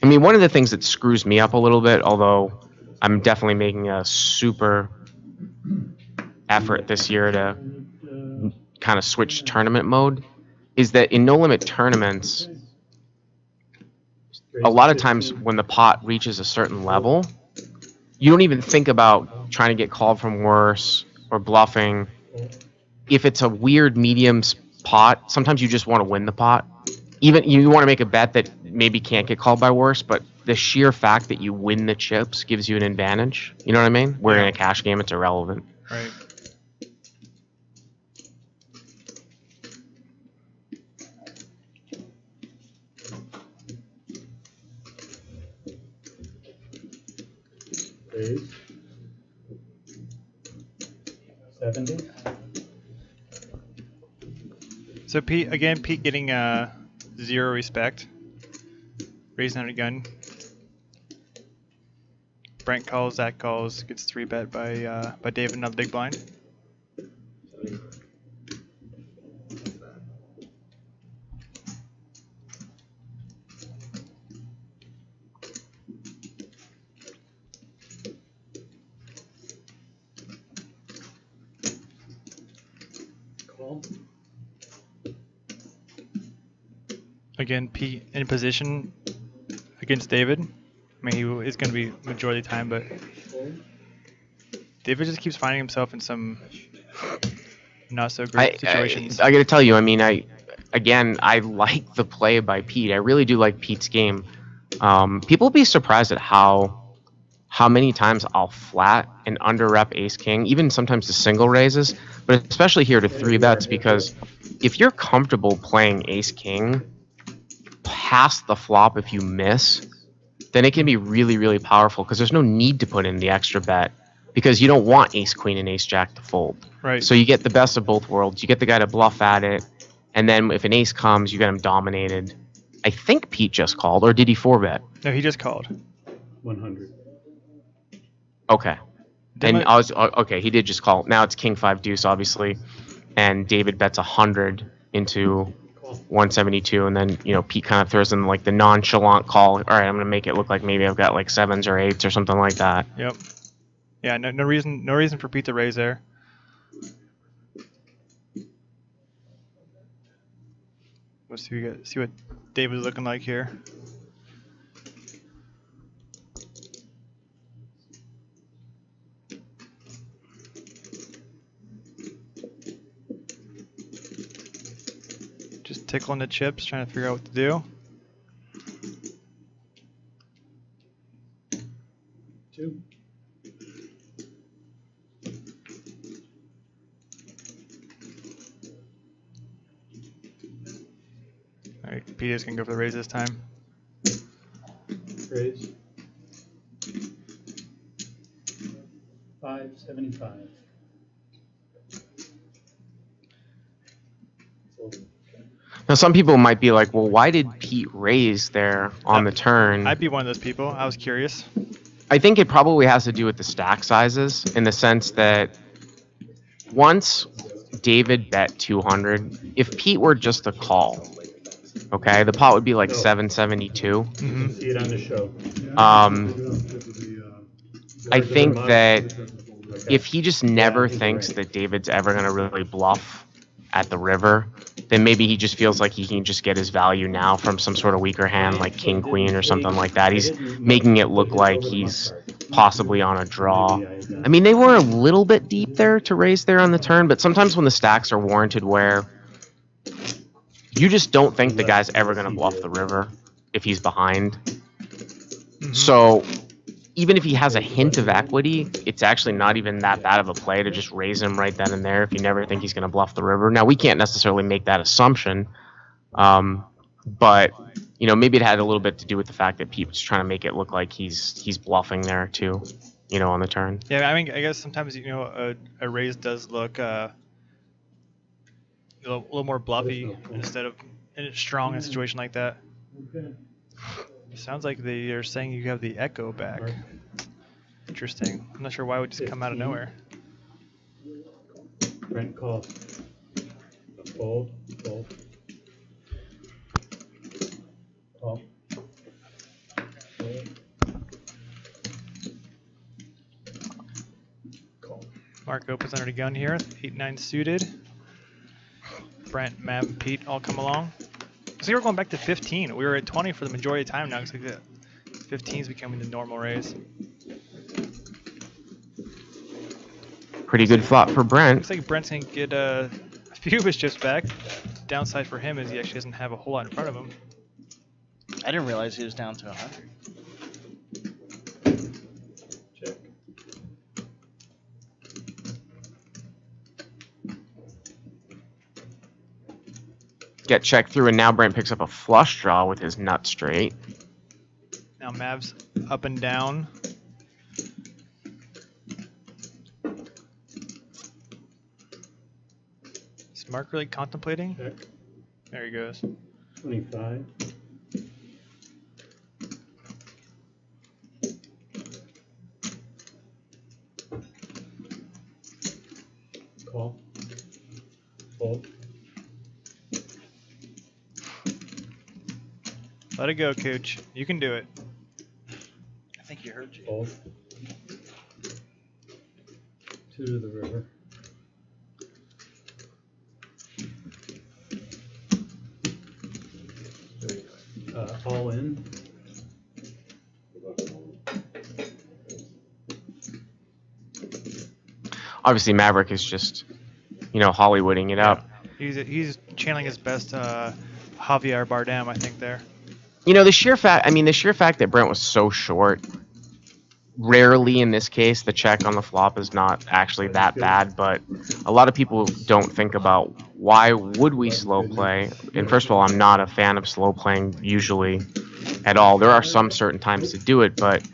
I mean, one of the things that screws me up a little bit, although I'm definitely making a super effort this year to kind of switch tournament mode, is that in no-limit tournaments, a lot of times when the pot reaches a certain level, you don't even think about trying to get called from worse or bluffing. If it's a weird medium pot, sometimes you just want to win the pot. Even you want to make a bet that maybe can't get called by worse, but the sheer fact that you win the chips gives you an advantage. You know what I mean? Where in a cash game, it's irrelevant. Right. Raise. 70. So Pete getting 0 respect. Raising on a gun. Brent calls, Zach calls, gets 3-bet by David on the big blind. Call. Again, Pete in position against David. I mean, he is going to be majority of the time, but David just keeps finding himself in some not so great situations. I got to tell you, I mean, I like the play by Pete. I really do like Pete's game. People will be surprised at how many times I'll flat and under rep ace king, even sometimes the single raises, but especially here to 3-bets, because if you're comfortable playing ace king past the flop, if you miss, then it can be really, really powerful because there's no need to put in the extra bet because you don't want ace queen and ace jack to fold. Right. So you get the best of both worlds. You get the guy to bluff at it, and then if an ace comes, you get him dominated. I think Pete just called, or did he 4-bet? No, he just called. 100. Okay. And okay, he did just call. Now it's king 5 deuce, obviously, and David bets 100 into 172, and then Pete kind of throws in like the nonchalant call. All right, I'm gonna make it look like maybe I've got like 7s or 8s or something like that. Yep. Yeah. No reason for Pete to raise there. Let's see what David's looking like here. Just tickling the chips, trying to figure out what to do. 2. All right, Peter's gonna go for the raise this time. Raise. 575. Now some people might be like, well, why did Pete raise there on the turn? I'd be one of those people. I was curious. I think it probably has to do with the stack sizes, in the sense that once David bet 200, if Pete were just a call, okay, the pot would be like 772. Mm-hmm. See it on the show. I think that if he just never thinks that David's ever going to really bluff at the river, then maybe he just feels like he can just get his value now from some sort of weaker hand like king queen or something like that. He's making it look like he's possibly on a draw. I mean, they were a little bit deep there to raise there on the turn, but sometimes when the stacks are warranted where you just don't think the guy's ever going to bluff the river if he's behind. Mm-hmm. So even if he has a hint of equity, it's actually not even that bad of a play to just raise him right then and there if you never think he's going to bluff the river. Now, we can't necessarily make that assumption, but maybe it had a little bit to do with the fact that Pete was trying to make it look like he's bluffing there too, on the turn. Yeah, I mean, I guess sometimes a raise does look little more bluffy instead of strong in a situation like that. Okay. Sounds like they are saying you have the echo back. Interesting. I'm not sure why it would just come out of nowhere. Brent call. Fold. Fold. Call. Fold. Call. Mark opens under the gun here. 8-9 suited. Brent, Mav, and Pete all come along. So we're going back to 15. We were at 20 for the majority of the time now. Looks like that 15 is becoming the normal raise. Pretty good flop for Brent. Looks like Brent's going to get a few of his chips back. Downside for him is he actually doesn't have a whole lot in front of him. I didn't realize he was down to 100. Check. Get checked through, and now Brent picks up a flush draw with his nut straight. Now Mav's up and down. Is Mark really contemplating? Check. There he goes. 25. Call. Fold. Let it go, Cooch. You can do it. I think you heard you. Fold. 2 to the river. All in. Obviously, Maverick is just, Hollywooding it up. He's channeling his best Javier Bardem, I think, there. The sheer fact that Brent was so short, rarely in this case, the check on the flop is not actually that bad, but a lot of people don't think about why would we slow play. And first of all, I'm not a fan of slow playing usually at all. There are some certain times to do it, but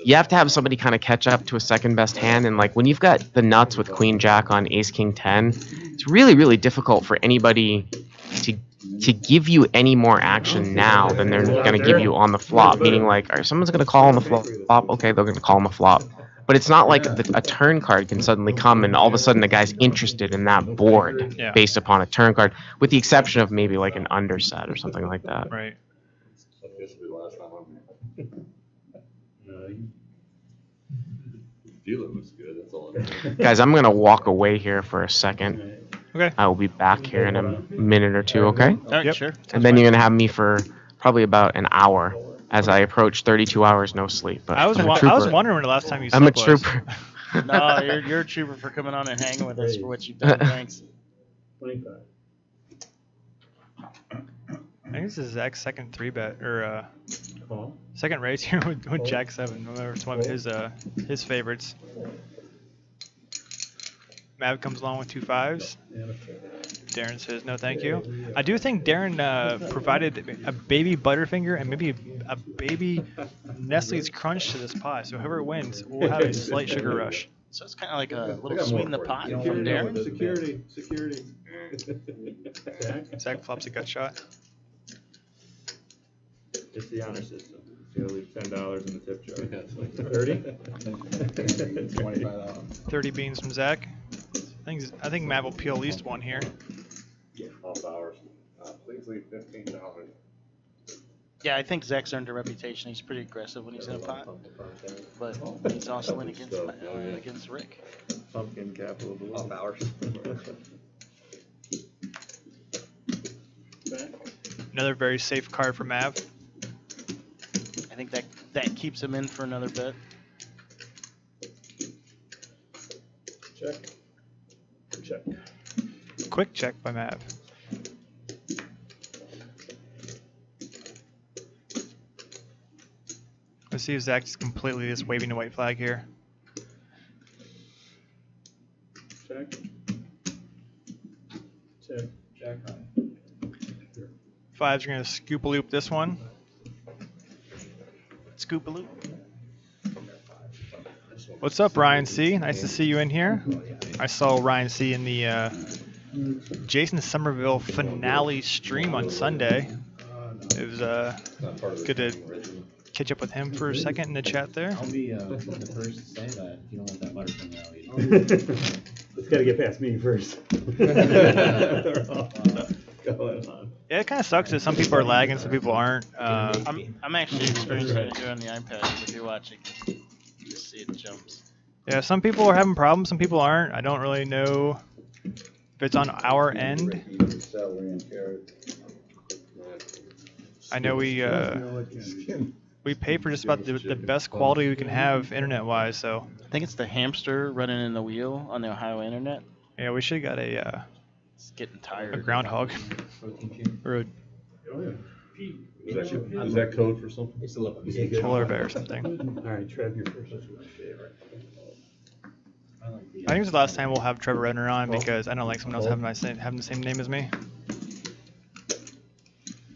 you have to have somebody kind of catch up to a second best hand. And like when you've got the nuts with Queen Jack on Ace King 10, it's really, really difficult for anybody to give you any more action now than they're going to give you on the flop. Meaning like, all right, someone's going to call on the flop. Okay, they're going to call on the flop. But it's not like a turn card can suddenly come and all of a sudden the guy's interested in that board based upon a turn card, with the exception of maybe like an underset or something like that. Right. Feeling was good. That's all. Guys, I'm going to walk away here for a second. Okay. I will be back here in a minute or two, okay? All right, Yep. sure. And then you're going to have me for probably about an hour as I approach 32 hours no sleep. But I was I'm a wondering when the last time you I'm a slept was. trooper. No, you're a trooper for coming on and hanging with us for what you've done. Thanks. 25. I think this is Zach's second 3-bet, or Call. second raise here with Jack 7. Remember, it's one of his favorites. Mav comes along with 2 5s. And a 4. Darren says no thank you. I do think Darren provided a baby Butterfinger and maybe a baby Nestle's Crunch to this pot. So whoever wins will have a slight sugar rush. So it's kind of like a little sweet in the pot from Darren. Security. Jack. Zach flops a gut shot. It's the honor system. You gotta leave $10 in the tip jar. 30. $25. 30 beans from Zach. I think Mav will peel at least one here. Half hours. Please leave $15. Yeah, I think Zach's earned a reputation. He's pretty aggressive when he's in a pot, but he's also in against Rick. Pumpkin capital. Half hours. Another very safe card for Mav. I think that keeps him in for another bet. Check. Check. Quick check by Mav. Let's see if Zach's completely just waving the white flag here. Check. Check. Jack high. 5s are going to scoop a loop this one. Scoop-a-loop. What's up, Ryan C? Nice to see you in here. I saw Ryan C in the Jason Somerville finale stream on Sunday. It was Not part of the good to game originally. catch up with him for a second in the chat there. I'll be the first to say that if you don't want that butterfly out, you don't. It's gotta get past me first. Going on. Yeah, it kind of sucks that some people are lagging, some people aren't. I'm actually experiencing it here on the iPad if you're watching. You just see it jumps. Yeah, some people are having problems, some people aren't. I don't really know if it's on our end. I know we pay for just about the best quality we can have internet-wise, so I think it's the hamster running in the wheel on the Ohio internet. yeah, we should have got a It's getting tired. groundhog or a Is that code for something? It's a little polar bear or something. Alright, Trev, you're first. I think it's the last time we'll have Trevor Renner on because I don't like someone else having the same name as me.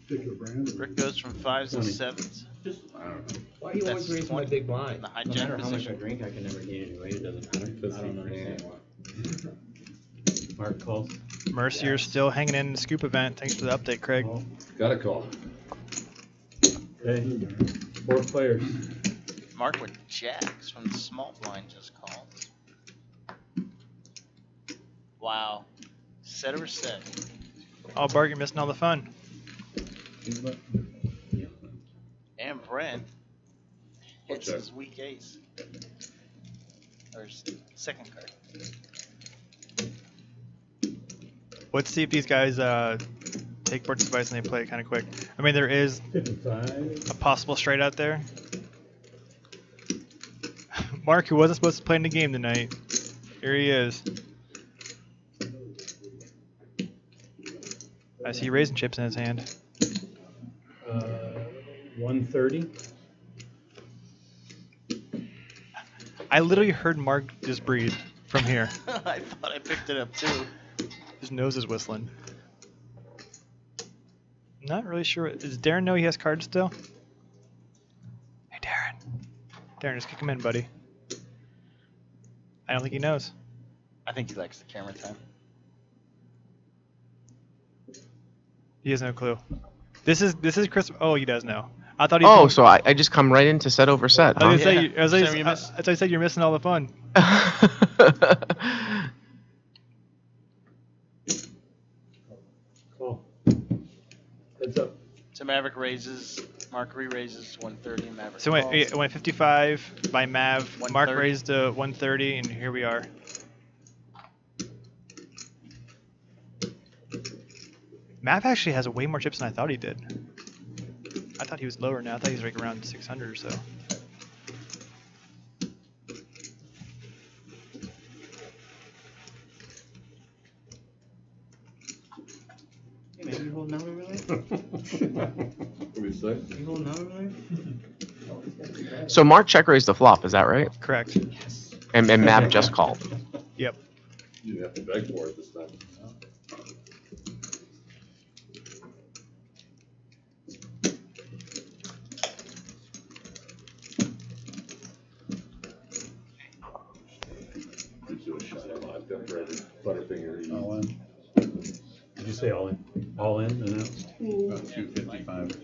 Rick goes from 5s to 7s. Why are you always raising my big blind? The No hijack matter how much I position. drink, I can never gain any weight. It doesn't matter. I don't understand why. Mark calls. Mercier's still hanging in the scoop event. Thanks for the update, Craig. Got a call. Hey, 4 players. Mark with jacks from the small blind just called. Wow. Set or set. Oh, Bart, you're missing all the fun. And Brent hits Okay. his weak ace. Or his second card. Let's see if these guys take Bart's advice and they play it kind of quick. I mean, there is 55. a possible straight out there. Mark, who wasn't supposed to play in the game tonight, here he is. I see raisin chips in his hand. 130. I literally heard Mark just breathe from here. I thought I picked it up too. His nose is whistling. Not really sure. Does Darren know he has cards still? Hey, Darren. Darren, just kick him in, buddy. I don't think he knows. I think he likes the camera time. He has no clue. This is Chris. Oh, he does know. I thought he. Oh, so I just come right into set over set, I was huh? gonna say, Yeah. I was gonna So say- you missed- I thought you said you're missing all the fun. Call. Heads up. So Maverick raises, Mark re-raises 130, Maverick So calls. it went 55 by Mav. Mark 130. raised to 130, and here we are. Mav actually has way more chips than I thought he did. I thought he was lower now. I thought he was like around 600 or so. Hey man, you holding out over there? What do we say? You holding out over there? So Mark check raised the flop, is that right? Correct. And Mav just called. Yep. You didn't have to beg for it this time. Let's do a shot of vodka for every Butterfinger. All in, Did you say all in? All in and out? about 255.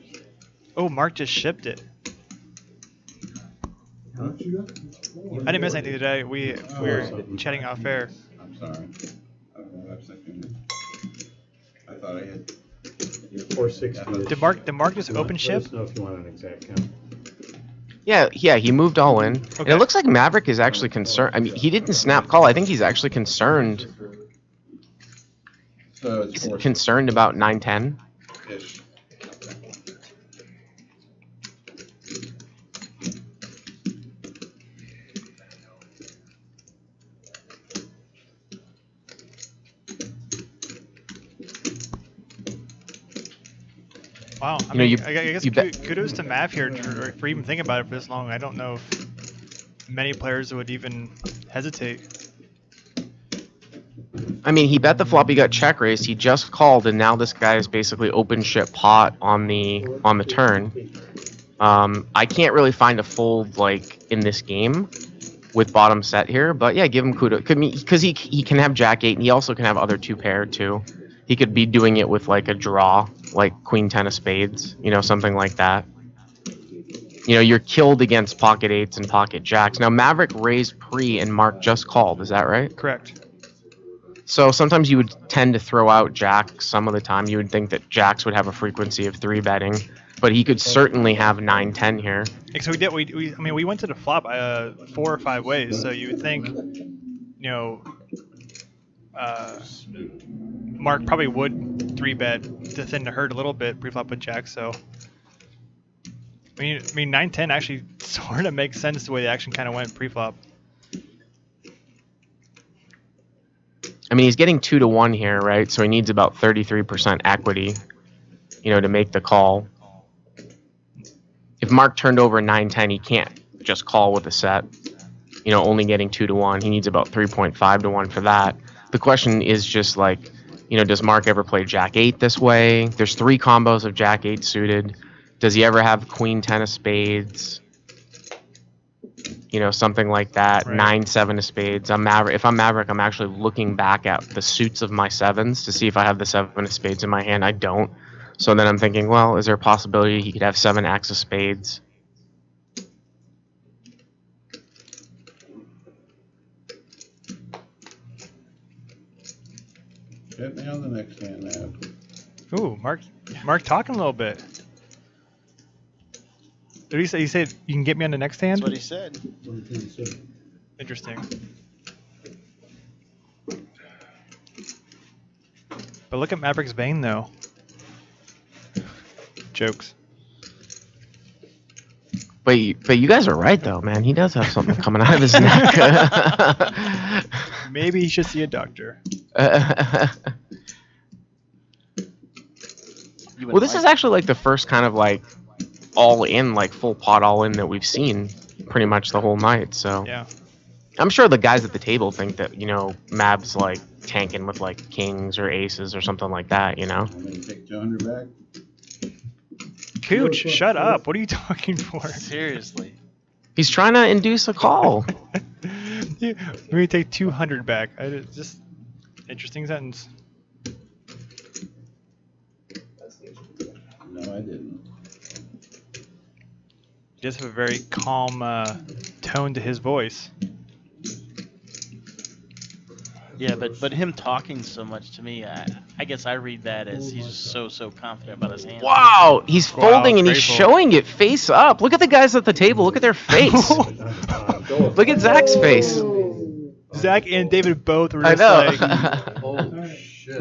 Oh, Mark just shipped it. How much you got? I didn't miss anything today. We were chatting off air. I'm sorry. I'm second. I thought I had. 460. Did Mark just open ship? Let us know if you want an exact count. Yeah, he moved all in. And Okay. it looks like Maverick is actually concerned. I mean, he didn't snap call. I think he's actually concerned. So it's He's 4 concerned about 9-10. ish. Wow. I You know, mean, you- I guess you bet- kudos to Mav here for even thinking about it for this long. I don't know if many players would even hesitate. I mean, he bet the flop, he got check raised, he just called, and now this guy is basically open ship pot on the turn. I can't really find a fold like in this game. with bottom set here. But yeah, give him kudos. Because he can have Jack 8, and he also can have other 2 pair too. He could be doing it with like a draw, like Queen 10 of spades, you know, something like that. You know, you're killed against pocket 8s and pocket jacks. Now, Maverick raised pre and Mark just called. Is that right? Correct. So sometimes you would tend to throw out jacks. Some of the time you would think that jacks would have a frequency of 3-betting, but he could certainly have 9-10 here. So we did. I mean, we went to the flop 4 or 5 ways. So you would think, you know, Mark probably would 3-bet to thin the herd a little bit pre-flop with jack. So I mean 9-10 actually sort of makes sense the way the action kind of went pre-flop. I mean, he's getting 2-1 here, right? So he needs about 33% equity, you know, to make the call. If Mark turned over 9-10, he can't just call with a set. You know, only getting 2-1. He needs about 3.5-1 for that. The question is just like, you know, does Mark ever play Jack 8 this way? There's 3 combos of Jack 8 suited. Does he ever have Queen 10 of spades? You know, something like that. Right. 9-7 of spades. If I'm Maverick, I'm actually looking back at the suits of my 7s to see if I have the 7 of spades in my hand. I don't. So then I'm thinking, well, is there a possibility he could have 7x of spades? Hit me on the next hand now. Ooh, Mark talking a little bit. Did he say? He said you can get me on the next hand. That's what he said. Interesting. But look at Maverick's vein, though. Jokes. But you guys are right, though, man. He does have something coming out of his neck. Maybe he should see a doctor. Well, this is actually like the first kind of like all in, like full pot all in that we've seen pretty much the whole night. So yeah, I'm sure the guys at the table think that, you know, Mav's like tanking with like kings or aces or something like that, you know. I'm gonna take 200 back. Cooch, shut up. What are you talking for? Seriously. He's trying to induce a call. We're going to take 200 back. Just interesting sentence. No, I didn't. He does have a very calm tone to his voice. Yeah, but him talking so much to me, I guess I read that as he's just so confident about his hand. Wow, he's folding and he's grateful. showing it face up. Look at the guys at the table. Look at their face. Look at Zach's face. Zach and David both were I just know. like... Oh, shit.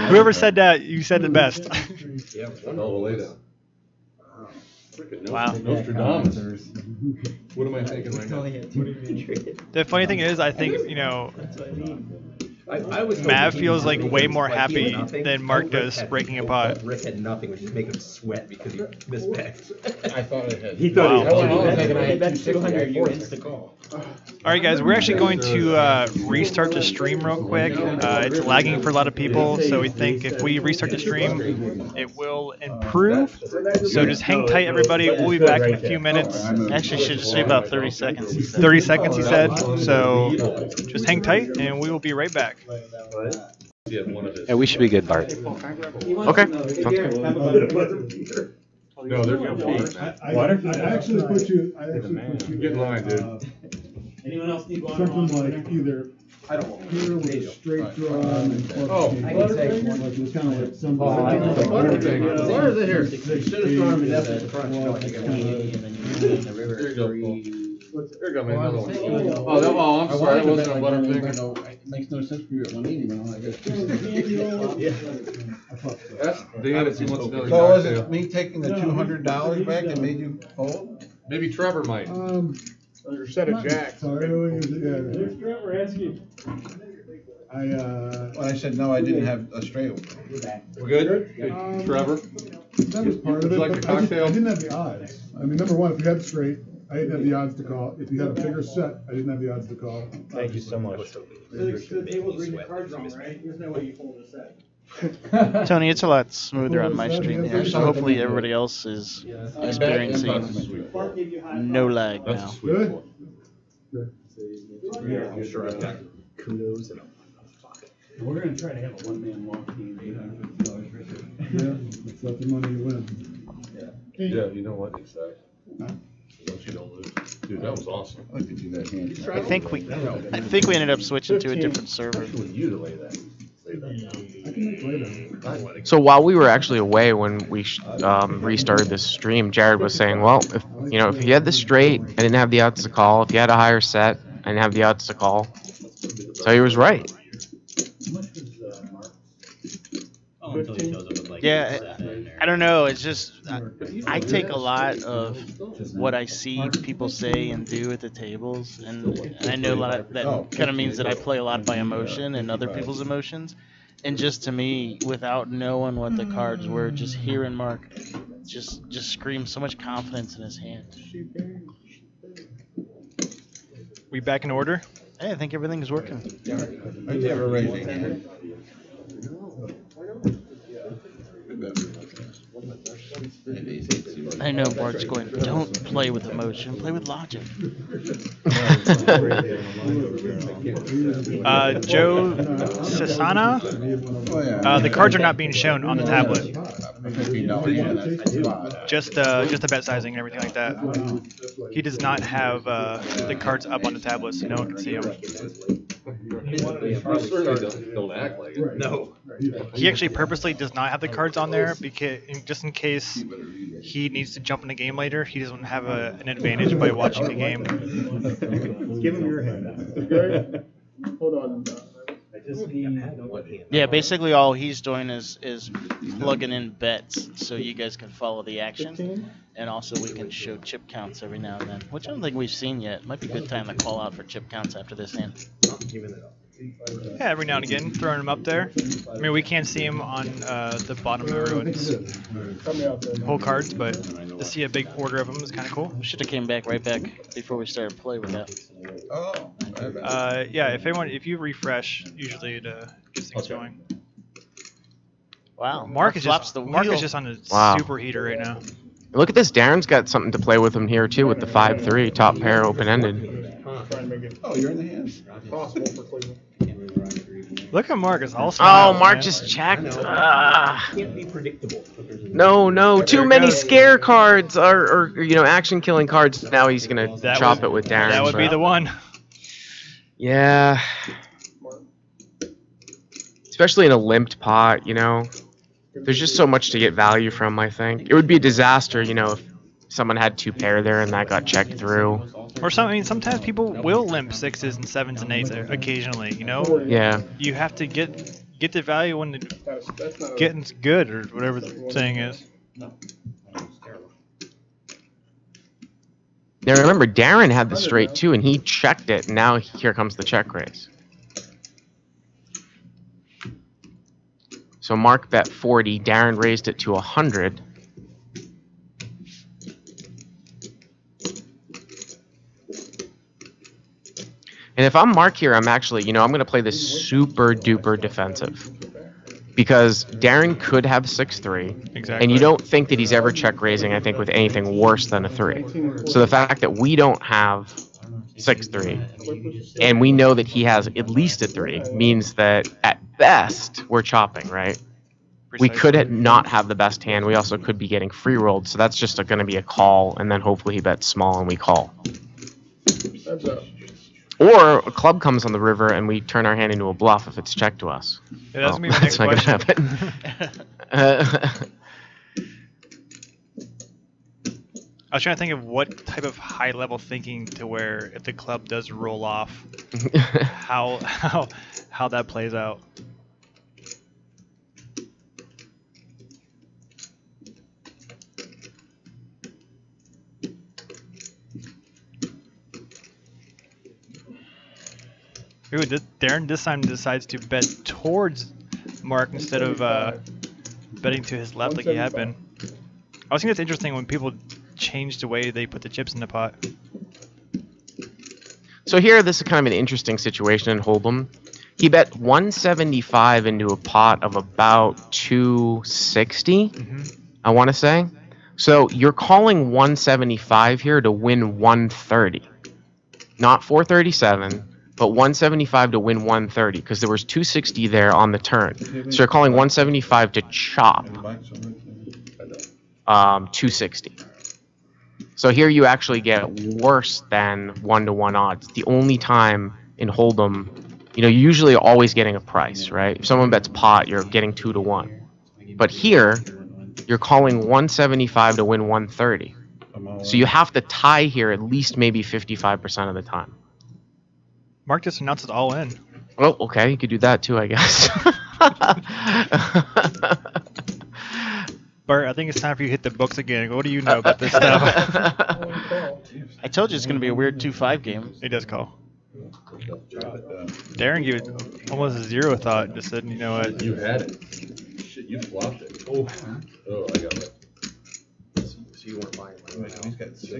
Whoever said that, you said it best. Yeah, all the way down. Wow. Nostradamus. What am I thinking right now? The funny thing is, I think, you know, I was Mav hoping feels he like was way like more he had happy nothing. than Mark Rick does had breaking a people, pot. but Rick had nothing, which is making him sweat because he mispicked. I thought it had. He thought Wow. he was thinking I had That's 260. 200, you insta call. All right, guys, we're actually going to restart the stream real quick. It's lagging for a lot of people, so we think if we restart the stream, it will improve. So just hang tight, everybody. We'll be back in a few minutes. Actually, should just be about 30 seconds. He said. 30 seconds, he said. So just hang tight, and we will be right back. Yeah, we should be good, Bart. Okay. Sounds good. No, they're gonna pee. I actually put you. Get in line, dude. Anyone else need water? Something like either here with a straight draw and Oh, like it's kind of like some. Water's in here. Should have thrown him in the front. Like a 180, and then you in the river. There you go, Paul. 3. There you go, man. Another one. Oh, I'm sorry. I wasn't what I'm thinking. It makes no sense for you at 180 now. I guess. That's Dan if he wants another So was cocktail. it me taking the $200 back that made you fold? Maybe Trevor might. Your set of jacks. Here's Trevor asking. Well, I said no. I didn't have a straight. We're good? Hey, Trevor? That was part of Would it. you like but the cocktail? I didn't have the odds. I mean, number one, if you had straight, I didn't have the odds to call. If you had a bigger set, I didn't have the odds to call. Thank you so much. So Abel's reading the cards wrong, right? There's no way you fold a set. Tony, it's a lot smoother on my stream here, so hopefully everybody else is experiencing no lag That's now. a sweet one. Yeah, I'm sure I've got kudos and We're gonna try to have a one-man walk team. Yeah, it's not the money you win. Yeah, you know what, exactly. Once you don't lose. Dude, that was awesome. I like to do that hand. I think we ended up switching to a different server. Especially with you to lay that. I can make later. So while we were actually away when we restarted this stream, Jared was saying, well, if if you had the straight, I didn't have the odds to call. If you had a higher set, I didn't have the odds to call. So he was right. How much was Mark? Oh, until he shows up with like Yeah, 7 or- I don't know. It's just I take a lot of what I see people say and do at the tables, and I know a lot of that kind of means that I play a lot by emotion and other people's emotions. And just to me, without knowing what the cards were, just hearing Mark just scream so much confidence in his hand. We back in order? Hey, I think everything's working. I never raised a hand. I know Mark's going, don't play with emotion, play with logic. Joe Sasana, the cards are not being shown on the tablet. Just the bet sizing and everything like that. He does not have the cards up on the tablet, so no one can see them. Don't act like it. No. He actually purposely does not have the cards on there because just in case he needs to jump in the game later, he doesn't have an advantage by watching the game. Give him your hand. Hold on. I just need one hand. Yeah, basically all he's doing is plugging in bets so you guys can follow the action, and also we can show chip counts every now and then, which I don't think we've seen yet. Might be a good time to call out for chip counts after this hand. Yeah, every now and again, throwing them up there. I mean, we can't see him on the bottom of everyone's whole cards, but to see a big order of them is kind of cool. Should have came back right back before we started play with that. Oh. Yeah, if you refresh, usually it gets things going. Wow, Mark is flops just on a Wow. super heater right now. Look at this. Darren's got something to play with him here, too, with the 5-3 top pair open-ended. Oh, you're in the hands. Look at Mark, it's all Oh, smiles, Mark man. just checked. Can't be predictable. No. Too There it many goes. scare cards or action-killing cards. Now he's going to chop it with Darren. That would be the one. Yeah. Especially in a limped pot, There's just so much to get value from, I think. It would be a disaster, if someone had 2 pair there and that got checked through. Or sometimes people will limp 6s and 7s and 8s occasionally, Yeah. You have to get the value when the getting's good, or whatever the saying is. Now remember, Darren had the straight too, and he checked it, and now here comes the check raise. So Mark bet 40, Darren raised it to 100. And if I'm Mark here, I'm actually, I'm going to play this super duper defensive. Because Darren could have 6-3. Exactly. And you don't think that he's ever check raising, I think, with anything worse than a 3. So the fact that we don't have 6-3, and we know that he has at least a 3, means that at best, we're chopping, right? We could not have the best hand. We also could be getting free rolled. So that's just going to be a call, and then hopefully he bets small and we call. Or a club comes on the river and we turn our hand into a bluff if it's checked to us. Yeah, that's Well, gonna be my next not gonna question. happen. I was trying to think of what type of high level thinking to where if the club does roll off, how that plays out. Ooh, Darren this time decides to bet towards Mark instead of betting to his left like he had been. I think it's interesting when people change the way they put the chips in the pot. So here, this is kind of an interesting situation in Hold'em. He bet 175 into a pot of about 260, I want to say. So you're calling 175 here to win 130. not 437, but 175 to win 130, because there was 260 there on the turn. So you're calling 175 to chop 260. So here you actually get worse than 1-to-1 odds. The only time in Hold'em, you know, you're usually always getting a price, right? If someone bets pot, you're getting 2-to-1. But here, you're calling 175 to win 130. So you have to tie here at least maybe 55% of the time. Mark just announced it all in. Oh, okay, you could do that too, I guess. Bart, I think it's time for you to hit the books again. What do you know about this stuff? I told you it's going to be a weird 2-5 game. He does call. Darren gave it almost a zero thought. Just said, you know what? You had it. Shit, you flopped it. Oh, I got it. So you weren't buying right now. He's got 6.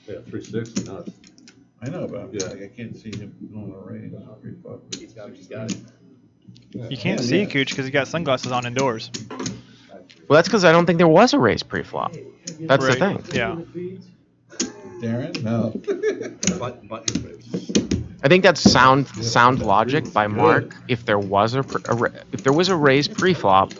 Yeah, 3-6, nuts. I know, but Yeah. I can't see him going to raise. He's got it. You can't see Cooch because he got sunglasses on indoors. Well, that's because I don't think there was a raise pre-flop. That's the thing. Yeah. Darren? No. I think that's sound logic by Mark. If there was a raise pre-flop,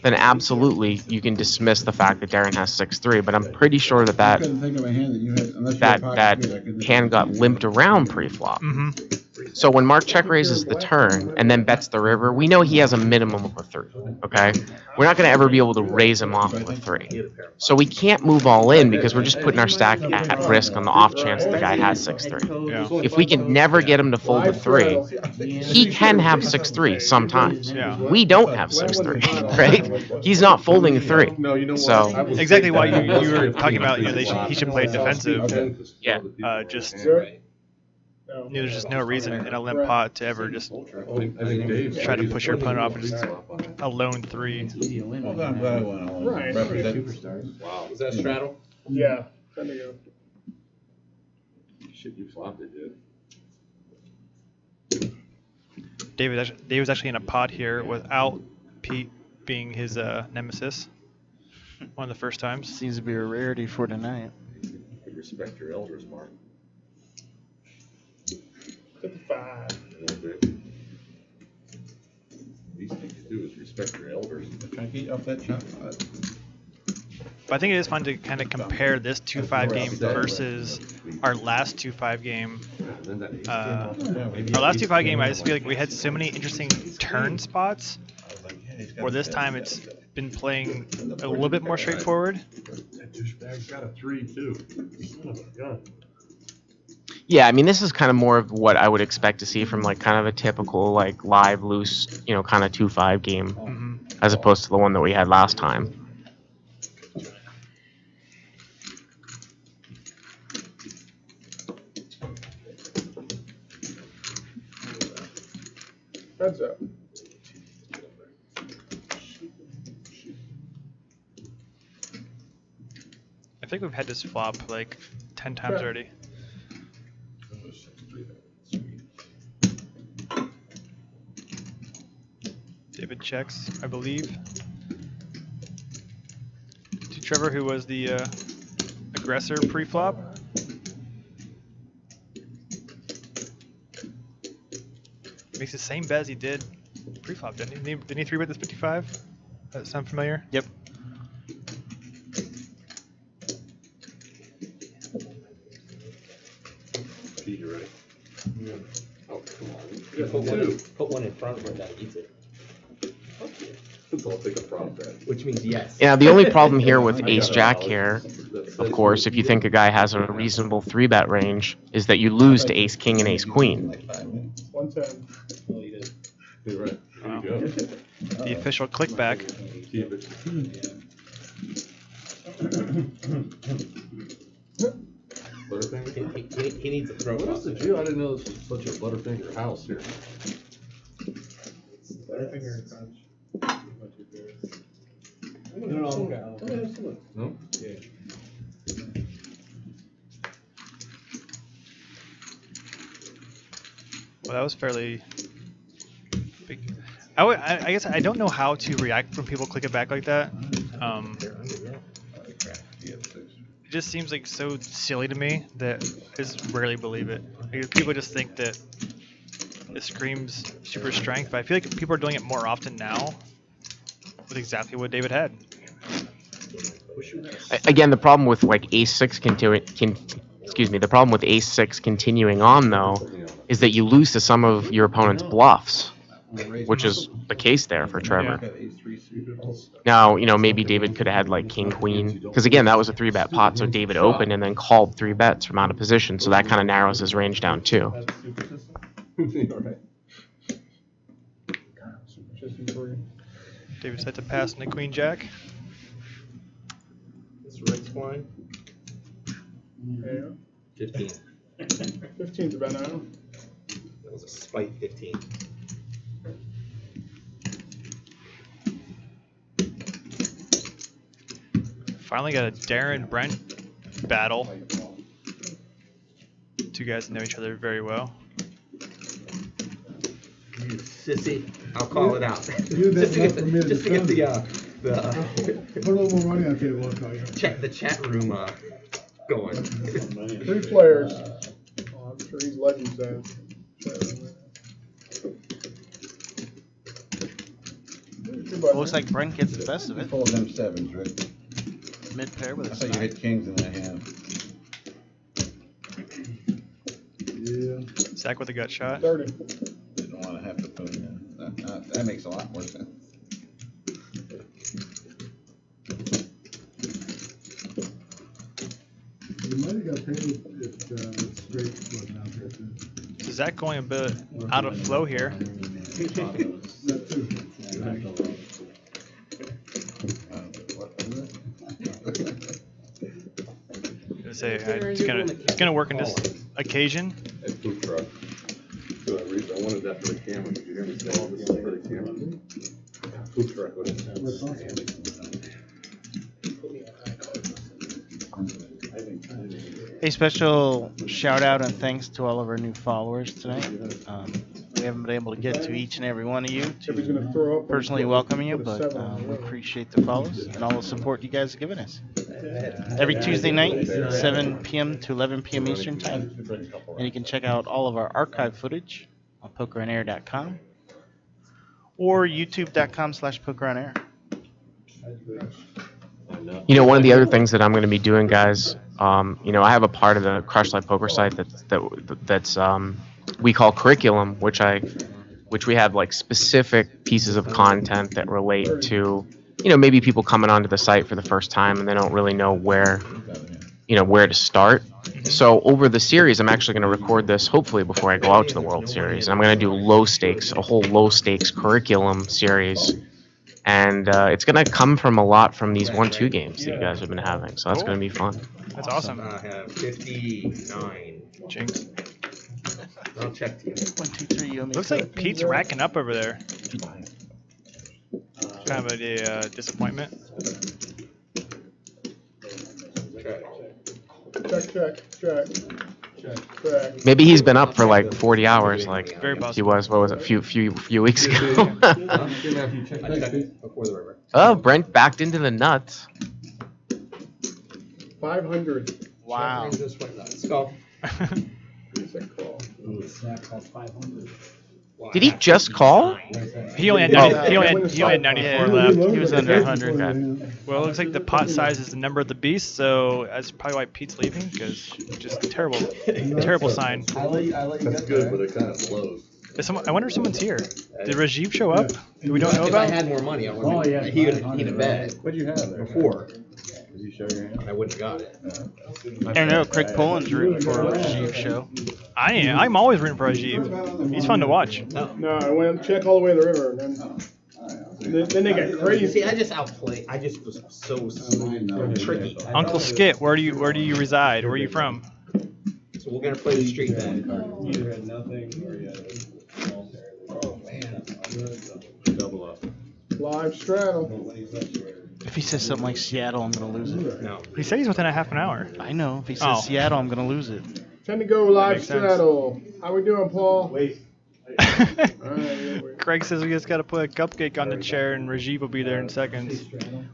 then absolutely you can dismiss the fact that Darren has 6-3. But I'm pretty sure that I couldn't think of a hand that you had, unless you had pocket speed, I couldn't hand got limped around pre-flop. Mm-hmm. So when Mark check raises the turn and then bets the river, we know he has a minimum of a 3. Okay, we're not going to ever be able to raise him off of a 3. So we can't move all in because we're just putting our stack at risk on the off chance that the guy has 6-3. Yeah. If we can never get him to fold a 3, he can have 6-3 sometimes. Yeah. We don't have 6-3, right? He's not folding a 3. So Exactly why you were talking about, you know, he should play defensive. yeah. There's just no reason in a limp pot to ever just try to push your opponent off and just a lone 3. Well, I'm glad I went on. Right. Represent. Wow. Was that Straddle? Yeah. Time to go. Shit, you flopped it, dude. David was actually in a pot here without Pete being his nemesis. One of the first times. Seems to be a rarity for tonight. You respect your elders, Mark. 55. Least thing you do is respect your elders. Try to get off that shot. But I think it is fun to kind of compare this 2-5 game versus our last 2-5 game. Our last 2-5 game, I just feel like we had so many interesting turn spots. Where this time it's been playing a little bit more straightforward. That douchebag's got a 3 too. Son of a gun. Yeah, I mean, this is kind of more of what I would expect to see from like kind of a typical like live loose, you know, kind of 2-5 game, as opposed to the one that we had last time. Heads up. I think we've had this flop like 10 times already. David checks, I believe. To Trevor, who was the aggressor pre-flop. Makes the same bet as he did pre-flop, didn't he? Didn't he 3-bet this 55? Does that sound familiar? Yep. Pete, you ready? Yeah. Oh, come on. You put one in front of him that eats it. I'll take a prop bet. Which means yes. Yeah, the only problem here with Ace-Jack here, of course, if you think a guy has a reasonable 3-bet range, is that you lose to Ace-King and Ace-Queen. 110. You're right. Here you go. The official clickback. Keep it. Butterfinger? He needs a throw. What else did you? I didn't know this was such a Butterfinger house here. Butterfinger and crunch. No? Yeah. Well, that was fairly big. I guess I don't know how to react when people click it back like that. it just seems like so silly to me that I just rarely believe it. Like, people just think that it screams super strength, but I feel like people are doing it more often now with exactly what David had. Again, the problem with like ace-6 the problem with ace-6 continuing on though is that you lose to some of your opponent's bluffs, which is the case there for Trevor. Now, you know, maybe David could have had like king-queen, because again, that was a 3-bet pot, so David opened and then called 3 bets from out of position, so that kind of narrows his range down too. David set to pass into queen jack. This Rake's blind. Yeah. 15. 15's about now. That was a spite 15. Finally got a Darren Brent battle. Two guys know each other very well. You sissy. I'll call it out. You just to get for me to just to get defend. Put a little more money on the table, I'll tell you. the chat room going. 3 players. Oh, I'm sure he's Legends then. Looks like Brent gets the best of it. Full of them 7s, right? Mid pair with I a thought you side. had kings in that hand. Yeah. Zach with a gut shot. 30. Didn't want to have to put in. That makes a lot more sense. You might have got paid if straight wasn't out there too. So Zach going a bit out of flow here. That too. He's gonna work in this occasion. At food truck. So I wanted that for the camera. Did you hear me say all this for the camera? Food truck. What is that? A special shout out and thanks to all of our new followers tonight. We haven't been able to get to each and every one of you to personally welcome you, but we appreciate the follows and all the support you guys have given us. Every Tuesday night, 7 p.m. to 11 p.m. Eastern Time. And you can check out all of our archive footage on pokeronair.com or youtube.com/pokeronair. You know, one of the other things that I'm going to be doing, guys, you know, I have a part of the Crush Life Poker site that's we call curriculum, which we have like specific pieces of content that relate to, you know, maybe people coming onto the site for the first time and they don't really know where to start. So over the series, I'm actually going to record this hopefully before I go out to the World Series. And I'm going to do a whole low stakes curriculum series. And it's going to come from a lot from these 1-2 games that you guys have been having. So that's going to be fun. That's awesome. I have 59. Jinx. I'll check to you. 1, 2, 3. You owe me Looks like Pete's racking up over there. Kind of a disappointment. Check. Maybe he's been up for like 40 hours, like Very he was. What was it? Few weeks ago. I checked before the river. Oh, Brent backed into the nuts. 500. Wow. Let's go. Did he just call? He only had 94 left. He was under 100. Well, it looks like the pot size is the number of the beast, so that's probably why Pete's leaving, because just terrible sign. That's good, but it kind of slows. I wonder if someone's here. Did Rajiv show up? Who we don't know If about? I had more money, I would have. He'd have bet. What'd you have there? Before. Did you show your hand? I wouldn't have got it. I don't know. Craig Poland's rooting for a Rajiv show. I'm always rooting for Rajiv. He's fun to watch. No, I went and checked all the way to the river. Then they got crazy. See, I just outplayed. I just was so tricky. Uncle Skit, where do you reside? Where are you from? So we're gonna play the street then. Either had nothing or you had Double up. Live straddle. If he says something like Seattle, I'm going to lose it. No. He said he's within a half an hour. I know. If he says Seattle, I'm going to lose it. Time to go live Makes sense. straddle. How we doing, Paul? Wait. All right, Craig says we just got to put a cupcake on the chair and Rajiv will be there in seconds.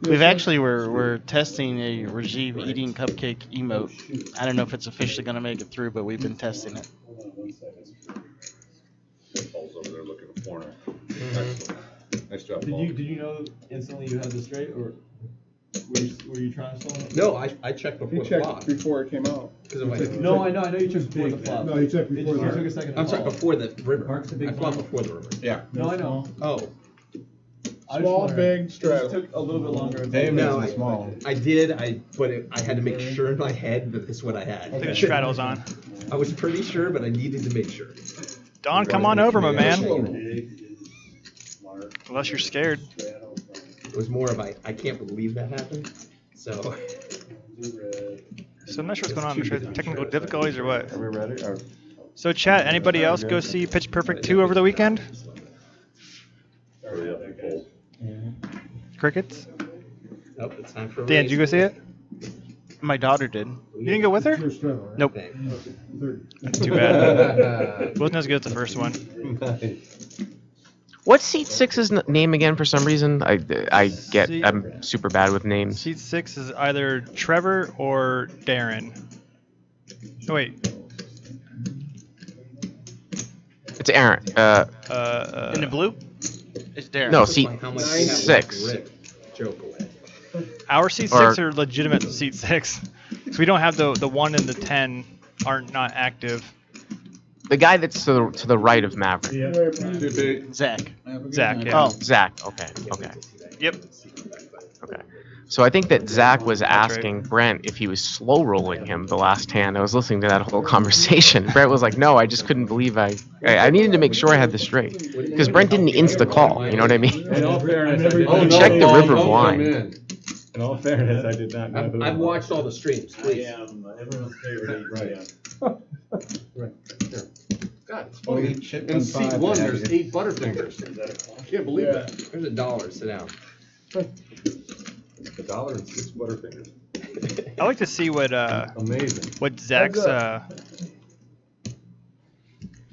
We're testing a Rajiv eating cupcake emote. I don't know if it's officially going to make it through, but we've been testing it. Paul's over there looking at porn. Excellent. Nice job, Paul. Did you know instantly you had this straight, or were you trying to solve it? No, I checked before He the flop. checked before it came out. No, I know you checked before the flop. No, he checked before You the took a second. I'm sorry, before the river. Mark's a big I flopped blind. before the river. Yeah. No, I know. Oh. I Small, just big, It straddle. just took a little bit longer. No, small. I did, but I had to make sure in my head that this is what I had. I think the straddle's on. I was pretty sure, but I needed to make sure. Don, come on over, my man. Unless you're scared. It was more of I can't believe that happened. So. So I'm not sure what's going on. I'm sure technical difficulties or what. Are we ready? So chat, anybody else go see Pitch Perfect 2 over the weekend? Hurry up and fold. Crickets? Nope, it's time for a Dan, race. did you go see it? My daughter did. You didn't go with her? Your straddle, right? Nope. Thanks. Too bad. Wasn't as good as the first one. What's Seat 6's name again for some reason? I'm super bad with names. Seat 6 is either Trevor or Darren. Oh, wait. It's Aaron. In the blue? It's Darren. No, Seat How much do you have 6. to rip joke away? Our Seat 6 are legitimate Seat 6. So we don't have the 1 and the 10 aren't not active. The guy that's to the right of Maverick. Zach. Zach, yeah. Oh. Zach. Okay. Yep. Okay. So I think that Zach was right. asking Brent if he was slow rolling him the last hand. I was listening to that whole conversation. Brent was like, "No, I just couldn't believe I needed to make sure I had this straight because Brent didn't insta call. You know what I mean? In all fairness, He checked the river blind. In all fairness, I did not know who. I've watched all the streams. Please. I am everyone's favorite. Right. God, it's Oh, funny. he chipped In on seat five, one, yeah, there's dude. 8 Butterfingers. I can't believe that. There's $1. Sit down. $1 and 6 Butterfingers. I like to see what Amazing. what Zach's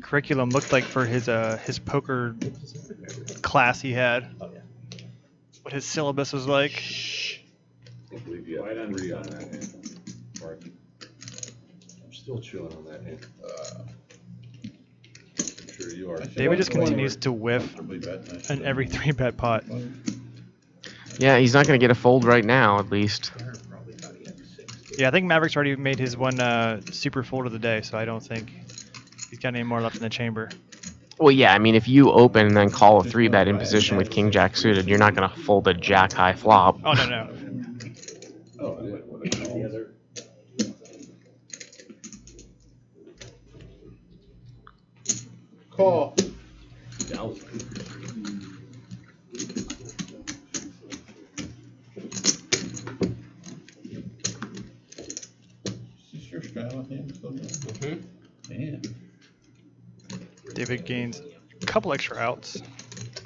curriculum looked like for his poker class he had. What his syllabus was like. I can't believe you had 3 on that hand. Mark. I'm still chewing on that hand. I'm sure you are. David just continues to whiff in every 3-bet pot. Yeah, he's not going to get a fold right now, at least. Yeah, I think Maverick's already made his one super fold of the day, so I don't think he's got any more left in the chamber. Well, yeah, I mean, if you open and then call a 3-bet in position with King Jack suited, you're not going to fold a Jack high flop. Oh, no. Oh, I didn't want to call. Call. Dallas. Is this your straddle hand? Man. David gains a couple extra outs.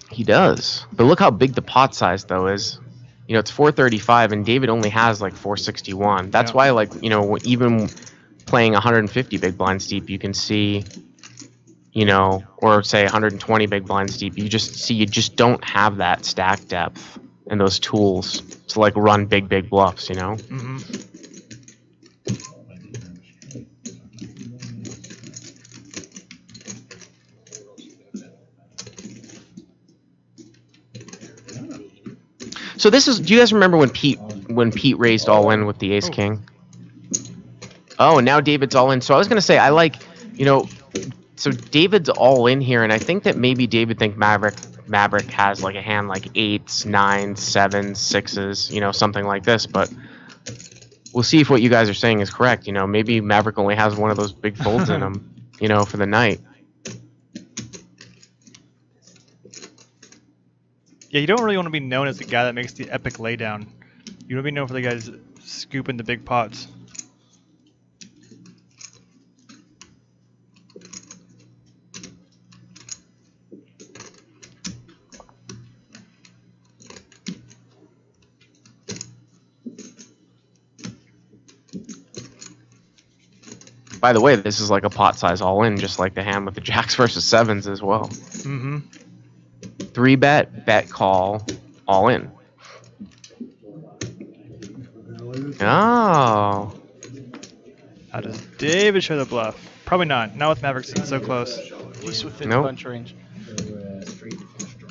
He does. But look how big the pot size, though, is. You know, it's 435, and David only has, like, 461. That's why, like, you know, even playing 150 big blinds deep, you can see, you know, or say 120 big blinds deep, you just don't have that stack depth and those tools to, like, run big bluffs, you know? Mm-hmm. So this is. Do you guys remember when Pete raised all in with the Ace King? Oh, and now David's all in. So I was gonna say I like, you know, so David's all in here, and I think that maybe David think Maverick has like a hand like 8s, 9s, 7s, 6s, you know, something like this. But we'll see if what you guys are saying is correct. You know, maybe Maverick only has one of those big folds in him, you know, for the night. Yeah, you don't really want to be known as the guy that makes the epic laydown. You want to be known for the guys scooping the big pots. By the way, this is like a pot size all in, just like the hand with the jacks versus 7s as well. Mm-hmm. 3-bet, bet call, all in. Oh. How does David show the bluff? Probably not. Not with Mavericks. It's so close. He's within Nope. punch range.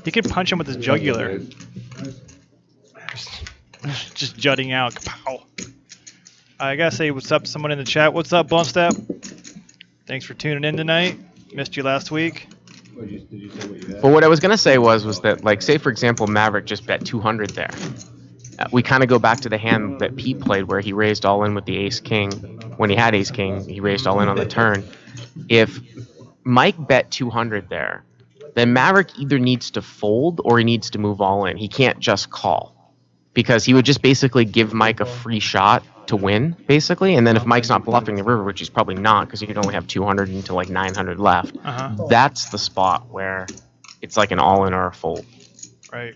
He could punch him with his jugular. Just jutting out. Kapow. I gotta say what's up to someone in the chat. What's up, Blumstep? Thanks for tuning in tonight. Missed you last week. Well, what I was gonna say was that, like, say for example, Maverick just bet 200 there. We kind of go back to the hand that Pete played where he raised all in with the ace king. When he had ace king, he raised all in on the turn. If Mike bet 200 there, then Maverick either needs to fold or he needs to move all in. He can't just call, because he would just basically give Mike a free shot to win, basically. And then if Mike's not bluffing the river, which he's probably not, because he could only have 200 until like 900 left, that's the spot where it's like an all in or a fold. Right.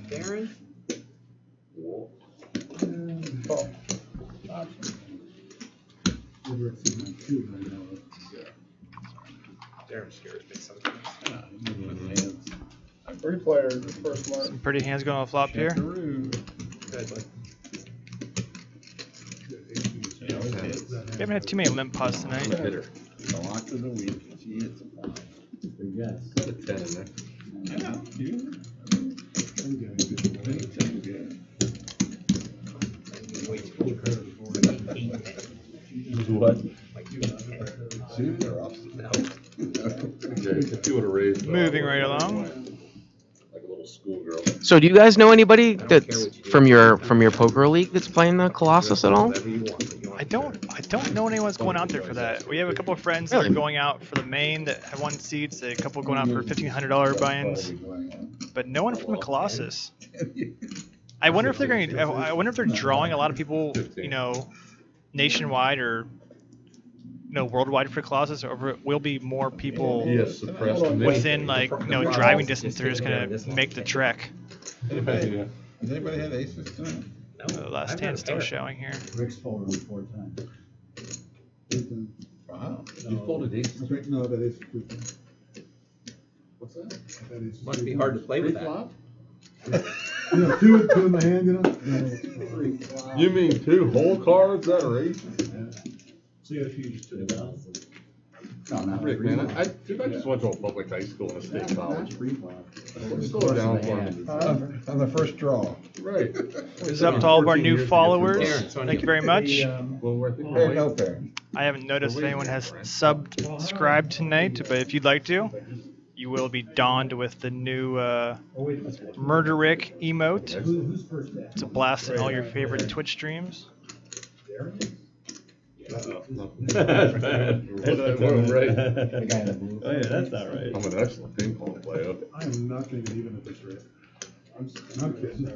Darren? Darren scares me sometimes. Three players, the first mark. Some pretty hands going on the flop here. Good, bud. We haven't had too many limp pots tonight. Hitter. The lock of the week. She hits a pot. Yes. Got a 10 in there. Yeah, you. What? See, they're up now. If you would have raised. Moving right along. Like a little schoolgirl. So do you guys know anybody that's from your poker league that's playing the Colossus at all? I don't know anyone's going out there for that. We have a couple of friends that are going out for the main that have won seats, a couple going out for $1,500 buy-ins, but no one from the Colossus. I wonder if they're going. I wonder if they're drawing a lot of people, you know, nationwide or worldwide for Colossus, or if it will be more people within like driving distance. They're just gonna make the trek. Does anybody have aces tonight? The last hand's still showing here. Rick's folded 4 times. Wow. You folded aces? No, that is. What's that? Must be hard to play with that. You know, two in the hand, you know? You mean 2 whole cards that are aces? So you have a few just took it out. No, not Rick, man, I just went to a public high school and a state college. Slow down for me. On the first draw. Right. This is up to all of our new followers. Thank you very much. Hey, no parent. I haven't noticed if anyone has subscribed tonight, but if you'd like to, you will be donned with the new Murder Rick emote. It's a blast in all your favorite Twitch streams. That's bad. Right. Oh yeah, that's not right. I'm an excellent ping pong player. I am not going to get even at this rate. I'm kidding.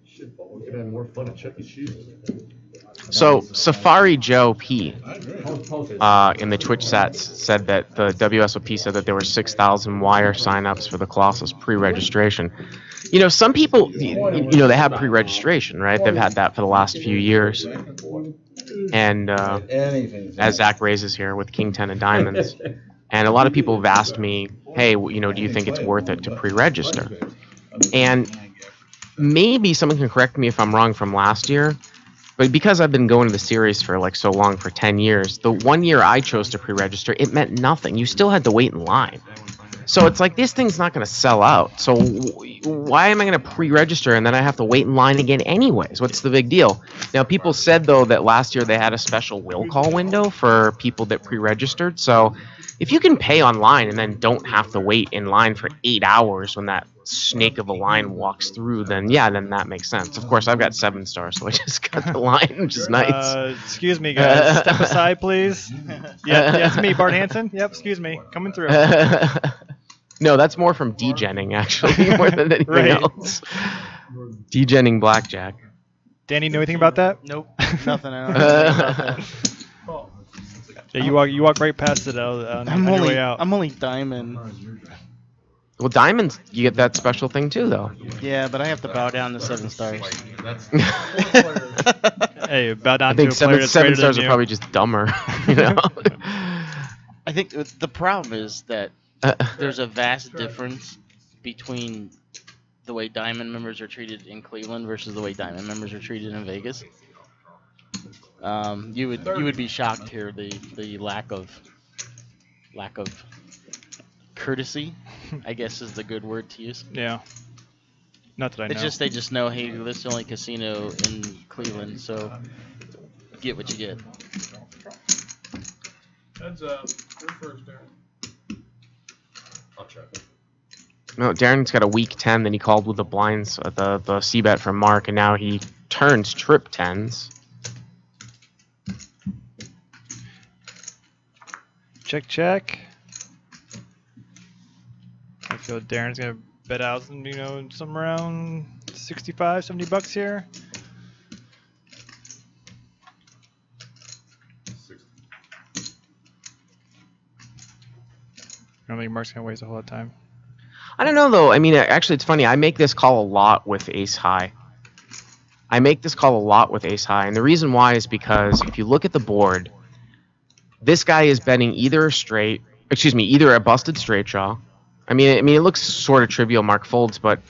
Shit, ball. We could have more fun at Chuck E. Cheese. So Safari Joe P in the Twitch stats said that the WSOP said that there were 6,000 wire signups for the Colossus pre-registration. You know, some people, you know, they have pre-registration, right? They've had that for the last few years. And as Zach raises here with King 10 of Diamonds, and a lot of people have asked me, hey, you know, do you think it's worth it to pre-register? And maybe someone can correct me if I'm wrong from last year, but because I've been going to the series for like so long, for 10 years, the 1 year I chose to pre-register, it meant nothing. You still had to wait in line. So it's like, this thing's not going to sell out. So why am I going to pre-register and then I have to wait in line again anyways? What's the big deal? Now, people said, though, that last year they had a special will call window for people that pre-registered. So if you can pay online and then don't have to wait in line for 8 hours when that snake of a line walks through, then yeah, then that makes sense. Of course, I've got 7 stars, so I just got the line, which is nice. Excuse me, guys. Step aside, please. Yeah, it's me, Bart Hanson. Yep, excuse me. Coming through. No, that's more from degenning, actually, more than anything else. Degenning blackjack. Danny, know anything about that? Nope, nothing. I don't know anything about that. Yeah, you walk right past it on your way out. I'm only diamond. Well, diamonds, you get that special thing too, though. Yeah, but I have to bow down to 7 stars. Hey, bow down I think to a player that's seven greater stars than are you. probably just dumber. You know. I think the problem is that there's a vast difference between the way Diamond members are treated in Cleveland versus the way Diamond members are treated in Vegas. You would be shocked here the lack of courtesy, I guess is the good word to use. Yeah. Not that I know. It's just they just know, hey, this is the only casino in Cleveland, so get what you get. Heads up. You're first, Darren. I'll check it. No, Darren's got a weak 10. Then he called with the blinds, the c-bet from Mark, and now he turns trip 10s. Check, check. I feel Darren's gonna bet out, somewhere around 65, 70 bucks here. 60. I don't think Mark's gonna waste a whole lot of time. I don't know though. I mean, actually, it's funny. I make this call a lot with ace high. And the reason why is because if you look at the board, this guy is betting either a busted straight draw. I mean, it looks sort of trivial. Mark folds, but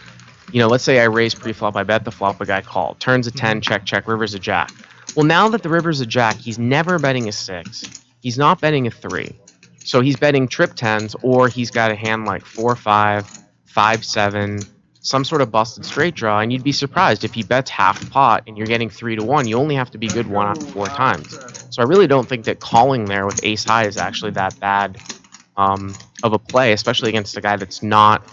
let's say I raise pre-flop, I bet the flop, a guy called, turns a 10, check, check, river's a jack. Well, now that the river's a jack, he's never betting a 6. He's not betting a 3. So he's betting trip 10s, or he's got a hand like 4-5, 5-7, some sort of busted straight draw, and you'd be surprised if he bets half pot and you're getting 3-1. You only have to be good 1 out of 4 times. So I really don't think that calling there with ace high is actually that bad of a play, especially against a guy that's not,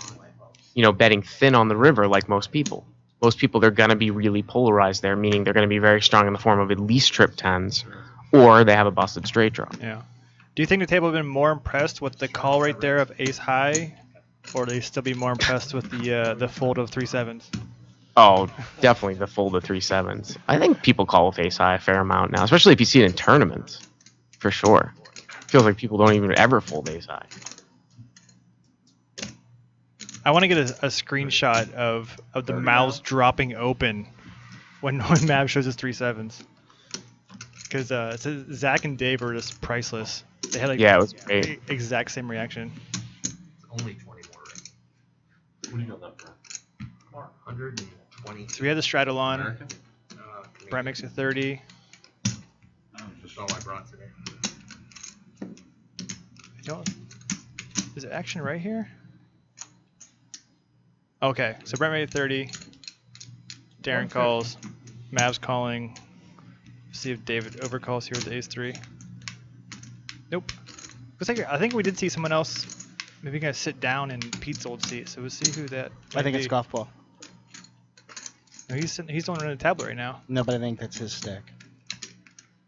betting thin on the river like most people. Most people, they're going to be really polarized there, meaning they're going to be very strong in the form of at least trip 10s, or they have a busted straight draw. Yeah. Do you think the table have been more impressed with the call right there of ace high, or do they still be more impressed with the fold of 3-7s? Oh, definitely the fold of 3-7s. I think people call with ace high a fair amount now, especially if you see it in tournaments, for sure. Feels like people don't even ever fold ace high. I want to get a screenshot of the mouths dropping open when Mav shows his 3-7s. Because Zach and Dave are just priceless. They had it was great. Exact same reaction. Only 20 more. What do you got left? 120. So we had the Straddle on. American? Brent makes it 30. Just all I brought today. Is it action right here? Okay, so Brent made it 30. Darren calls. Mav's calling. See if David overcalls here with the ace-3. Nope. Looks like I think we did see someone else. Maybe gonna sit down in Pete's old seat. So we'll see who that. I think be. it's golf ball. No, he's the one running the tablet right now. No, but I think that's his stack.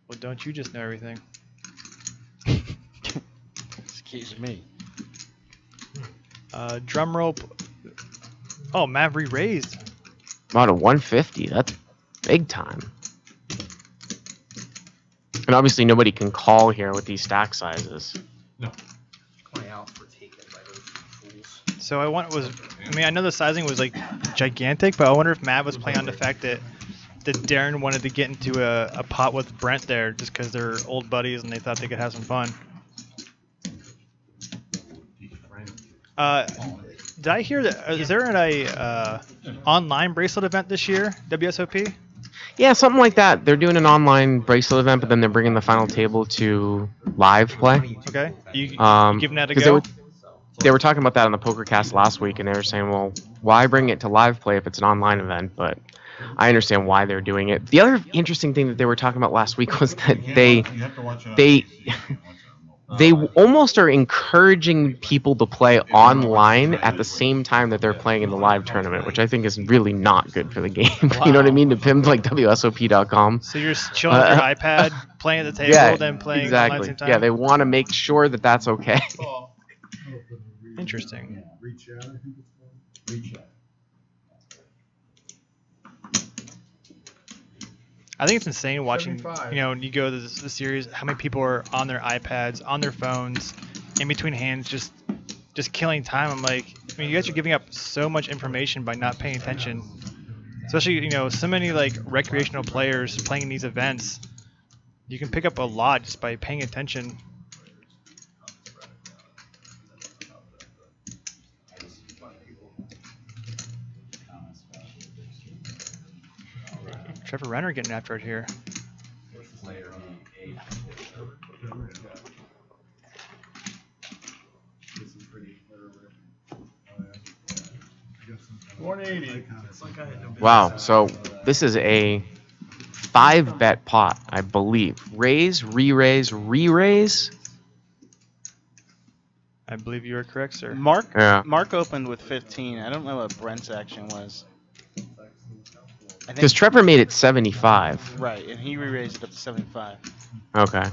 Well, don't you just know everything? Excuse me. Drum rope. Oh, Mav re-raised. About a 150. That's big time. And obviously nobody can call here with these stack sizes. No. Play out for taken by those fools. So I know the sizing was like gigantic, but I wonder if Mav was playing on the fact that Darren wanted to get into a pot with Brent there just because they're old buddies and they thought they could have some fun. Did I hear that? Is there an online bracelet event this year, WSOP? Yeah, something like that. They're doing an online bracelet event, but then they're bringing the final table to live play. Okay. You giving that a 'cause go? They were talking about that on the PokerCast last week, and they were saying, well, why bring it to live play if it's an online event? But I understand why they're doing it. The other interesting thing that they were talking about last week was that they almost are encouraging people to play online at the same time that they're playing in the live tournament, which I think is really not good for the game. Wow. You know what I mean? To pimp like WSOP.com. So you're just chilling with your iPad, playing at the table, then playing online at the same time? Yeah, they want to make sure that that's okay. Interesting. Reach out, I think it's called. Reach out. I think it's insane watching, you go to the series, how many people are on their iPads, on their phones, in between hands, just killing time. I'm like, you guys are giving up so much information by not paying attention. Especially, you know, so many like recreational players playing in these events. You can pick up a lot just by paying attention. Trevor Renner getting after it here. Wow, so this is a 5-bet pot, I believe. Raise, re-raise, re-raise. I believe you are correct, sir. Mark Yeah. Mark opened with 15. I don't know what Brent's action was. I Because think Trevor made it 75. right, and he re-raised it up to 75. Okay.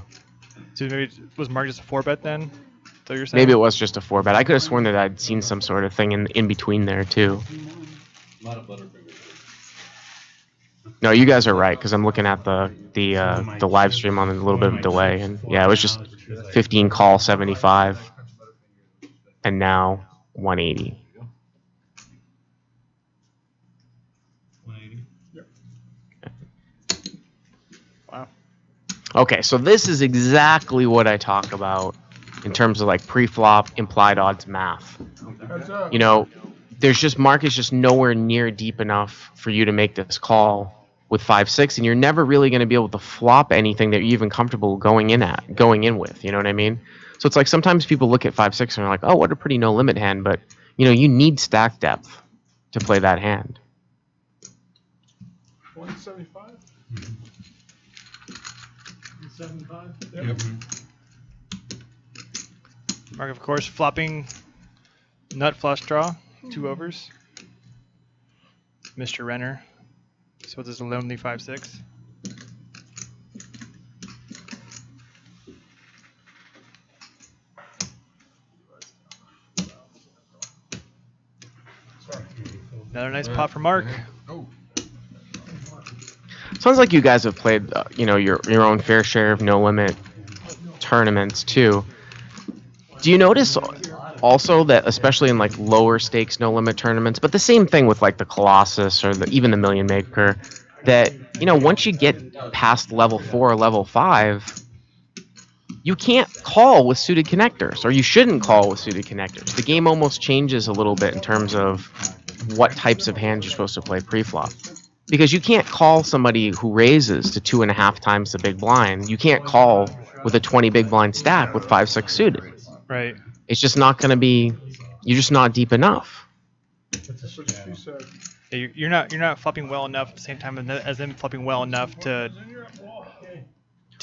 So maybe was Mark just a 4-bet then? Is that what you're saying? Maybe it was just a 4-bet. I could have sworn that I'd seen some sort of thing in between there, too. No, you guys are right, because I'm looking at the live stream on a little bit of delay. And yeah, it was just 15 call, 75. And now 180. Wow. Okay, so this is exactly what I talk about in terms of like pre-flop implied odds math. You know, there's just market's just nowhere near deep enough for you to make this call with 5-6, and you're never really going to be able to flop anything that you're even comfortable going in with. You know what I mean? So it's like sometimes people look at 5-6 and they're like, oh, what a pretty no limit hand, but you know, you need stack depth to play that hand. 175. 175. Yep. Mark, of course, flopping nut flush draw, 2 overs. Mr. Renner. So this is a lonely 5-6. Another nice pot for Mark. Sounds like you guys have played, you know, your own fair share of no limit tournaments too. Do you notice also that, especially in like lower stakes no limit tournaments, but the same thing with like the Colossus or even the Million Maker, that you know once you get past level 4 or level 5, you can't call with suited connectors, or you shouldn't call with suited connectors. The game almost changes a little bit in terms of what types of hands you're supposed to play pre-flop. Because you can't call somebody who raises to 2.5 times the big blind. You can't call with a 20 big blind stack with 5-6 suited. Right. It's just not going to be. You're just not deep enough. Yeah, you're not flopping well enough at the same time as them flopping well enough to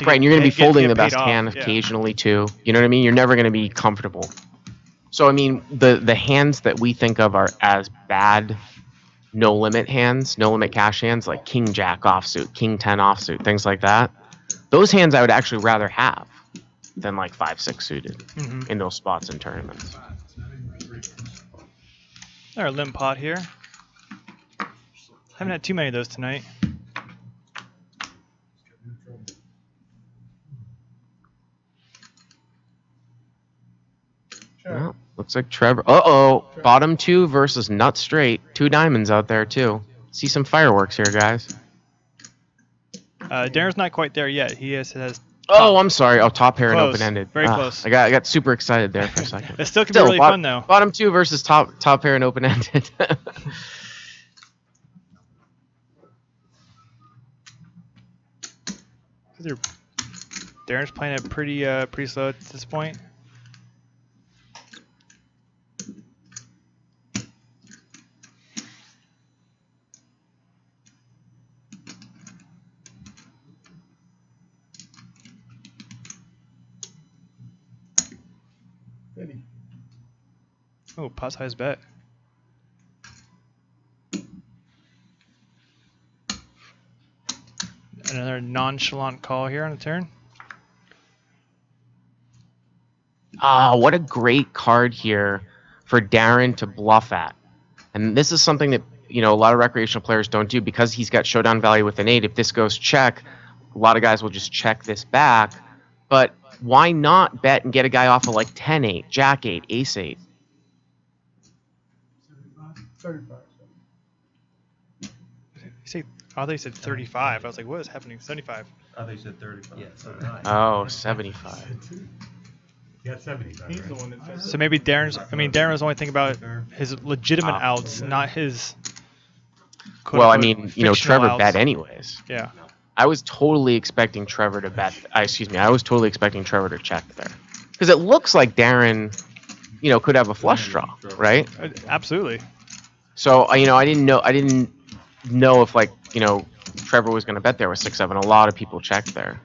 right, and you're going to be folding get the best paid hand off. occasionally too. You know what I mean? You're never going to be comfortable. So I mean, the hands that we think of are as bad no limit hands, no limit cash hands, like King Jack offsuit, King 10 offsuit, things like that. Those hands I would actually rather have than like 5-6 suited in those spots in tournaments. Our limp pot here. Haven't had too many of those tonight. Well, looks like Trevor. Uh-oh. Bottom 2 versus nut straight. 2 diamonds out there, too. See some fireworks here, guys. Darren's not quite there yet. He has Oh, I'm sorry. Oh, top pair and Close. open-ended. Very close. I got super excited there for a second. It still can be really fun, though. Bottom 2 versus top pair and open-ended. Darren's playing it pretty slow at this point. Oh, pot size bet. Another nonchalant call here on the turn. Ah, what a great card here for Darren to bluff at. And this is something that, you know, a lot of recreational players don't do because he's got showdown value with an 8. If this goes check, a lot of guys will just check this back. But why not bet and get a guy off of like 10-8, Jack-8, Ace-8? 35. say, I thought he said 35. I was like, what is happening? 75. I thought you said 35. Yeah, so did I. Oh, 75. Yeah, 75. He's the one that said So maybe Darren was only thinking about his legitimate outs, not his. Well, I quote-unquote mean, fictional Trevor outs. bet anyways. Yeah. I was totally expecting Trevor to bet. I was totally expecting Trevor to check there, because it looks like Darren, could have a flush draw, right? Absolutely. So I didn't know if Trevor was going to bet there with 6-7. A lot of people checked there.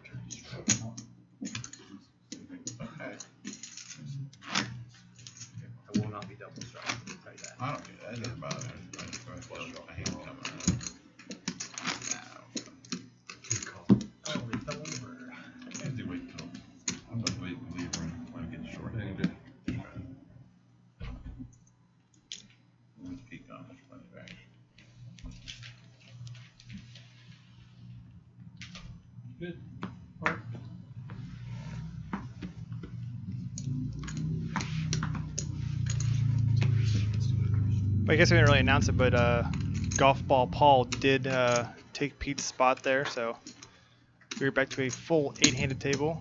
I will not be double struck. I'll tell you that. I don't care, that doesn't bother me. I just want to flush draw my hand coming out. I have to wait till, I'm going to wait and leave when it gets short. Let's peek on this plenty of action. Good. I guess we didn't really announce it, but Golf Ball Paul did take Pete's spot there, so we're back to a full 8-handed table.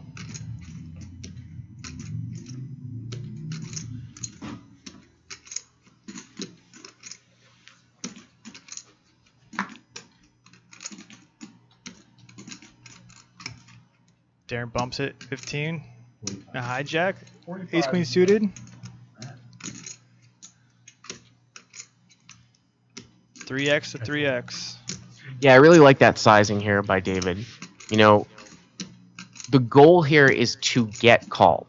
Darren bumps it, 15. A hijack. Ace Queen suited. 3x to 3x. Yeah, I really like that sizing here by David. The goal here is to get called.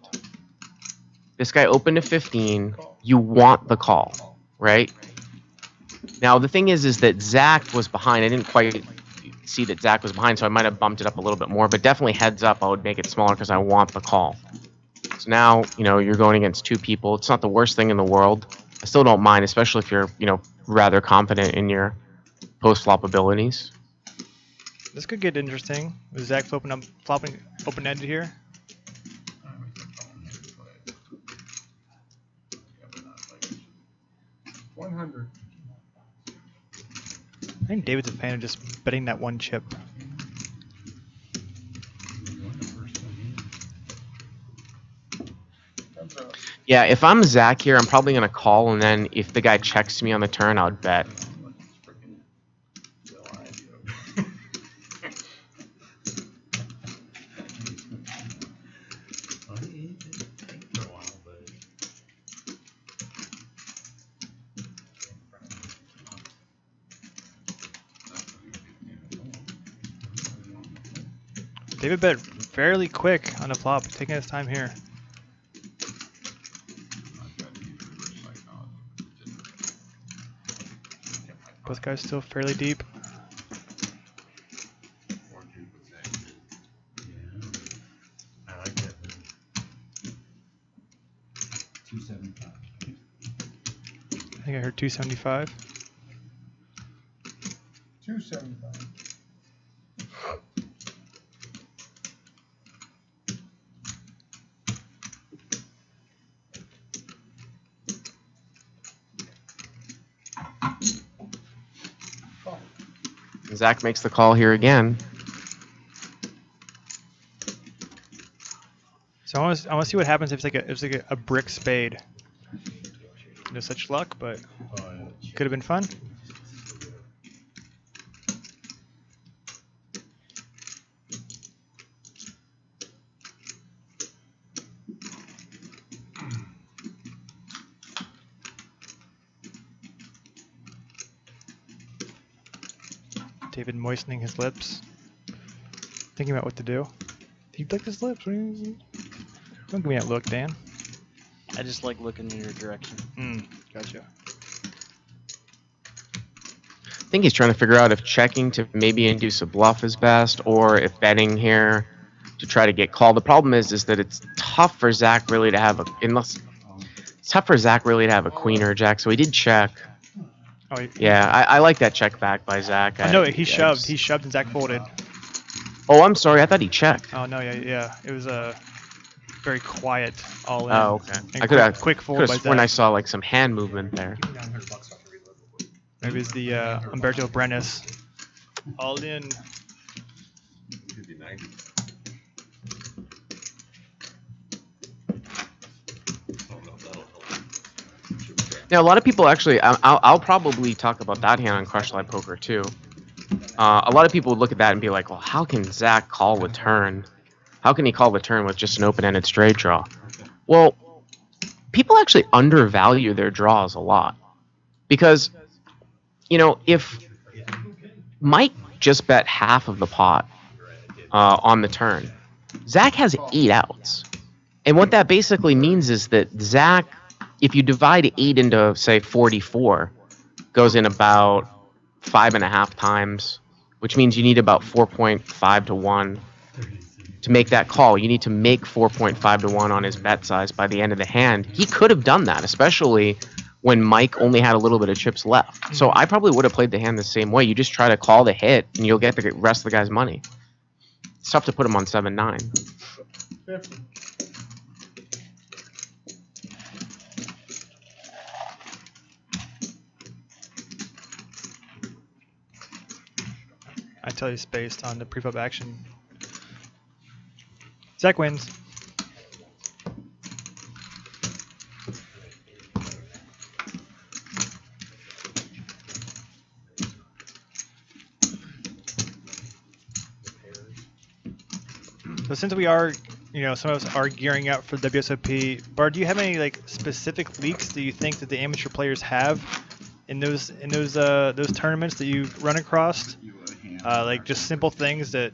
This guy opened to 15. You want the call, right? Now, the thing is that Zach was behind. I didn't quite see that Zach was behind, so I might have bumped it up a little bit more. But definitely heads up, I would make it smaller because I want the call. So now, you're going against two people. It's not the worst thing in the world. I still don't mind, especially if you're, rather confident in your post-flop abilities. This could get interesting. With Zach flopping open-ended here. 100. I think David's a fan of just betting that one chip. Yeah, if I'm Zach here, I'm probably going to call, and then if the guy checks me on the turn, I would bet. David bet fairly quick on the flop, taking his time here. Both guys still fairly deep. I like that. 275. I think I heard 275. 275. Zach makes the call here again. So I want to see what happens if it's like a brick spade. No such luck, but could have been fun. David moistening his lips, thinking about what to do. He licked his lips. Don't give me that look, Dan. I just like looking in your direction. Gotcha. I think he's trying to figure out if checking to maybe induce a bluff is best, or if betting here to try to get called. The problem is that it's tough for Zach really to have a queen or a jack. So he did check. Oh, Yeah, I like that check back by Zach. no, he shoved. He shoved and Zach folded. Oh, I'm sorry. I thought he checked. Oh no, yeah. It was a very quiet all in. Oh, okay. And I could have quick fold by when I Zach. saw like some hand movement there. Maybe it's the Umberto Brenes All in. Could be 90. Oh, no, that'll help. Now, a lot of people actually, I'll probably talk about that hand on Crush Live Poker too. A lot of people would look at that and be like, well, how can Zach call with turn? How can he call with turn with just an open-ended straight draw? Well, people actually undervalue their draws a lot. Because, you know, if Mike just bet half of the pot on the turn, Zach has 8 outs. And what that basically means is that Zach, if you divide 8 into, say, 44, goes in about 5.5 times, which means you need about 4.5 to 1 to make that call. You need to make 4.5 to 1 on his bet size by the end of the hand. He could have done that, especially when Mike only had a little bit of chips left. So I probably would have played the hand the same way. You just try to call the hit, and you'll get the rest of the guy's money. It's tough to put him on 7-9. I tell you, it's based on the preflop action. Zach wins. So since we are, you know, some of us are gearing up for WSOP, Bart, do you have any like specific leaks that you think that the amateur players have in those tournaments that you run across? Like just simple things that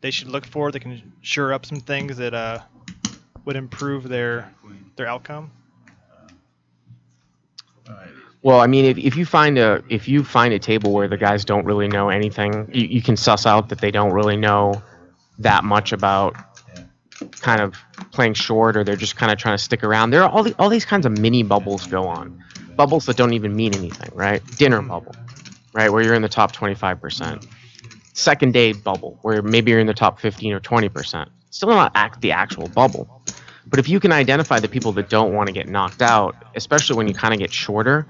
they should look for that can shore up some things that would improve their outcome. Well, I mean, if you find a table where the guys don't really know anything, you can suss out that they don't really know that much about kind of playing short, or they're just kind of trying to stick around. There are all these kinds of mini bubbles go on, bubbles that don't even mean anything, right? Dinner bubble, right, where you're in the top 25%. Second day bubble, where maybe you're in the top 15 or 20%. Still not the actual bubble. But if you can identify the people that don't want to get knocked out, especially when you kind of get shorter,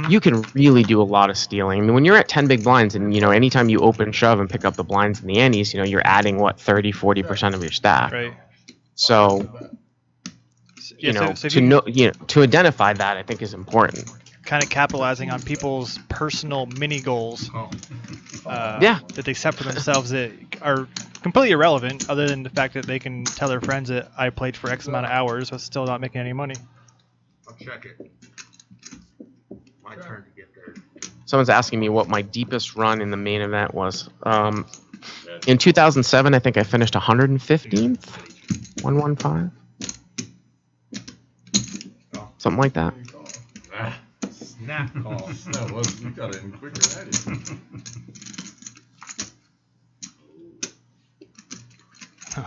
you can really do a lot of stealing. I mean, when you're at 10 big blinds and, you know, anytime you open shove and pick up the blinds and the antes, you know, you're adding, what, 30, 40% of your stack. Right. So, to identify that, I think is important. Kind of capitalizing on people's personal mini goals that they set for themselves that are completely irrelevant, other than the fact that they can tell their friends that I played for X amount of hours but still not making any money. I'll check it. My turn to get there. Someone's asking me what my deepest run in the main event was. In 2007, I think I finished 115th, 115, something like that. Snap call. No, well, we got it in quicker than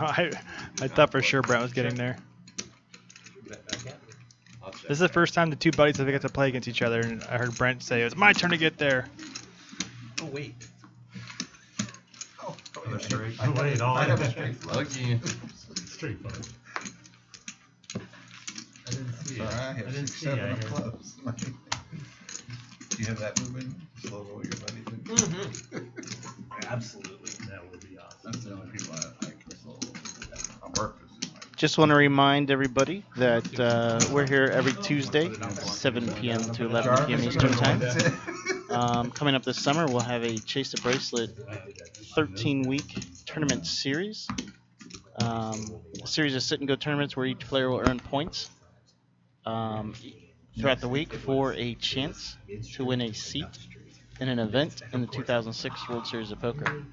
I did. I thought for sure Brent was getting there. This is the first time the two buddies have got to play against each other, and I heard Brent say, "It's my turn to get there." Oh wait. Straight. Wait, all I have a straight flush. Straight flush. I didn't see it. I have 6-7 of clubs. Do you have that moving? Slow roll your money. Absolutely. That would be awesome. That's the only people I console. On purpose. Just want to remind everybody that we're here every Tuesday, 7 p.m. to 11 p.m. Eastern Time. Coming up this summer, we'll have a Chase the Bracelet 13-week tournament series. A series of sit-and-go tournaments where each player will earn points throughout the week for a chance to win a seat in an event in the 2006 World Series of Poker.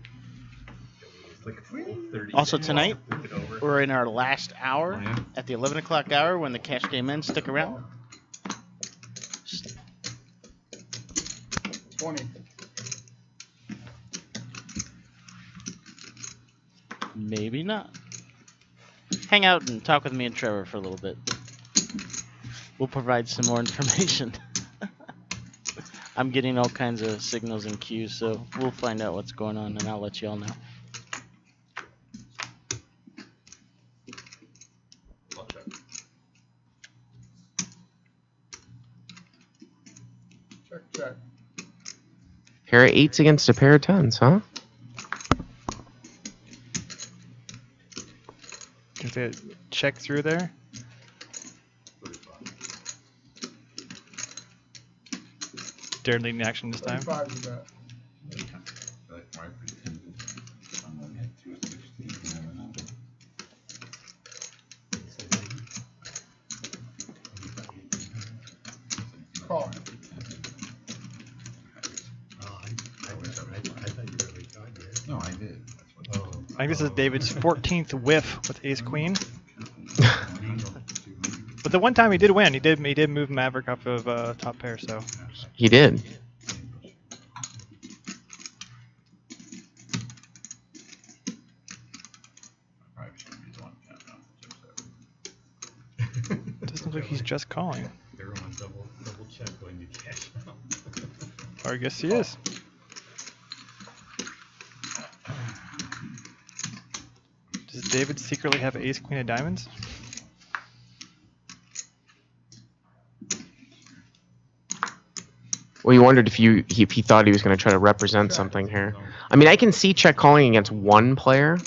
Also tonight, we're in our last hour at the 11 o'clock hour when the cash game ends. Stick around. 20. Maybe not. Hang out and talk with me and Trevor for a little bit. We'll provide some more information. I'm getting all kinds of signals and cues, so we'll find out what's going on, and I'll let you all know. Check. Pair of 8s against a pair of 10s, huh? Just a check through there. Darren leading action this time. 35 is that. Call. No, I did. I think this is David's 14th whiff with Ace Queen. But the one time he did win, he did move Maverick off of top pair, so. He did. Doesn't look like he's just calling. Double check when you cash out. Or I guess he is. Does David secretly have Ace Queen of Diamonds? Well, he wondered if he thought he was going to try to represent something here. I mean, I can see check calling against one player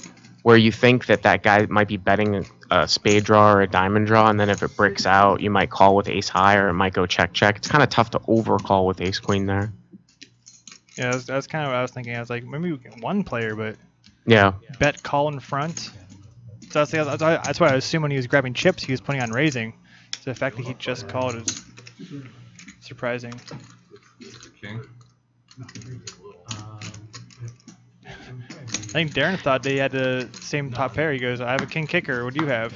where you think that guy might be betting a spade draw or a diamond draw, and then if it bricks out, you might call with ace high, or it might go check check. It's kind of tough to overcall with ace queen there. Yeah, that's kind of what I was thinking. I was like, maybe we get one player, but yeah, bet call in front. So that's why I assume when he was grabbing chips, he was putting on raising. So the fact that he just called is surprising. King. I think Darren thought they had the same top pair. He goes, I have a king kicker. What do you have?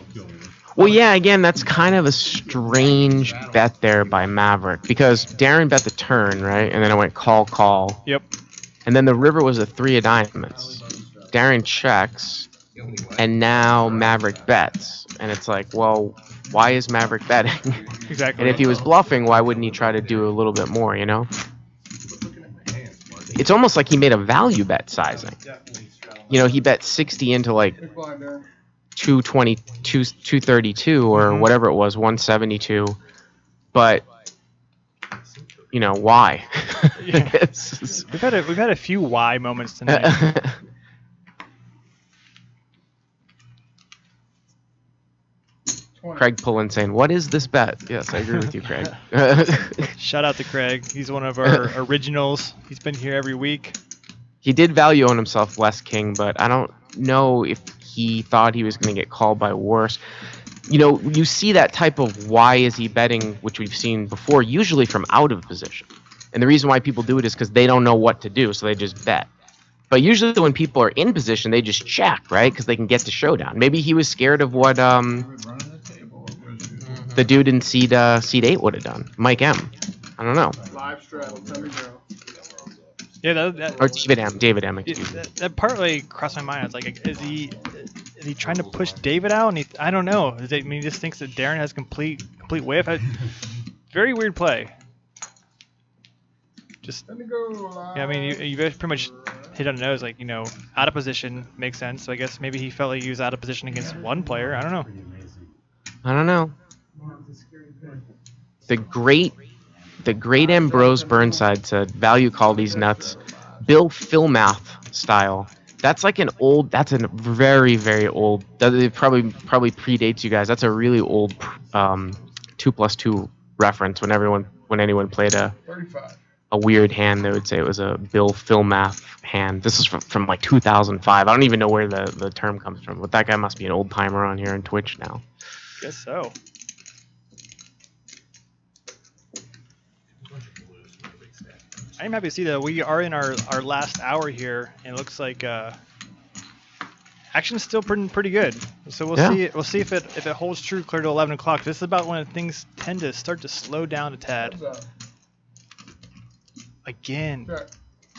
Well, yeah, again, that's kind of a strange bet there by Maverick, because Darren bet the turn, right? And then it went call, call. Yep. And then the river was a 3 of diamonds. Darren checks, and now Maverick bets. And it's like, well, why is Maverick betting? Exactly. And if he was bluffing, why wouldn't he try to do a little bit more, you know? It's almost like he made a value bet sizing. You know, he bet 60 into like 220, 232 or whatever it was, 172. But you know why? Yeah. We've had a few why moments tonight. Craig pulling saying, "What is this bet?" Yes, I agree with you, Craig. Shout out to Craig. He's one of our originals. He's been here every week. He did value on himself less king, but I don't know if he thought he was going to get called by worse. You know, you see that type of why is he betting, which we've seen before, usually from out of position. And the reason why people do it is because they don't know what to do, so they just bet. But usually when people are in position, they just check, right? Because they can get to showdown. Maybe he was scared of what the dude in seed 8 would have done. Mike M. I don't know. Live straddle, tell me no. Yeah, or David M. Excuse me. That partly crossed my mind. I was like, is he trying to push David out? And I don't know. I mean, he just thinks that Darren has complete whiff. Very weird play. Just yeah, I mean, you pretty much hit on the nose. Like, you know, out of position makes sense. So I guess maybe he felt like he was out of position against one player. I don't know. I don't know. The great Ambrose Burnside said, "Value call these nuts." Bill Philmath style. That's like that's a very, very old, it probably predates you guys. That's a really old 2+2 reference. When anyone played a weird hand, they would say it was a Bill Philmath hand. This is from like 2005. I don't even know where the term comes from, but that guy must be an old timer on here on Twitch now. Guess so. I'm happy to see that we are in our last hour here, and it looks like action's still pretty good. So we'll see if it holds true clear to 11 o'clock. This is about when things tend to start to slow down a tad. Again,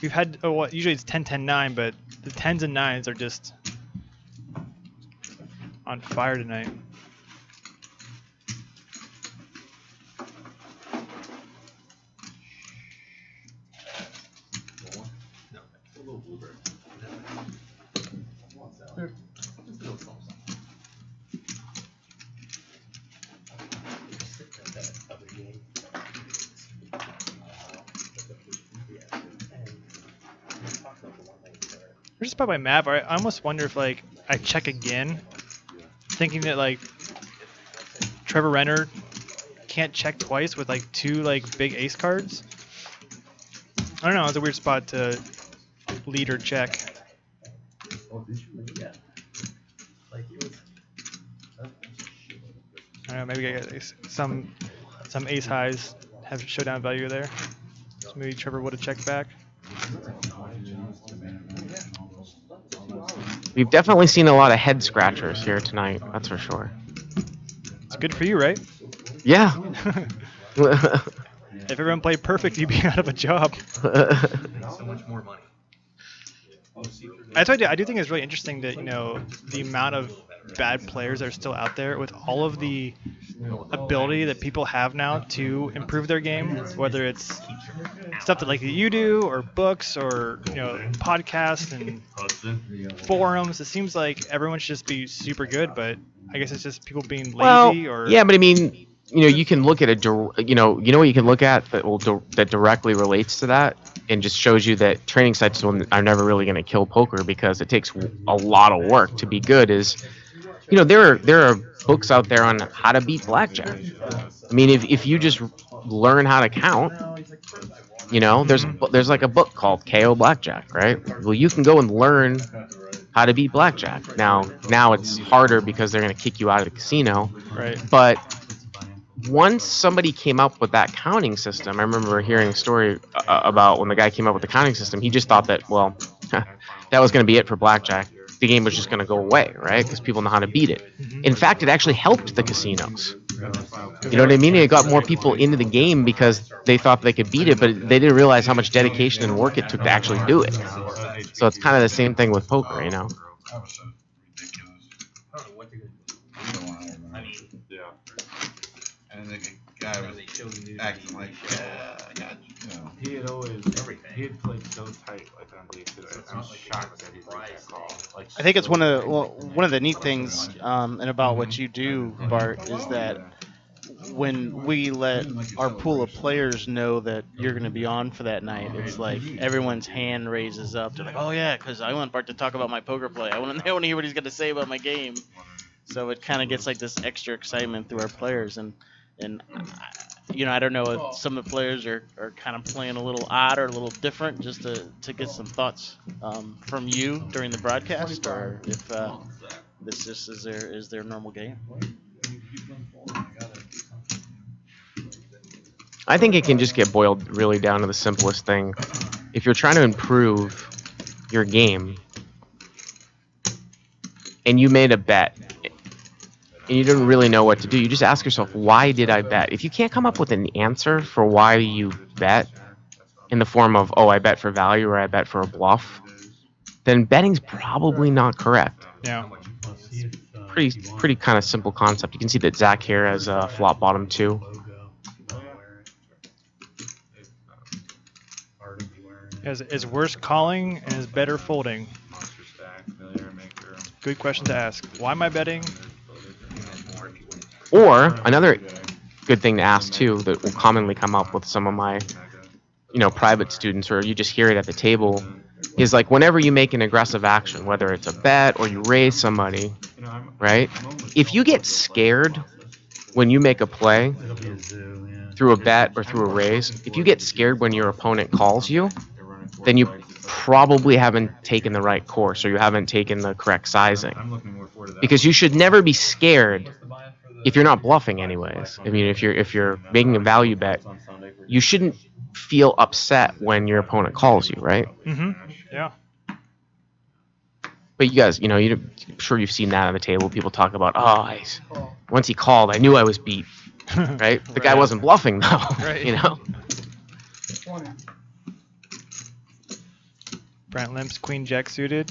we've had usually it's 10-10-9, but the 10s and 9s are just on fire tonight. just by Mav. I almost wonder if like I check again, thinking that like Trevor Renner can't check twice with like 2 like big ace cards. I don't know. It's a weird spot to lead or check. I don't know. Maybe I got some ace highs have showdown value there. So maybe Trevor would have checked back. We've definitely seen a lot of head scratchers here tonight. That's for sure. It's good for you, right? Yeah. If everyone played perfect, you'd be out of a job. So much more money. I do think it's really interesting that, you know, the amount of bad players that are still out there with all of the ability that people have now to improve their game, whether it's stuff that like you do or books or, you know, podcasts and forums. It seems like everyone should just be super good, but I guess it's just people being lazy or yeah, but I mean, you know, you can look at you know what you can look at that directly relates to that and just shows you that training sites are never really going to kill poker because it takes a lot of work to be good. Is, you know, there are books out there on how to beat blackjack. I mean, if you just learn how to count, you know, there's like a book called KO Blackjack, right? Well, you can go and learn how to beat blackjack. Now it's harder because they're going to kick you out of the casino. Right. But once somebody came up with that counting system, I remember hearing a story about when the guy came up with the counting system, he just thought that, well, that was going to be it for blackjack. The game was just going to go away, right? Because people know how to beat it. In fact, it actually helped the casinos. You know what I mean? It got more people into the game because they thought they could beat it, but they didn't realize how much dedication and work it took to actually do it. So it's kind of the same thing with poker, you know? And the guy was acting like, you know. He had played so tight like on D2. I'm shocked that he did that call. Like, I think it's one of the neat things and about what you do, Bart, is that when we let our pool of players know that you're going to be on for that night, it's like everyone's hand raises up. They're like, oh yeah, because I want Bart to talk about my poker play. I want to hear what he's going to say about my game. So it kind of gets like this extra excitement through our players. And you know, I don't know if some of the players are kind of playing a little odd or a little different, just to get some thoughts from you during the broadcast, or if this just is their normal game. I think it can just get boiled really down to the simplest thing. If you're trying to improve your game and you made a bet and you didn't really know what to do, you just ask yourself, why did I bet? If you can't come up with an answer for why you bet in the form of, oh, I bet for value or I bet for a bluff, then betting's probably not correct. Yeah. Pretty kind of simple concept. You can see that Zach here has flop bottom 2. Is worse calling and is better folding? Good question to ask. Why am I betting? Or another good thing to ask too, that will commonly come up with some of my, you know, private students, or you just hear it at the table, is like whenever you make an aggressive action, whether it's a bet or you raise somebody, right? If you get scared when you make a play through a bet or through a raise, if you get scared when your opponent calls you, then you probably haven't taken the right course, or you haven't taken the correct sizing. Because you should never be scared if you're not bluffing anyways. I mean, if you're making a value bet, you shouldn't feel upset when your opponent calls you, right? Mm-hmm. Yeah. But you guys, you know, I'm sure you've seen that on the table. People talk about, once he called, I knew I was beat, right? The guy wasn't bluffing though, Right. You know. Brent limps queen jack suited.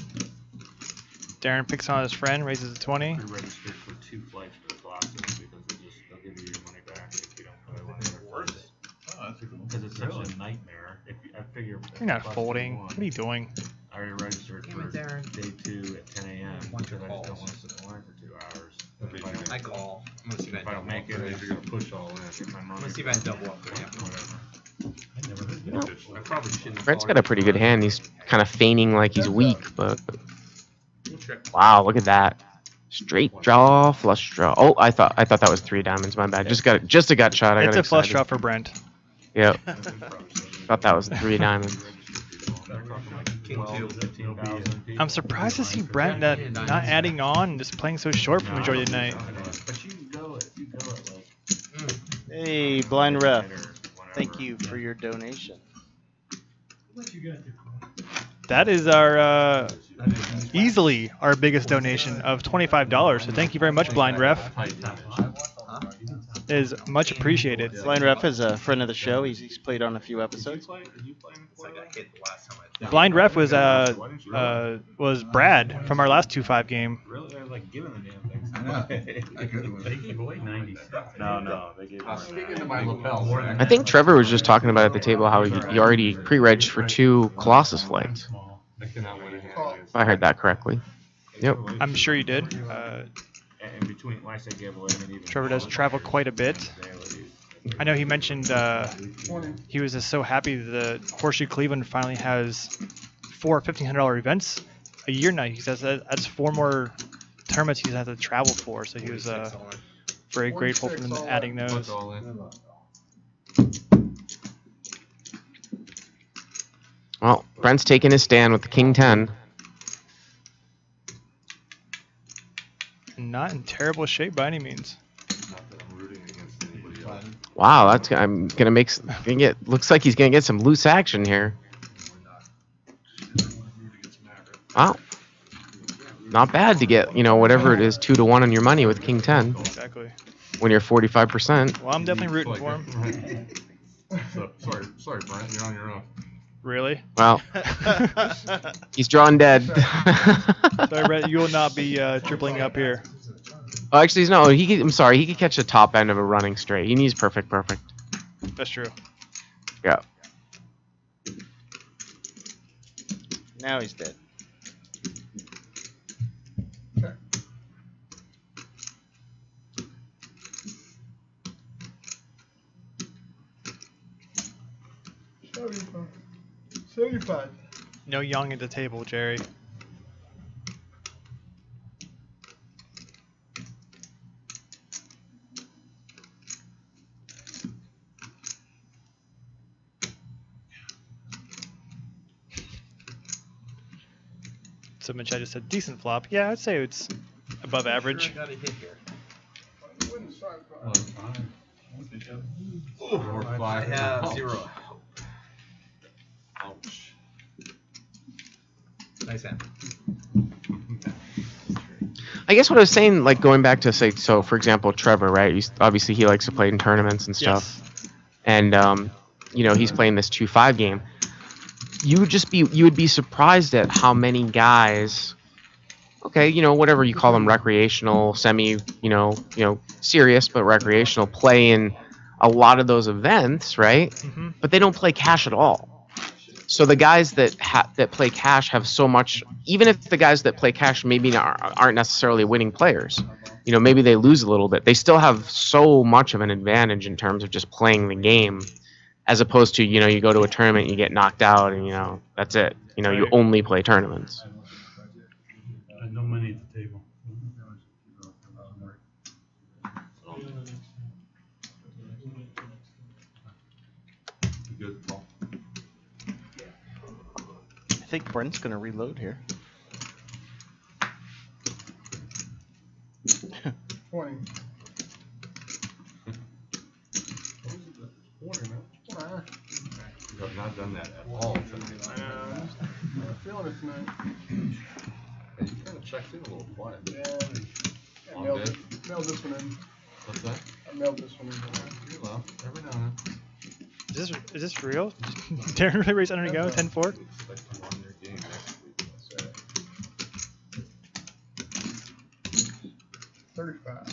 Darren picks on his friend, raises a 20. we registered for 2 flights for the Colossus because they'll give you your money back if you don't play one of their flights. Because it's such a nightmare. I figure You're not folding. What are you doing? I already registered for day 2 at 10 a.m. because I just don't want to sit in line for 2 hours. I call. I'm gonna see If that I don't make it, if you're gonna push all in, get my I'm money. gonna see if I can double up. Yeah. Whatever. I probably Brent's got a pretty good hand. He's kind of feigning like he's weak, but wow, look at that. Straight draw, flush draw. Oh, I thought that was 3 diamonds. My bad. Just a gut shot. It's a flush draw for Brent. Yep. Thought that was 3 diamonds. I'm surprised to see Brent not adding on, just playing so short for the majority of the night. Hey, blind ref. Thank you for your donation. That is our easily our biggest donation of $25. So thank you very much, blind ref. It is much appreciated. Blind ref is a friend of the show. He's played on a few episodes. Blind ref was Brad from our last 2-5 game. Really? They're like giving the damn things. They give away 90 cents. No, they gave away. Speaking to my lapel. I think Trevor was just talking about at the table how he already pre-regged for 2 Colossus flights. If I heard that correctly. Yep. I'm sure you did. And between last I gave away, Trevor does travel quite a bit. I know he mentioned he was just so happy the Horseshoe Cleveland finally has 4 $1,500 events a year now. He says that's 4 more tournaments he's had to travel for, so he was very grateful for them adding those. Well, Brent's taking his stand with the King 10. Not in terrible shape by any means. Wow, looks like he's gonna get some loose action here. Wow, not bad to get whatever it is 2-to-1 on your money with King 10. Exactly. When you're 45%. Well, I'm definitely rooting for him. Sorry, Brent, you're on your own. Really? Well, he's drawn dead. Sorry, Brett, you will not be tripling up here. Oh, actually, no. I'm sorry. He could catch the top end of a running straight. He needs perfect. That's true. Yeah. Now he's dead. Okay. 75. No young at the table, Jerry. Someone chat just said decent flop. Yeah, I'd say it's above average. Got a hit here. I have 0. Ouch. Nice hand. I guess what I was saying, like going back to say, so for example, Trevor, right? Obviously, he likes to play in tournaments and stuff. Yes. And he's playing this 2-5 game. You would be surprised at how many guys, okay, whatever you call them, recreational, semi, serious but recreational, play in a lot of those events, right? Mm-hmm. But they don't play cash at all. So the guys that play cash have so much. Even if the guys that play cash maybe aren't necessarily winning players, maybe they lose a little bit. They still have so much of an advantage in terms of just playing the game. As opposed to, you go to a tournament, you get knocked out, and, that's it. You only play tournaments. No money at the table. Good ball. I think Brent's going to reload here. 20. You have not done that at all tonight. I'm feeling it tonight. And you kind of checked in a little quiet. Yeah. Long Mailed day? this one in. What's that? I mailed this one in. Well, every now and then. Is this real? Darren really raised under to go? 10-4? Expect you on your game next week on Saturday. 35.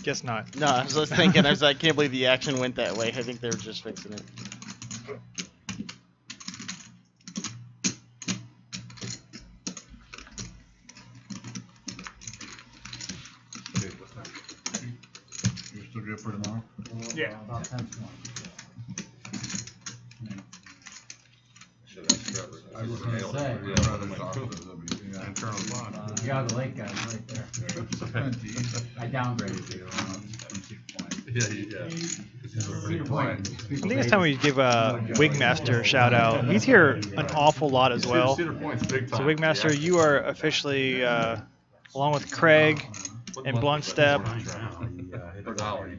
Guess not. No, I was just thinking. I can't believe the action went that way. I think they were just fixing it. Okay, what's next? for tomorrow? Yeah. About 10 to 1. I was gonna say. Internal clock. Yeah, the late guy's right there. I downgraded you. I think it's time we give Wigmaster a shout out. He's here an awful lot as well. So Wigmaster, you are officially, along with Craig and Blunt Step,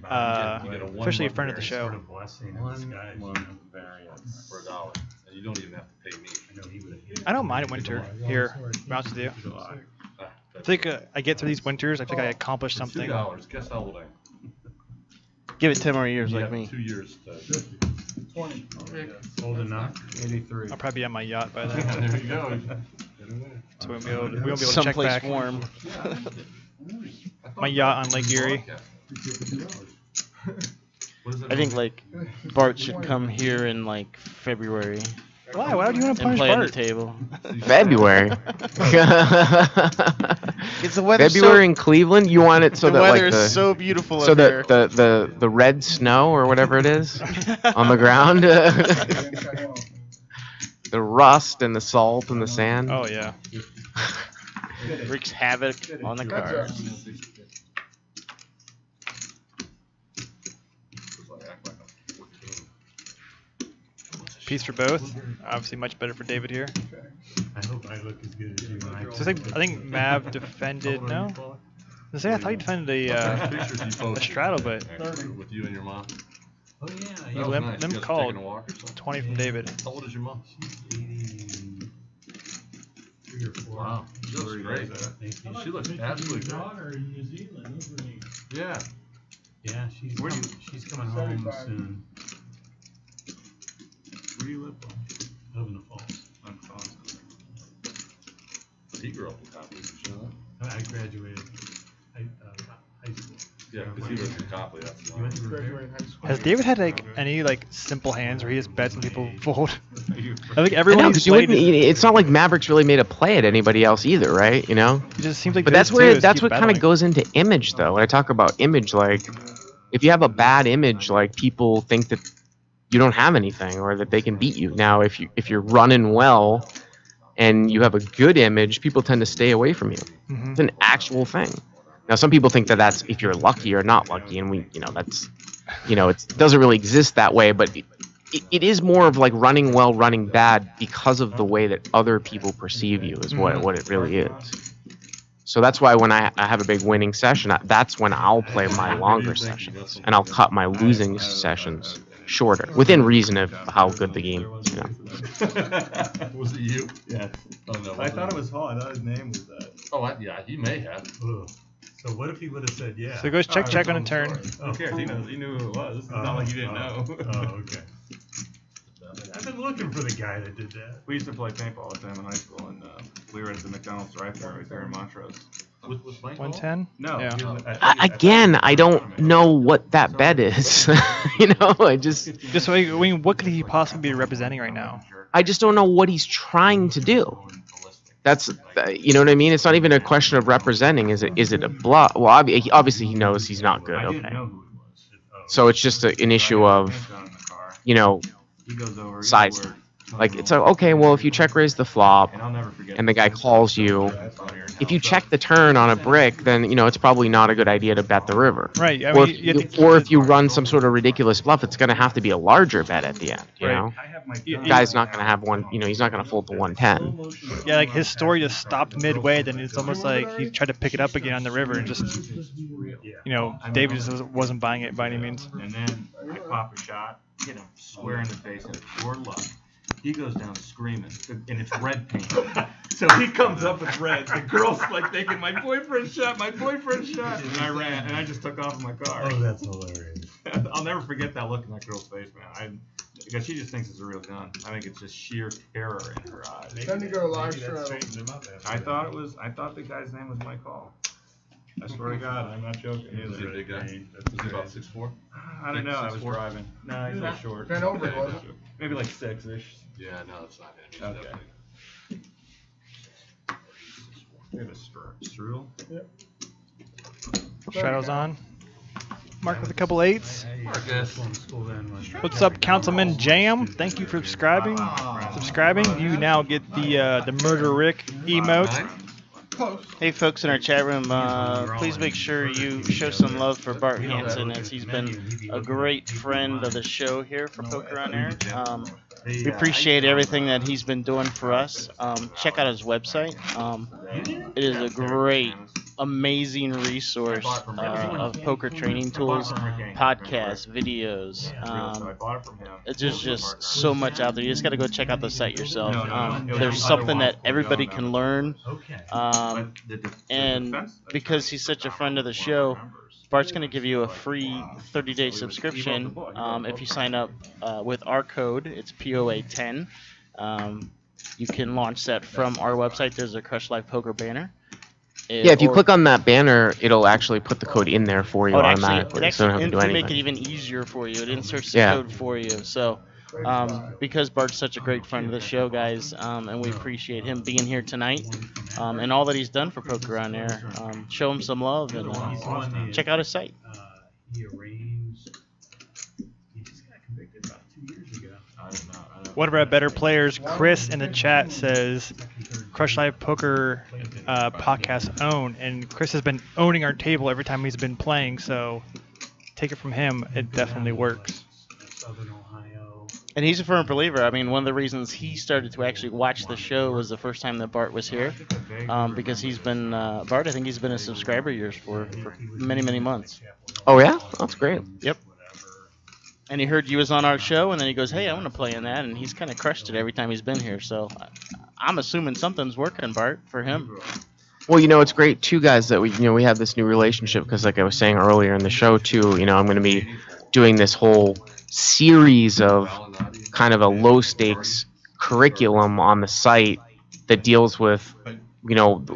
officially a friend of the show. For $1. And you don't even have to pay me. I don't mind winter here, to be honest with you. I think I get through these winters, I think I accomplished something. $2. Guess how old I am. Give it 10 more years Yeah, like me. 2 years. 20. Old enough. 83. I'll probably be on my yacht by then. There you go. So we won't be able to check Someplace back. warm. My yacht on Lake Erie. I think like Bart should come here in like February. Why? Why would you want to And punish play on the Bart? table. February. It's the weather. February in Cleveland. You want it so the that weather like is so beautiful so up here. that the red snow or whatever it is on the ground, the rust and the salt and the sand. Oh yeah. Wreaks havoc on the cars. Piece for both. Obviously much better for David here. I hope I look as good as you. So I think Mav defended. No. I thought he defended a straddle, but with you and your mom. Oh yeah. he That was nice. You limp guys called. taking a walk or something? 20 from David. How old is your mom? She's 83 or 4. Wow, she looks great. She looks absolutely daughter great. in New Zealand, isn't he? Yeah. Yeah, she's coming home soon. Where do you live? Live in the Falls. He grew up in Copley, did you know that? I graduated high school. Yeah, because he lives in Copley. That's You went to why. Rake? Has David had like any like simple hands where he just bets and people fold? I think everyone I know, he's 'cause you played. wouldn't, it's not like Mavericks really made a play at anybody else either, right? You know. It just seems like. But those that's where two that's keep what kind battling. of goes into image, though. When I talk about image, like if you have a bad image, like people think that you don't have anything or that they can beat you. Now, if you're running well and you have a good image, people tend to stay away from you. Mhm. It's an actual thing. Now, some people think that that's if you're lucky or not lucky, and that's, it doesn't really exist that way. But it is more of like running well, running bad because of the way that other people perceive you is what it really is. So that's why when I have a big winning session, that's when I'll play my longer sessions, and I'll cut my losing sessions shorter, within reason of how good the game is. Was it you? Yeah. Oh, no, I thought it was Paul. I thought his name was that. Oh, yeah, he may have. Ugh. So what if he would have said yeah? So it goes check on a turn. Who cares? He knew who it was. It's not like he didn't know. Oh, okay. I've been looking for the guy that did that. We used to play paintball all the time in high school, and we were at the McDonald's drive-thru right there in Montrose. With paintball? 110. No. Yeah. Again, I don't know what that bet is. I just what could he possibly be representing right now? I just don't know what he's trying to do. That's you know what I mean. It's not even a question of representing. Is it a bluff? Well, obviously he knows he's not good. Okay. So it's just an issue of size. Like it's okay. Well, if you check raise the flop, and the guy calls you, if you check the turn on a brick, then it's probably not a good idea to bet the river. Right. I Or, mean, or if you run some sort of ridiculous bluff, it's going to have to be a larger bet at the end. You know, the guy's not going to have one. He's not going to fold to 110. Yeah, like his story just stopped midway. Then it's almost like he tried to pick it up again on the river and just, David just wasn't buying it by any means. And then I pop a shot, hit him square in the face, and it's pure luck. He goes down screaming, and it's red paint. So he comes up with red. The girl's like thinking, my boyfriend shot. And I ran, and I just took off in my car. Oh, that's hilarious. I'll never forget that look in that girl's face, man. Because she just thinks it's a real gun. I think it's just sheer terror in her eyes. Time to go live Straddle. I thought the guy's name was Mike Hall. I swear to God, I'm not joking. Is he a big guy? Is he about 6'4"? I don't know. I was driving. No, he's not short. Been over, wasn't it? Maybe like 6-ish. Yeah, no, it's not him. He's Okay. definitely. We have a Straddle. Yep. Shadows on. Mark with a couple eights. Marcus. What's up, Councilman Jam? Thank you for subscribing. You now get the Murder Rick emote. Hey folks in our chat room, please make sure you show some love for Bart Hanson, as he's been a great friend of the show here for Poker on Air. We appreciate everything that he's been doing for us. Check out his website. It is a great, amazing resource of poker training tools, podcasts, videos. There's just so much out there. You just got to go check out the site yourself. There's something that everybody can learn. And because he's such a friend of the show, Bart's going to give you a free 30-day subscription if you sign up with our code. It's POA10. You can launch that from our website. There's a Crush Live Poker banner. Yeah, if you click on that banner, it'll actually put the code in there for you automatically. So you don't have to do to anything. make it even easier for you, it inserts the code for you. So because Bart's such a great friend of the show, guys, and we appreciate him being here tonight and all that he's done for Poker on Air, show him some love and check out his site. He arranged. He just got convicted about 2 years ago. One of our better players, Chris, in the chat says, Crush Live Poker podcast own, and Chris has been owning our table every time he's been playing, so take it from him, it definitely works. Southern Ohio. And he's a firm believer. I mean, one of the reasons he started to actually watch the show was the first time that Bart was here, because he's been, Bart, I think he's been a subscriber of yours for many, many months. Oh, yeah? That's great. Yep. And he heard you was on our show, and then he goes, hey, I want to play in that, and he's kind of crushed it every time he's been here. So I'm assuming something's working, Bart, for him. Well, it's great, too, guys, that we have this new relationship, because like I was saying earlier in the show, too, I'm going to be doing this whole series of kind of a low-stakes curriculum on the site that deals with,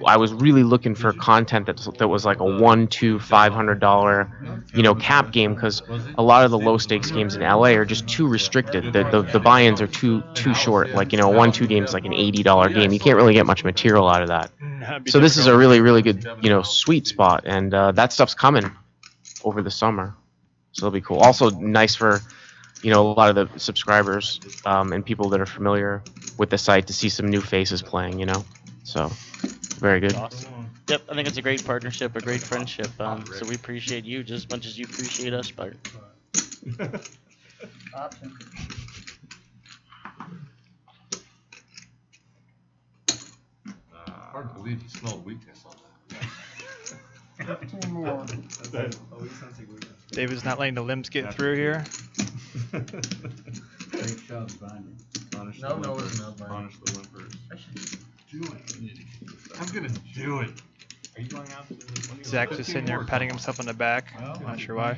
I was really looking for content that was like a $1, $2, $500, cap game, because a lot of the low stakes games in LA are just too restricted. The buy-ins are too short. Like, a 1-2 game is like an $80 game. You can't really get much material out of that. So this is a really, really good, sweet spot, and that stuff's coming over the summer. So it'll be cool. Also nice for, a lot of the subscribers and people that are familiar with the site to see some new faces playing, So, very good. Awesome. Yep, I think it's a great partnership, a great friendship. So we appreciate you just as much as you appreciate us, Bart. Option. Hard to believe you smelled weakness on that. 15 more. David's not letting the limbs get through here. Great job, Bonnie. No, it's not. Punish the whimpers. I should do it. I'm gonna do it. Are you going out to Zach's just sitting there patting himself on the back. Well, Not sure why.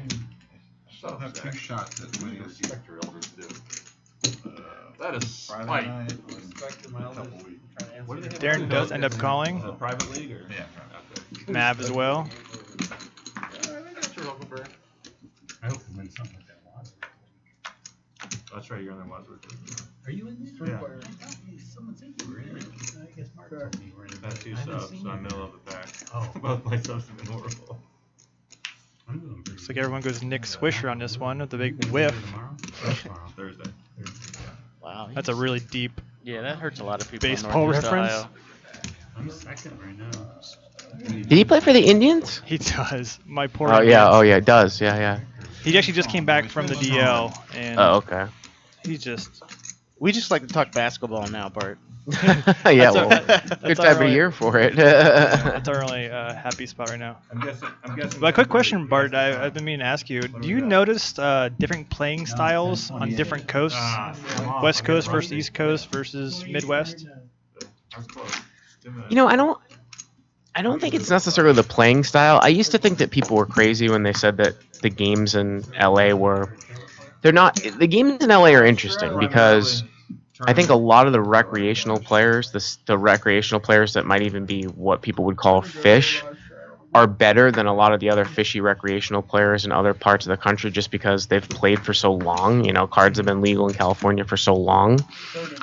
Still have 2 shots at What do winning. you expect your elders to do? That is Friday spite. night, Couple weeks. What do they have Darren to do? does end up calling. Is it a private league or? Yeah. Okay. Mav as well. I got your local bird. I hope to win something like that. That's right, you're in the Wadsworth. Are you in there? Yeah. Someone said you were in it. I guess Mark told me you were in it. Had 2 I haven't subs, seen so I'm you. middle of the pack. Oh. Both my subs have been horrible. I'm doing pretty Looks like everyone goes Nick Swisher on this one with the big whiff. Tomorrow? Tomorrow. Thursday. Wow. That's a really deep Yeah, that hurts a lot of people in baseball Northeast reference. Ohio. I'm second right now. Did he play for the Indians? He does. My poor. Oh, yeah. Indians. Oh, yeah, it does. Yeah. He actually just came back from the DL, and Oh, okay. he just. We just like to talk basketball now, Bart. Yeah, well, good time of the year for it. That's our only happy spot right now. I'm guessing. But a quick question, Bart. I've been meaning to ask you. Do you notice different playing styles on different coasts? West Coast versus East Coast versus Midwest? That's close. I don't think it's necessarily the playing style. I used to think that people were crazy when they said that the games in LA were. They're not. The games in LA are interesting because I think a lot of the recreational players, the recreational players that might even be what people would call fish, are better than a lot of the other fishy recreational players in other parts of the country just because they've played for so long. Cards have been legal in California for so long.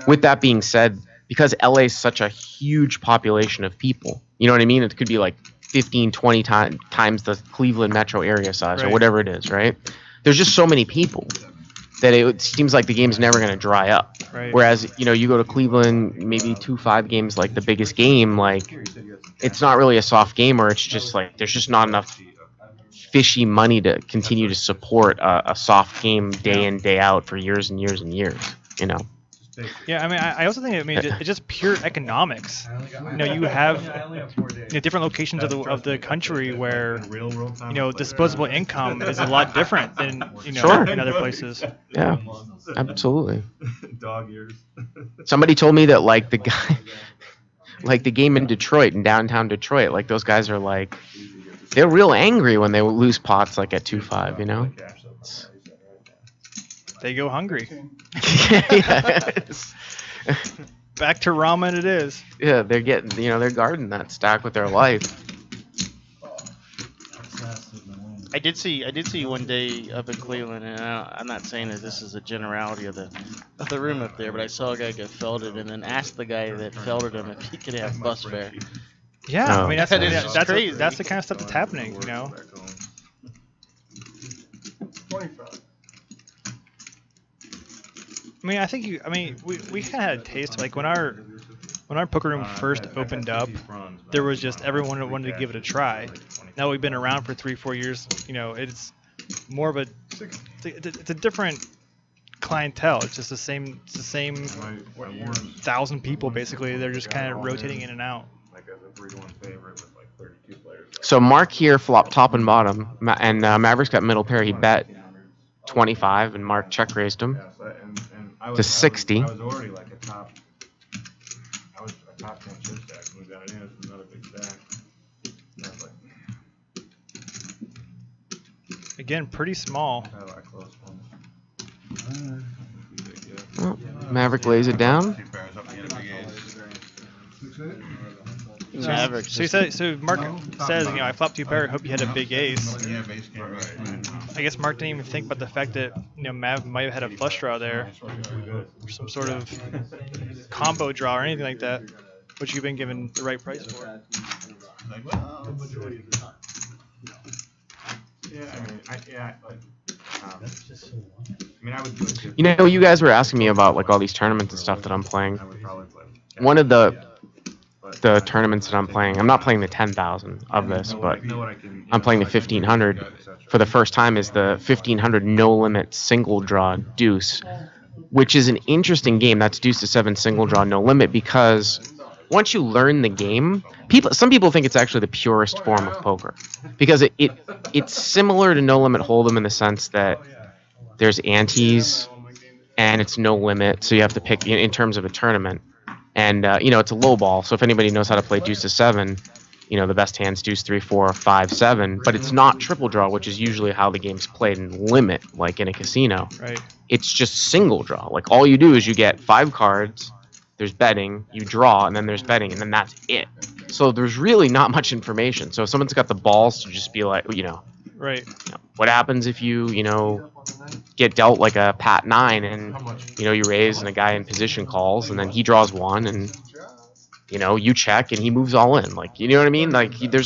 With that being said, because LA is such a huge population of people, you know what I mean? It could be like 15, 20 times the Cleveland metro area size or Right. whatever it is, right? There's just so many people that it seems like the game's never going to dry up. Right. Whereas, you know, you go to Cleveland, maybe 2-5 games, like the biggest game, like it's not really a soft game, or it's just like there's just not enough fishy money to continue to support a soft game day in, day out for years and years and years, you know. Yeah, I mean, I also think it's just pure economics. You know, you have different locations of the country where disposable income is a lot different than Sure. in other places. Yeah, absolutely. Dog ears. Somebody told me that like the guy, like the game in Detroit, in downtown Detroit, like those guys are like, they're real angry when they lose pots like at 2-5, you know. They go hungry. Yes. Back to ramen it is. Yeah, they're getting, they're guarding that stack with their life. I did see one day up in Cleveland, and I'm not saying that this is a generality of the room up there, but I saw a guy get felded, and then asked the guy that felded him if he could have bus fare. Yeah, I mean That is that's crazy. that's the kind of stuff that's happening, you know. I mean, I think we kind of had a taste like when our poker room first opened up, there was just everyone wanted to give it a try. Now we've been around for 3-4 years, it's more of it's a different clientele. It's just the same 1,000 people basically. They're just kind of rotating in and out. Like as a 3-1 favorite with like 32 players. So Mark here flopped top and bottom, and Mavericks got middle pair. He bet 25, and Mark check raised him to 60. I was already like a top 10 chip stack, and we got it in. It's another big stack. And I was like, Again, pretty small. I like close ones. Well, Maverick lays it down. Maverick. So Mark says, I flopped 2 pair. Hope you had a big ace. I guess Mark didn't even think about the fact that Mav might have had a flush draw there, or some sort of combo draw or anything like that, which you've been given the right price for. I would do it. You guys were asking me about like all these tournaments and stuff that I'm playing. One of the tournaments that I'm playing, I'm not playing the 10,000 of this, but I'm playing the 1,500 for the first time, is the 1,500 no limit single draw deuce, which is an interesting game. That's deuce to 7 single draw no limit, because once you learn the game, some people think it's actually the purest form of poker, because it's similar to no limit hold'em in the sense that there's antes and it's no limit, so you have to pick in terms of a tournament. And, it's a low ball, so if anybody knows how to play deuce to 7, the best hand's deuce 3, 4, 5, 7, but it's not triple draw, which is usually how the game's played in limit, like in a casino. Right. It's just single draw. Like, all you do is you get 5 cards, there's betting, you draw, and then there's betting, and then that's it. So there's really not much information. So if someone's got the balls to just be like, right. What happens if you, get dealt like a pat 9 and, you raise and a guy in position calls and then he draws 1 and, you check and he moves all in. Like, you know what I mean? Like, there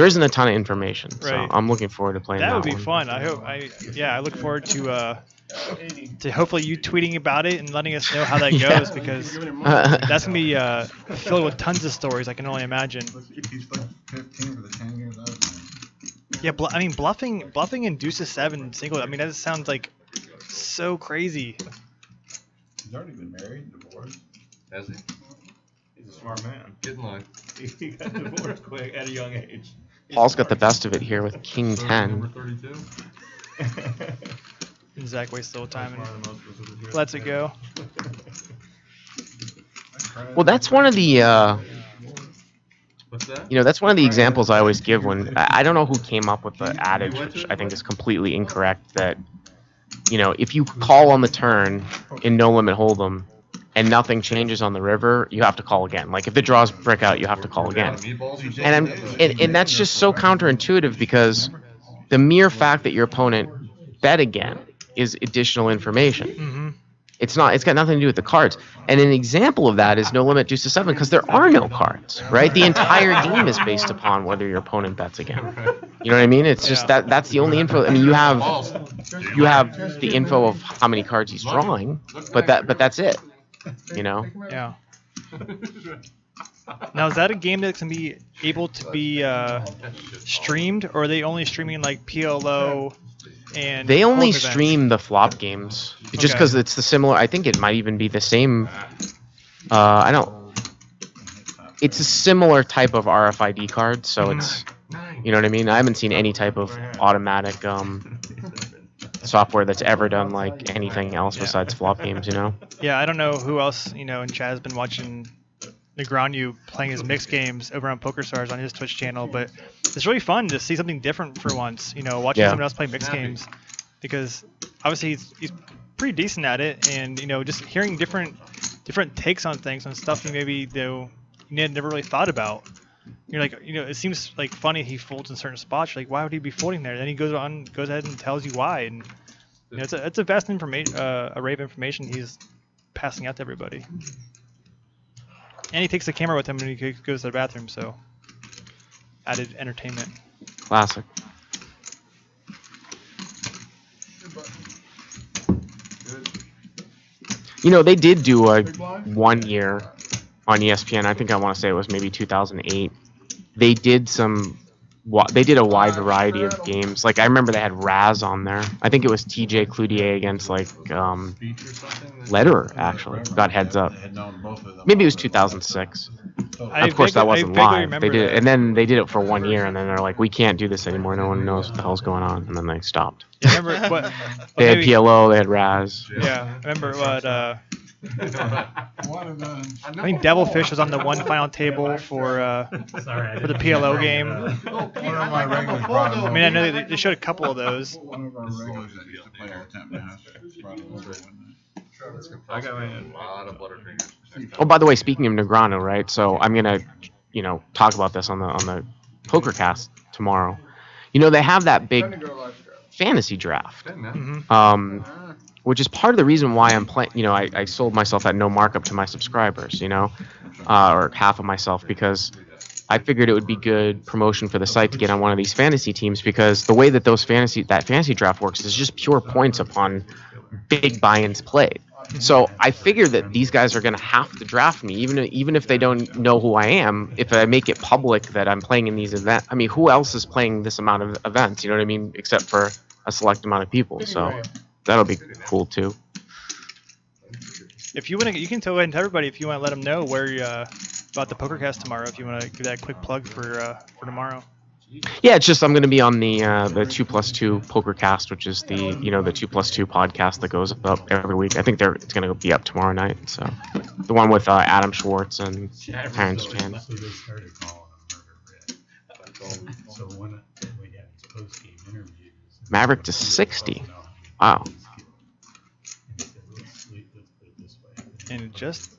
isn't a ton of information. So Right. I'm looking forward to playing that. That would be one. fun. I look forward to hopefully you tweeting about it and letting us know how that goes, because that's gonna be filled with tons of stories. I can only imagine. 15 for the 10 years out. Yeah, bluffing and deuce to 7 single. I mean, that just sounds like so crazy. He's already been married, divorced. Has he? He's a smart man. Good luck. He got divorced quick at a young age. Paul's got the best of it here with King 10. 32. And Zach wastes a little time and lets it go. Well, that's one of the What's that? that's one of the examples I always give when I don't know who came up with the adage, which I think is completely incorrect, that if you call on the turn in no limit hold'em and nothing changes on the river, you have to call again. Like, if the draws brick out, you have to call again. And that's just so counterintuitive, because the mere fact that your opponent bet again is additional information. Mm-hmm. It's not. It's got nothing to do with the cards. And an example of that is No Limit Deuce to 7 because there are no cards, right? The entire game is based upon whether your opponent bets again. You know what I mean? It's just that's the only info. I mean, you have the info of how many cards he's drawing, but that's it. You know? Yeah. Now, is that a game that's going to be able to be streamed, or are they only streaming like PLO and... They only home events? stream the flop games, just because it's the similar... I think it might even be the same... I don't... It's a similar type of RFID card, so it's... You know what I mean? I haven't seen any type of automatic software that's ever done like anything else besides flop games, you know? Yeah, I don't know who else, you know, in chat has been watching Negreanu playing his mixed games over on PokerStars on his Twitch channel, but it's really fun to see something different for once, you know, watching someone else play mixed games, because obviously he's pretty decent at it, and, you know, just hearing different takes on things, on stuff you maybe, you never really thought about. You're like, you know, it seems like funny he folds in certain spots. You're like, why would he be folding there? Then he goes ahead and tells you why, and you know, it's a vast array of information he's passing out to everybody. And he takes the camera with him when he goes to the bathroom, so added entertainment. Classic. You know, they did do a 1 year on ESPN. I think I want to say it was maybe 2008. They did a wide variety of games. Like I remember they had Raz on there. I think it was TJ Cloutier against like Lederer actually. Got heads up. Maybe it was 2006. Of course that wasn't live. They did it, and then they did it for 1 year, and then they're like, we can't do this anymore. No one knows what the hell's going on, and then they stopped. Yeah, remember what? They had PLO. They had Raz. Yeah, remember what? I think Devilfish was on the one final table for the PLO game. I mean, I know they showed a couple of those. One of our regulars that used to play all the time now. I got a lot of Butterfingers. Oh, by the way, speaking of Negreanu, right? So I'm gonna, you know, talk about this on the PokerCast tomorrow. You know, they have that big fantasy draft, which is part of the reason why I'm playing. You know, I sold myself at no markup to my subscribers, you know, or half of myself, because I figured it would be good promotion for the site to get on one of these fantasy teams, because the way that that fantasy draft works is just pure points upon big buy-ins played. So I figure that these guys are going to have to draft me, even if they don't know who I am. If I make it public that I'm playing in these events, I mean, who else is playing this amount of events? You know what I mean? Except for a select amount of people. So that'll be cool too. If you want to, you can tell everybody if you want to let them know where about the PokerCast tomorrow. If you want to give that quick plug for tomorrow. Yeah, it's just I'm going to be on the 2+2 PokerCast, which is the the 2+2 podcast that goes up every week. I think it's going to be up tomorrow night. So the one with Adam Schwartz and Terrence Chan. So they started calling him Murder Red. So when we had his post-game interviews, Maverick to 60. Wow. And just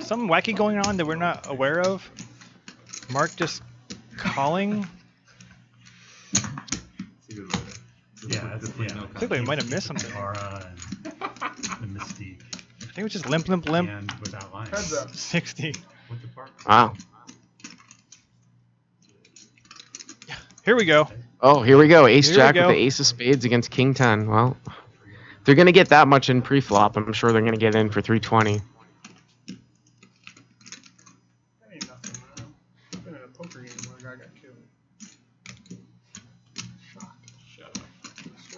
some wacky going on that we're not aware of. Mark just calling. Yeah, I think we might have missed something. Aura and the Mystique. I think it was just limp. And without lines. 60. Wow. Here we go. Oh, here we go. Ace Jack with the Ace of Spades against King 10. Well, they're going to get that much in pre-flop. I'm sure they're going to get in for 320.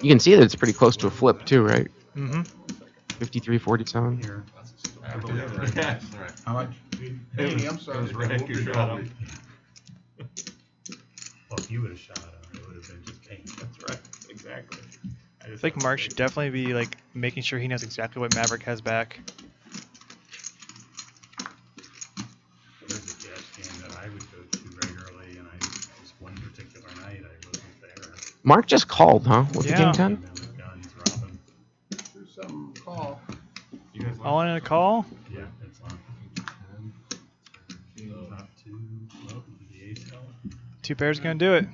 You can see that it's pretty close to a flip too, right? Mm-hmm. 53-47. How much? Hey, I'm sorry. Rake, you shot him. Well, if you would have shot him, it would have been just pain. That's right. Exactly. I think Mark should definitely be like making sure he knows exactly what Maverick has back. There's a jazz game that I would go to regularly, and just one particular night I wasn't there. Mark just called, huh? With the King 10? There's some call. All in a call? Yeah, it's on. Top two. Oh, the ace held. Two pairs gonna do it.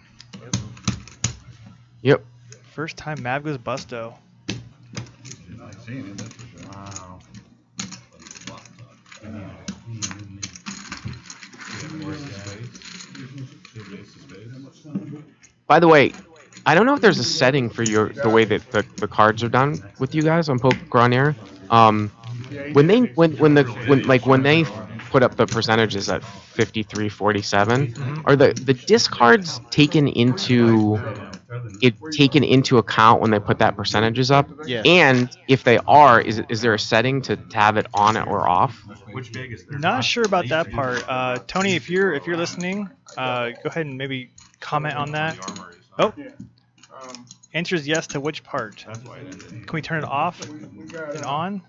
Yep. First time Mav goes busto. I've seen it, that's for sure. Wow. By the way, I don't know if there's a setting for the way that the cards are done with you guys on Poker on Air. When they put up the percentages at 53-47, are the discards taken into account when they put that percentages up? Yeah. And if they are, is there a setting to have it on or off? Which Vegas? Not sure about that part. Tony, if you're listening, go ahead and maybe comment on that. Oh, answer is yes to which part? Can we turn it off and on?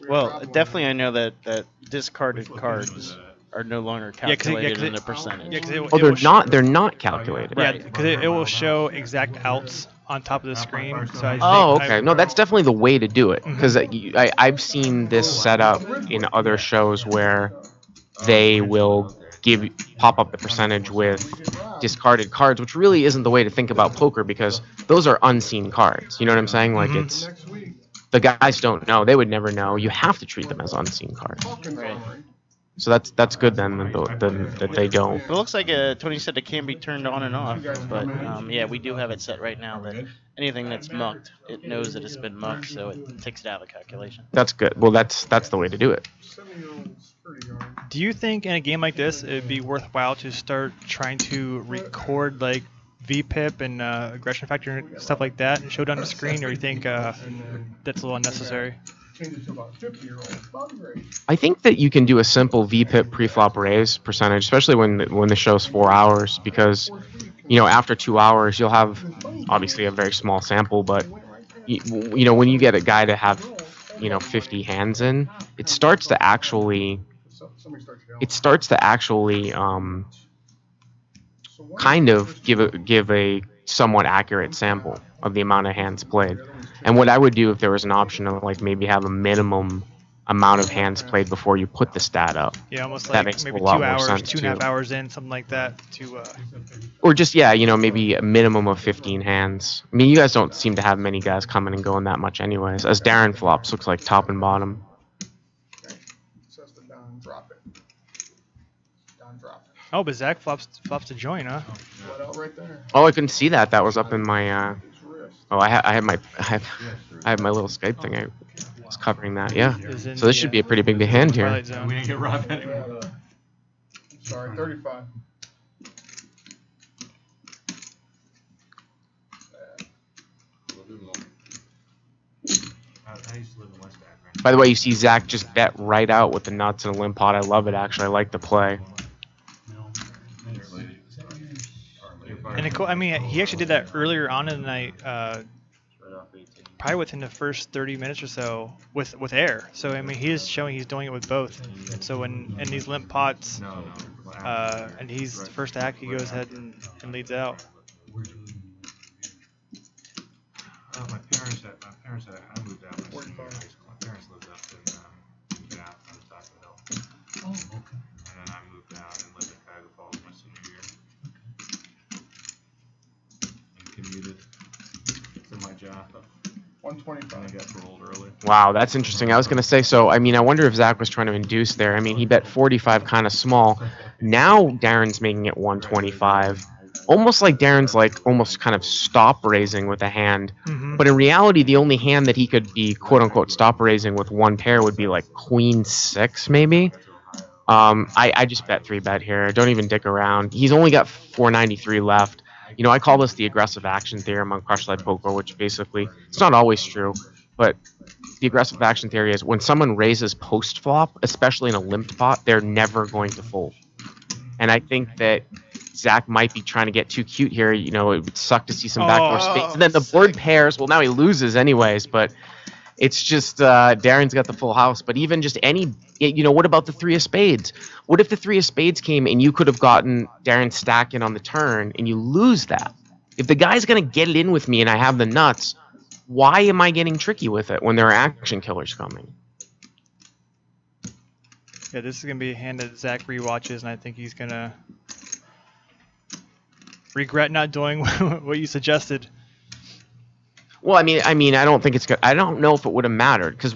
Well, definitely I know that discarded cards are no longer calculated in the percentage. Yeah, they're not calculated. Yeah, because it will show exact outs on top of the screen. So okay. No, that's definitely the way to do it, because I've seen this set up in other shows where they will pop up the percentage with discarded cards, which really isn't the way to think about poker, because those are unseen cards. You know what I'm saying? Like it's the guys don't know. They would never know. You have to treat them as unseen cards. Right. So that's good then that they don't. It looks like Tony said it can be turned on and off, but yeah, we do have it set right now that anything that's mucked, it knows that it's been mucked, so it takes it out of the calculation. That's good. Well, that's the way to do it. Do you think in a game like this it'd be worthwhile to start trying to record like VPIP and aggression factor and stuff like that and show it on the screen, or do you think that's a little unnecessary? I think that you can do a simple VPIP pre-flop raise percentage, especially when the show's 4 hours, because after 2 hours you'll have obviously a very small sample, but when you get a guy to have 50 hands in, it starts to actually kind of give a somewhat accurate sample of the amount of hands played. And what I would do if there was an option to like maybe have a minimum amount of hands played before you put the stat up. Yeah, almost that like makes maybe a lot 2 more hours, sense 2.5 too. hours in, something like that. Or just maybe a minimum of 15 hands. I mean, you guys don't seem to have many guys coming and going that much anyways. As Darren flops, looks like top and bottom. Oh, but Zach flops to join, huh? Oh, I couldn't see that. That was up in my. I had my little Skype thing. I was covering that. Yeah. So this should be a pretty big hand here. We didn't get robbed anymore. Sorry, 35. By the way, you see Zach just bet right out with the nuts and a limp pot. I love it, actually. I like the play. And he actually did that earlier on in the night, probably within the first 30 minutes or so with air. So he is showing he's doing it with both. And so in these limp pots, and he's the first act, he goes ahead and leads out. My parents had I moved out when I was in high school. My parents lived up in Bath on the top of the hill. Oh, okay. And then I moved out and lived in Cuyahoga Falls my senior year. And commuted to my job. 125. And I got paroled early. Wow, that's interesting. I was going to say, so, I wonder if Zach was trying to induce there. He bet 45 kind of small. Now Darren's making it 125. Almost like Darren's almost kind of stop raising with a hand. Mm-hmm. But in reality, the only hand that he could be quote unquote stop raising with one pair would be like Queen 6 maybe. I just bet 3-bet here. Don't even dick around. He's only got 493 left. I call this the aggressive action theorem on crush-led poker, which basically, it's not always true, but the aggressive action theory is when someone raises post-flop, especially in a limped pot, they're never going to fold. And I think that Zach might be trying to get too cute here. It would suck to see some backdoor spades. And then the board pairs, well, now he loses anyways, but it's just Darren's got the full house. But even just what about the 3 of spades? What if the 3 of spades came and you could have gotten Darren stack in on the turn and you lose that? If the guy's going to get it in with me and I have the nuts, why am I getting tricky with it when there are action killers coming? Yeah, this is going to be a hand that Zach rewatches, and I think he's going to regret not doing what you suggested. Well, I don't think it's good. I don't know if it would have mattered because,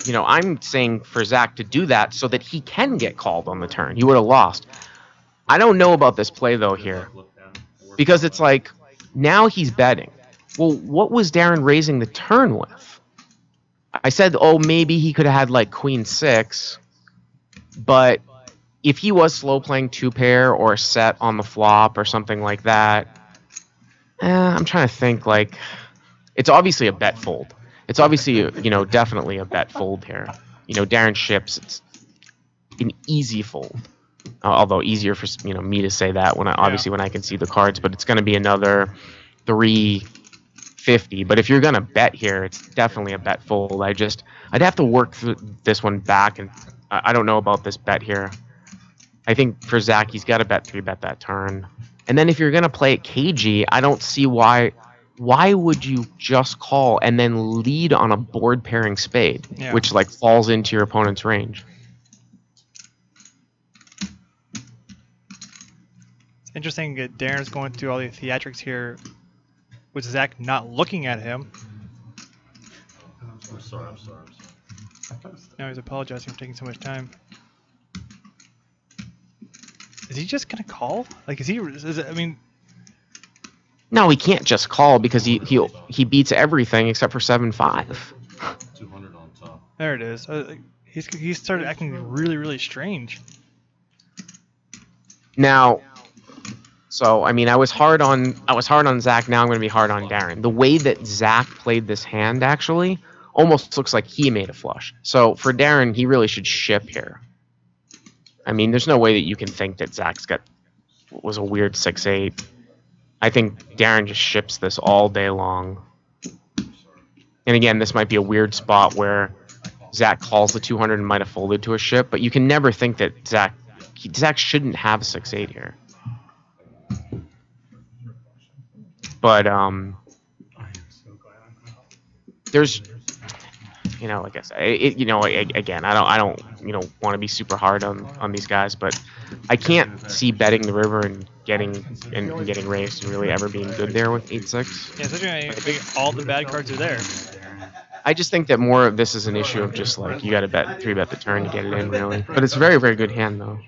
I'm saying for Zach to do that so that he can get called on the turn. He would have lost. I don't know about this play though here. Because it's like, now he's betting. Well, what was Darren raising the turn with? I said, oh, maybe he could have had like queen 6, but if he was slow playing 2-pair or a set on the flop or something like that, I'm trying to think, like, it's obviously a bet fold. It's obviously, definitely a bet fold here. Darren ships, it's an easy fold. Although easier for me to say that when I can see the cards, but it's going to be another 350. But if you're going to bet here, it's definitely a bet fold. I'd have to work through this one back, and I don't know about this bet here. I think for Zach, he's got to bet 3-bet that turn. And then if you're going to play it cagey, I don't see why would you just call and then lead on a board pairing spade, which like falls into your opponent's range. Interesting that Darren's going through all the theatrics here with Zach not looking at him. I'm sorry. Now he's apologizing for taking so much time. Is he just gonna call? Like, No, he can't just call because he beats everything except for 7-5. 200 on top. There it is. He started acting really, really strange. Now, so I was hard on Zach. Now I'm going to be hard on Darren. The way that Zach played this hand actually almost looks like he made a flush. So for Darren, he really should ship here. There's no way that you can think that Zach's was a weird 6-8. I think Darren just ships this all day long. And again, this might be a weird spot where Zach calls the 200 and might have folded to a ship, but you can never think that Zach shouldn't have a 6-8 here. But there's, like I said, again, I don't want to be super hard on these guys, but I can't see betting the river and getting raised and really ever being good there with 8-6. Yeah, especially all the bad cards are there. I just think that more of this is an issue of just like you got to bet 3-bet the turn to get it in, really. But it's a very, very good hand though,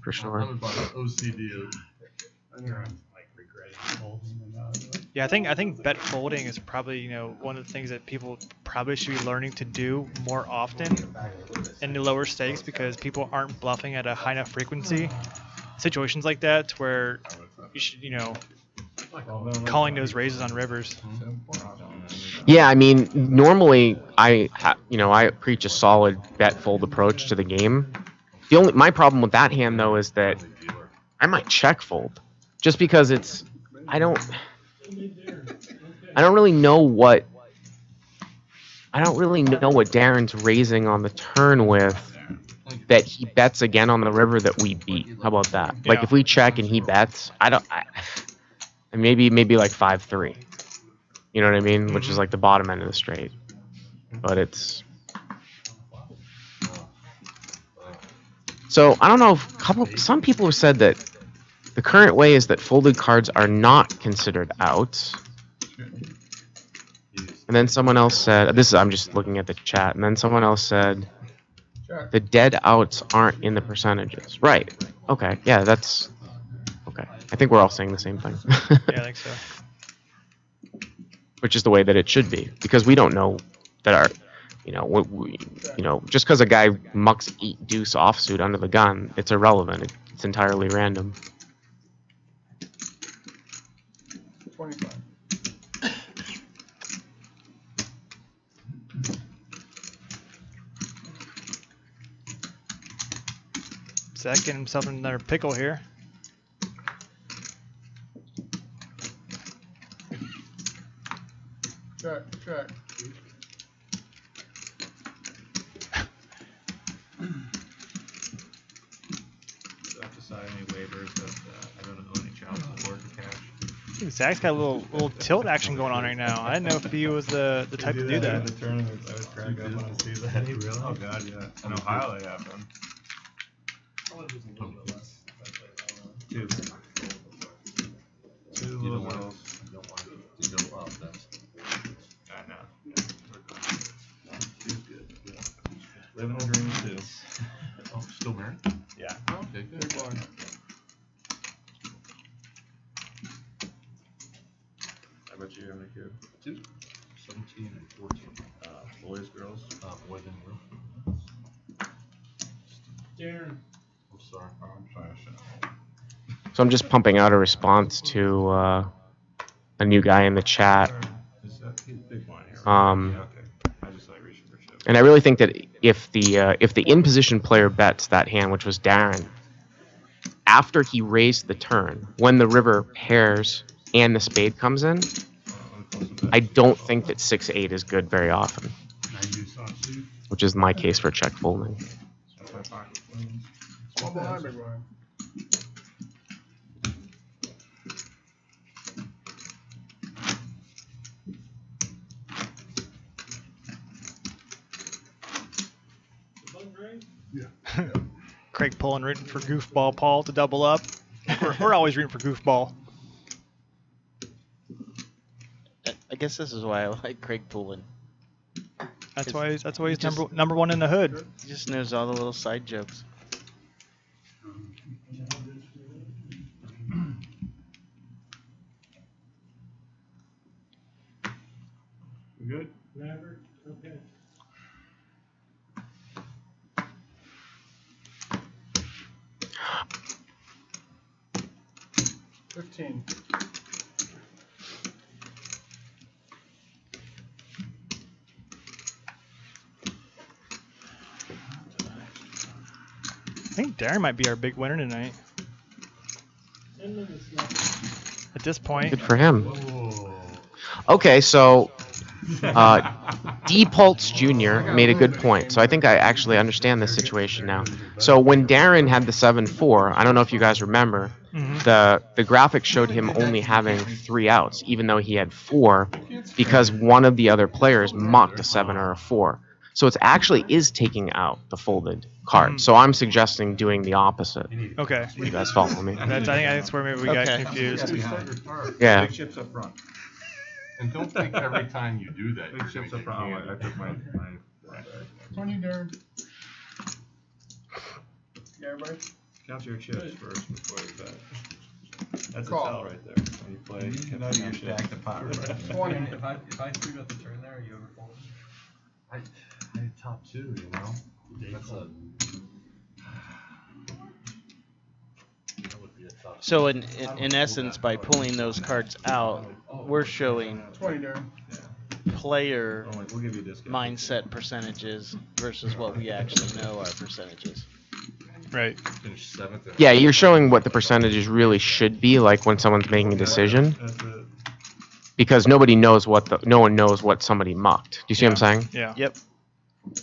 for sure. Yeah, I think bet folding is probably one of the things that people probably should be learning to do more often in the lower stakes, because people aren't bluffing at a high enough frequency. Situations like that where you should calling those raises on rivers. Yeah, normally I preach a solid bet fold approach to the game. My problem with that hand though is that I might check fold just because I don't really know what Darren's raising on the turn with that he bets again on the river that we beat. How about that? Yeah. Like if we check and he bets, maybe like 5-3. You know what I mean? Which is like the bottom end of the straight. But it's so I don't know if some people have said that the current way is that folded cards are not considered outs. And then someone else said, I'm just looking at the chat, and then someone else said the dead outs aren't in the percentages. Right. Okay. Yeah, that's okay. I think we're all saying the same thing. Yeah, I think so. Which is the way that it should be, because we don't know that just because a guy mucks 8-deuce offsuit under the gun, it's irrelevant. It's entirely random. 25. Zach getting himself in another pickle here. Check. Have to sign any waivers, but I don't know any child support or cash. Zach's got a little tilt action going on right now. I didn't know if he was the type to do that. The tournaments, I would crack up when I see that. Really? Oh god, yeah. In Ohio they have them. Two little girls. You don't love them. I know. Living the dream too. Oh, still married? Yeah. Okay, good. 2. 17 and 14. Boys, girls? Boys and girls. Darren. I'm sorry. Oh, I'm trying to. So I'm just pumping out a response to a new guy in the chat. He's a big one here. Right? Yeah, okay. I just like reaching for shit. And I really think that if the in position player bets that hand, which was Darren, after he raised the turn, when the river pairs and the spade comes in, I don't think that 6-8 is good very often, which is my case for check folding. Small behind, big Ryan. Yeah. Craig pulling, rooting for Goofball Paul to double up. We're always rooting for Goofball. I guess this is why I like Craig pulling. That's why he's number one in the hood. He just knows all the little side jokes. We good? Maverick. Okay. $15. I think Darren might be our big winner tonight. 10 minutes left. At this point. Good for him. Okay, so D. Pultz Jr. made a good point. So I think I actually understand this situation now. So when Darren had the 7-4, I don't know if you guys remember, the graphic showed him only having 3 outs, even though he had 4, because one of the other players mucked a 7 or a 4. So it actually is taking out the folded card. So I'm suggesting doing the opposite. Okay. You guys follow me? I think that's where maybe we got confused. Yeah. Big chips up front. And don't think every time you do that, Big chips up front. I took my 20, Darren. Yeah, everybody? count your chips first before you bet. That's Call. a tell right there. When you play, You know you stack the pot right. 20. If I screwed up the turn there, are you over folding? I had top 2, you know. That's a. That would be a tough. So in essence, by pulling those cards out, we're showing 20, Darren. player we'll give you a discount. mindset percentages versus what we actually know are percentages. Right. Finish 7th. Yeah, you're showing what the percentages really should be, like when someone's making a decision. That's it. Because nobody knows no one knows what somebody mucked. Do you see what I'm saying? Yeah. Yep.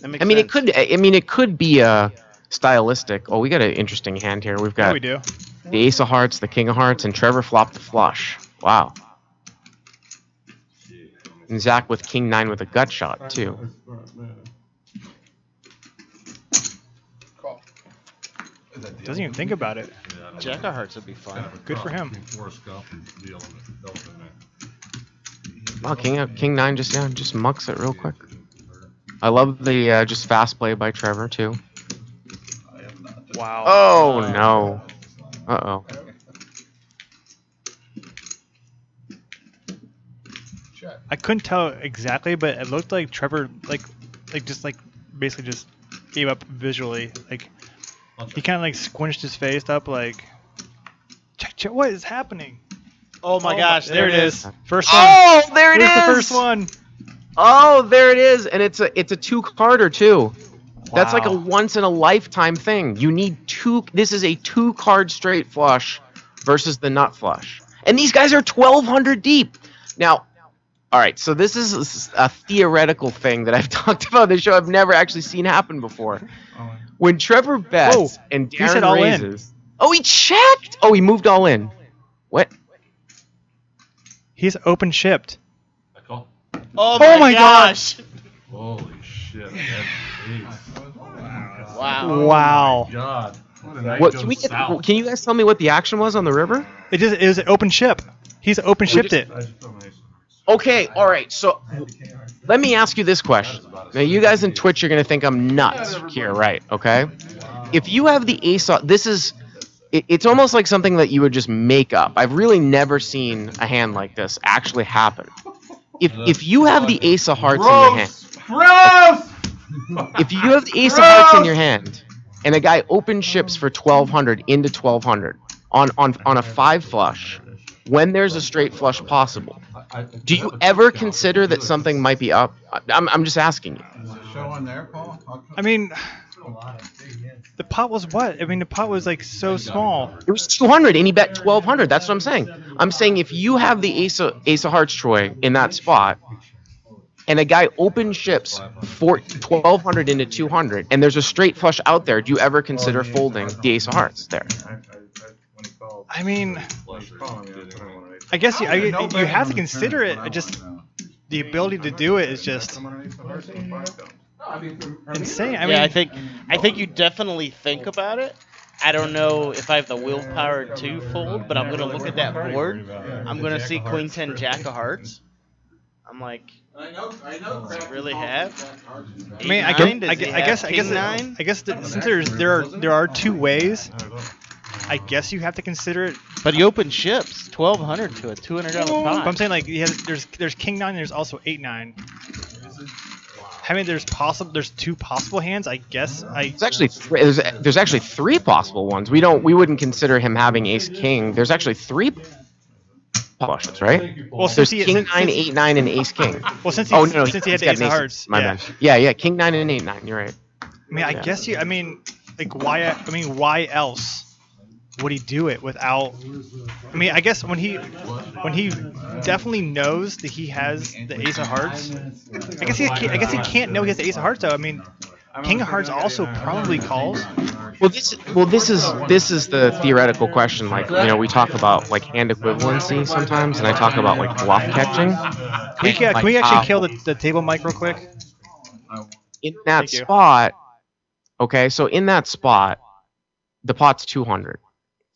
That makes I mean, sense. it could be a stylistic. Oh, we got an interesting hand here. We've got Yeah, we do. the Ace of Hearts, the King of Hearts, and Trevor flopped the flush. Wow. And Zach with King 9 with a gut shot too. Call. Doesn't even think about it. Jack of Hearts would be fun. Good for him. Wow, King 9 just mucks it real quick. I love the just fast play by Trevor too. Wow. Oh no. Uh-oh. I couldn't tell exactly, but it looked like Trevor basically just gave up visually. Like he kind of like squinched his face up, like check, what is happening? Oh my gosh, there it is. First one. Oh, there it is. The first one. Oh, there it is, and it's a 2-carder too. That's like a once in a lifetime thing. You need 2. This is a 2-card straight flush versus the nut flush, and these guys are 1,200 deep. Now, all right, so this is a theoretical thing that I've talked about on the show. I've never actually seen happen before. When Trevor bets and he said Darren all raises, oh, he checked. Oh, he moved all in. What? He's open shipped. Oh my my gosh. Holy shit. Wow. Wow. God. What can you guys tell me what the action was on the river? It was an open ship. He's open shipped it. Okay, all right. So let me ask you this question. Now, you guys in Twitch are gonna think I'm nuts here, right? Okay. If you have the ace, this is. It's almost like something that you would just make up. I've really never seen a hand like this actually happen. if you have the ace of hearts in your hand, Gross! if you have the ace of hearts in your hand, and a guy open ships for 1200 into 1200 on a 5 flush, when there's a straight flush possible, do you ever consider that something might be up? I'm just asking you. Is it showing there, Paul? I mean, the pot was what? I mean, the pot was like so small. It was 200 and he bet 1200. That's what I'm saying. I'm saying if you have the ace of hearts, Troy, in that spot, and a guy open ships for 1200 into 200, and there's a straight flush out there, do you ever consider folding the ace of hearts there? I mean, I guess you have to consider it. Just the ability to do it is just insane. I mean, yeah, I think you definitely think about it. I don't know if I have the willpower to fold, but I'm gonna look at that board. I'm gonna see Queen 10 Jack of Hearts. I'm like, does it really have? I mean, I guess since there are 2 ways, I guess you have to consider it. But he opened ships 1200 to a $200 pot. But I'm saying like there's King 9, and there's also 8-9. I mean, there's 2 possible hands. I guess There's actually there's actually 3 possible ones. We wouldn't consider him having ace king. There's actually 3 flushes, right? Well, there's king 9, 8, 9, and ace king. Well, since he had the ace of hearts, my bad. Yeah, king 9 and 8, 9. You're right. I mean, I guess you. I mean, like why else would he do it without? I mean, I guess when he definitely knows that he has the ace of hearts. I guess he can't know he has the ace of hearts though. I mean, king of hearts also probably calls. Well, this is the theoretical question. Like, we talk about like hand equivalency sometimes, and I talk about like bluff catching. Can we actually kill the table mic real quick? In that spot, okay. So in that spot, the pot's 200,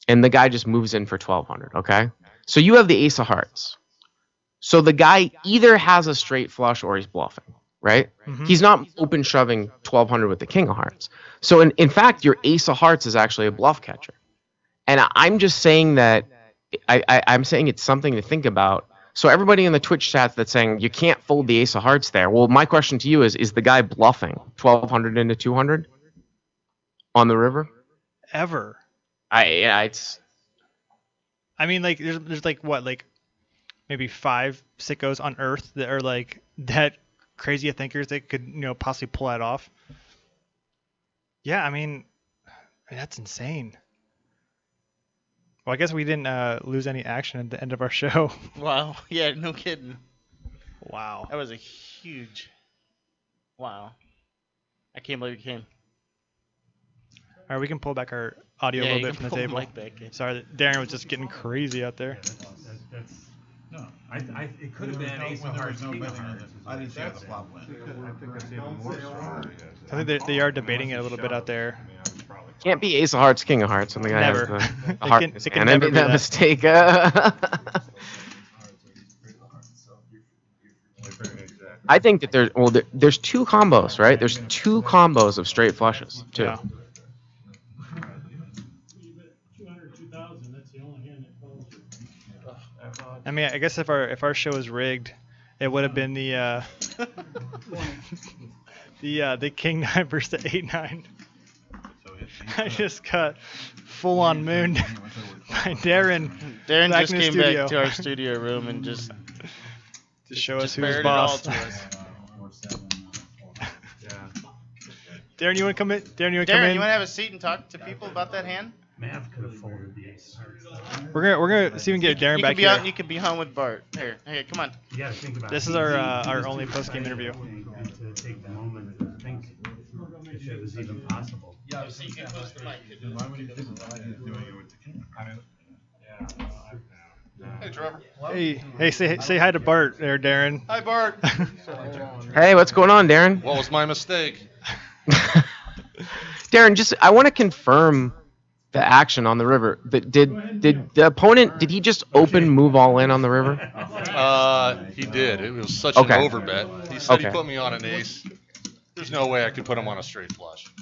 and the guy just moves in for 1200. Okay. So you have the ace of hearts. So the guy either has a straight flush or he's bluffing. Right? Mm-hmm. He's not open shoving 1200 with the king of hearts. So in fact, your ace of hearts is actually a bluff catcher. And I'm just saying that I'm saying it's something to think about. So everybody in the Twitch chat that's saying you can't fold the ace of hearts there. Well, my question to you is the guy bluffing 1200 into 200 on the river? Ever? It's. I mean, like there's like what, like maybe 5 sickos on Earth that are like that crazy thinkers that could possibly pull that off. Yeah, I mean that's insane. Well, I guess we didn't lose any action at the end of our show. Wow. Yeah, no kidding. Wow. That was a huge. Wow. I can't believe it came. All right, we can pull back our audio a little bit from the table. Sorry, Darren was just getting crazy out there. No, it could have been ace of hearts, king of hearts. I didn't see how the flop went. I think that's even more strong. I think they are debating it a little bit out there. Can't be ace of hearts, king of hearts, and the guy has the heart. It can never I made be that that. mistake. I think that there's 2 combos, right? There's 2 combos of straight flushes, too. Yeah. I mean, I guess if our show is rigged, it would have been the King 9 versus the 8-9. I just got full on mooned by Darren. Darren back just in the came studio. back to our studio room and just to show us just who's bared it boss. all to us. Darren, you want to come in? Darren, you want to come Darren, in? you want to have a seat and talk to people about that hand? Math could have folded the ace of hearts. We're gonna see if we can get Darren back here. You could be home with Bart. Here, come on. You gotta think about This it. is our only post game interview. To take the moment to think if it was even possible. Yeah, so you can close the mic. Why would you do it? Why are you doing it with the king? Hey, Trevor. Hey, say hi to Bart there, Darren. Hi, Bart. Hey, what's going on, Darren? What was my mistake? Darren, I want to confirm the action on the river. Did the opponent, did he just open move all in on the river? He did. It was such an overbet. He said he put me on an ace. There's no way I could put him on a straight flush.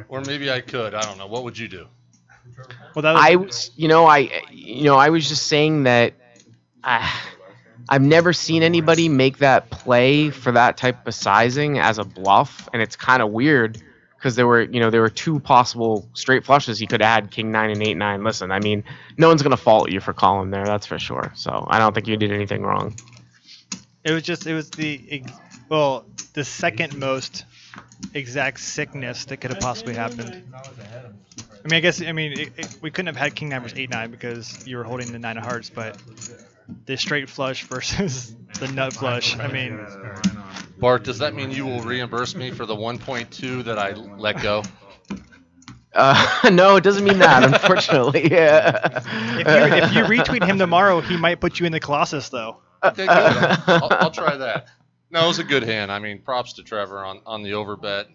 Or maybe I could. I don't know. What would you do? Well, I was just saying that I've never seen anybody make that play for that type of sizing as a bluff, and it's kind of weird because there were two possible straight flushes. He could have had king 9 and 8-9. Listen, I mean, no one's gonna fault you for calling there, that's for sure. So I don't think you did anything wrong. It was the second most exact sickness that could have possibly happened. I mean, we couldn't have had king 9 versus 8-9 because you were holding the 9 of hearts, but the straight flush versus the nut flush. I mean, Bart, does that mean you will reimburse me for the 1.2 that I let go? No, it doesn't mean that, unfortunately. Yeah. If you retweet him tomorrow, he might put you in the Colossus, though. Okay, good. I'll try that. No, it was a good hand. I mean, props to Trevor on the overbet.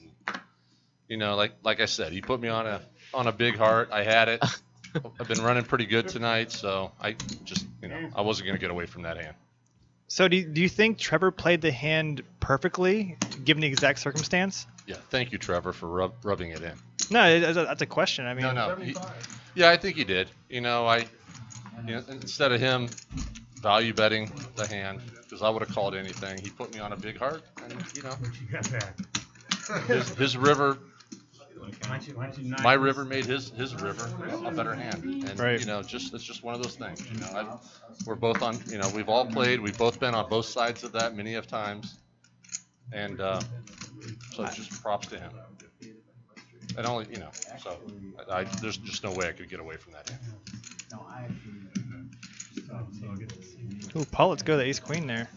You know, like I said, he put me on a big heart. I had it. I've been running pretty good tonight, so I just, I wasn't going to get away from that hand. So do you think Trevor played the hand perfectly, given the exact circumstance? Yeah, thank you, Trevor, for rubbing it in. No, that's a question. I mean, no. Yeah, I think he did. Instead of him value betting the hand, because I would have called anything, he put me on a big heart, and his river. My river made his river a better hand, and right. it's just one of those things. We're both on. We've all played. We've both been on both sides of that many of times, and so it's just props to him. And only so there's just no way I could get away from that hand. Ooh, Paul, let's go to the ace queen there.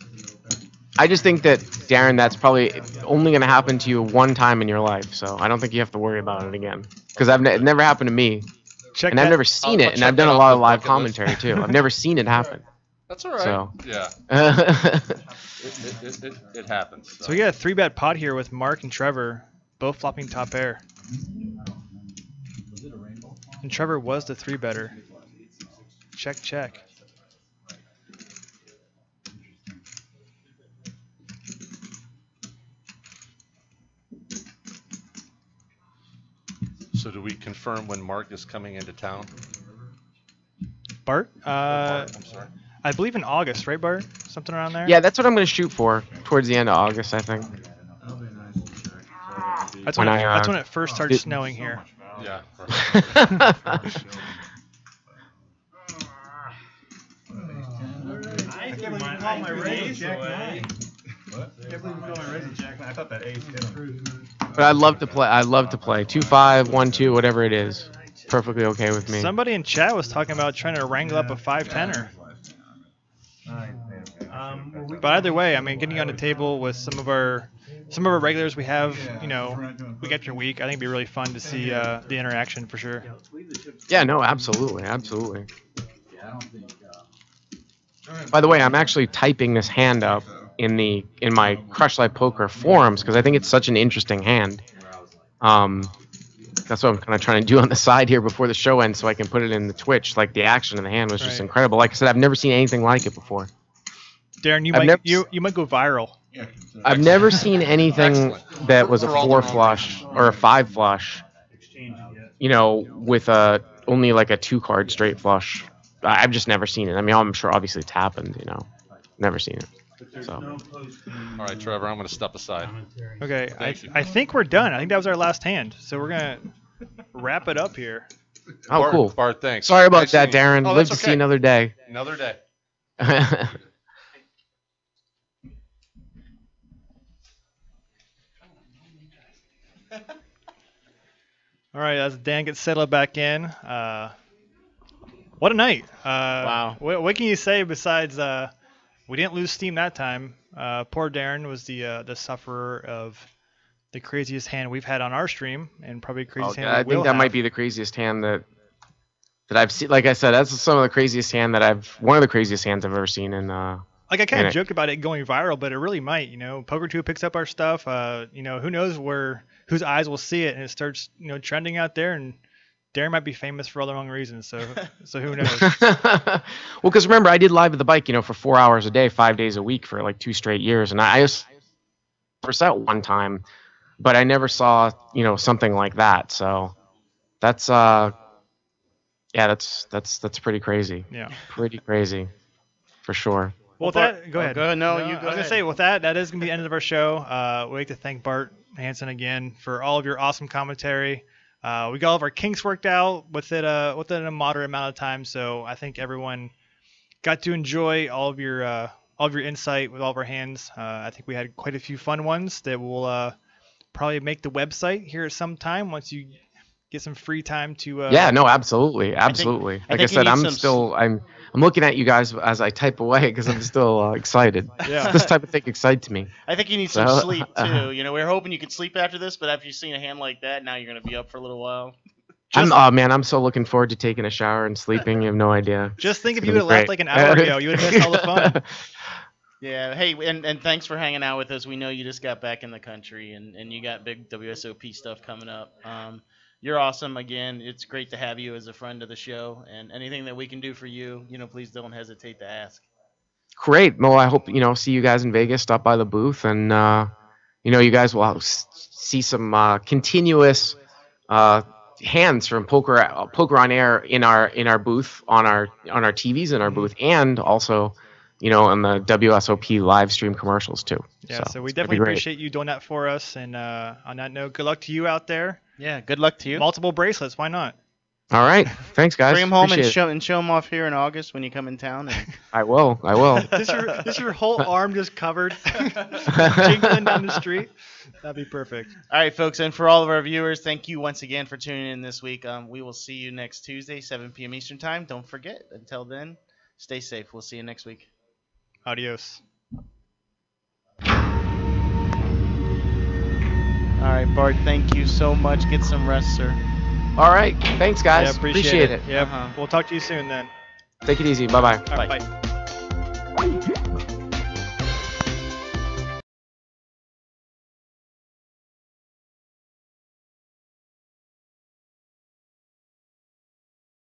I just think that, Darren, that's probably only going to happen to you one time in your life, so I don't think you have to worry about it again. Because it never happened to me, and I've never seen it, and I've done a lot of live commentary too. I've never seen it happen. That's all right. So. Yeah. it happens. So we got a 3-bet pot here with Mark and Trevor, both flopping top pair. And Trevor was the 3-better. Check, check. So do we confirm when Mark is coming into town? Bart? Bart, I'm sorry. I believe in August, right, Bart? Something around there? Yeah, that's what I'm going to shoot for towards the end of August, I think. That's when it first started snowing here. Yeah. I can't believe you called my raise Jack 9. What? I can't believe you called my raise Jack 9. I thought that ace hit him. But I love to play. 2-5, 1-2, whatever it is. Perfectly okay with me. Somebody in chat was talking about trying to wrangle up a 5-10er. But either way, I mean, getting on the table with some of our regulars we have, week after week, I think it'd be really fun to see the interaction for sure. Yeah, no, absolutely. By the way, I'm actually typing this hand up in my Crush Live Poker forums because I think it's such an interesting hand. That's what I'm kind of trying to do on the side here before the show ends, so I can put it in the Twitch. Like, the action in the hand was just incredible. Like I said, I've never seen anything like it before. Darren, you might go viral. I've never seen anything that was a 4 flush or a 5 flush, with only like a 2-card straight flush. I've just never seen it. I mean, I'm sure obviously it's happened, never seen it. So. All right, Trevor, I'm going to step aside. Okay, I think we're done. I think that was our last hand, so we're going to wrap it up here. Oh, Bart, cool. Bart, thanks. Sorry about that, Darren. Oh, Live to see another day. Another day. All right, as Dan gets settled back in, what a night! Wow. What can you say besides we didn't lose steam that time? Poor Darren was the sufferer of the craziest hand we've had on our stream, and probably craziest hand I we will think that might have. be the craziest hand that I've seen. Like I said, that's one of the craziest hands I've ever seen in. Like I kind of joked about it going viral, but it really might. Poker2 picks up our stuff. Who knows whose eyes will see it, and it starts trending out there, and Darren might be famous for all the wrong reasons. So who knows? Well, because remember, I did live at the bike, for 4 hours a day, 5 days a week for like 2 straight years, and I just set one time, but I never saw something like that. So that's that's pretty crazy. Yeah, pretty crazy. for sure. Well, with that, go ahead. Go ahead. No, you go I was ahead. gonna say, with that is gonna be the end of our show. We'd like to thank Bart Hanson again for all of your awesome commentary. We got all of our kinks worked out within a moderate amount of time, so I think everyone got to enjoy all of your insight with all of our hands. I think we had quite a few fun ones that will probably make the website here at some time once you get some free time to. Yeah, no, absolutely. Like I said, I'm looking at you guys as I type away because I'm still excited. Yeah. This type of thing excites me. I think you need some sleep too. You know, we were hoping you could sleep after this, but after you've seen a hand like that, now you're gonna be up for a little while. I'm so looking forward to taking a shower and sleeping. You have no idea. Just think if you would have left like an hour ago, you would have missed all the fun. Yeah. Hey, and thanks for hanging out with us. We know you just got back in the country, and you got big WSOP stuff coming up. You're awesome. Again, it's great to have you as a friend of the show, and anything that we can do for you, please don't hesitate to ask. Great. Well, I hope, see you guys in Vegas, stop by the booth, and, you guys will see some continuous hands from poker on air in our booth, on our TVs in our booth, and also, on the WSOP live stream commercials too. Yeah, so we definitely appreciate you doing that for us. And on that note, good luck to you out there. Yeah, good luck to you. Multiple bracelets, why not? All right, thanks guys. Bring them home and show them off here in August when you come in town. And... I will. This your whole arm just covered, jingling down the street. That'd be perfect. All right, folks, and for all of our viewers, thank you once again for tuning in this week. We will see you next Tuesday, 7 p.m. Eastern Time. Don't forget. Until then, stay safe. We'll see you next week. Adios. All right, Bart, thank you so much. Get some rest, sir. All right. Thanks, guys. Yeah, appreciate it. Yeah, we'll talk to you soon then. Take it easy. Bye-bye. All right, bye.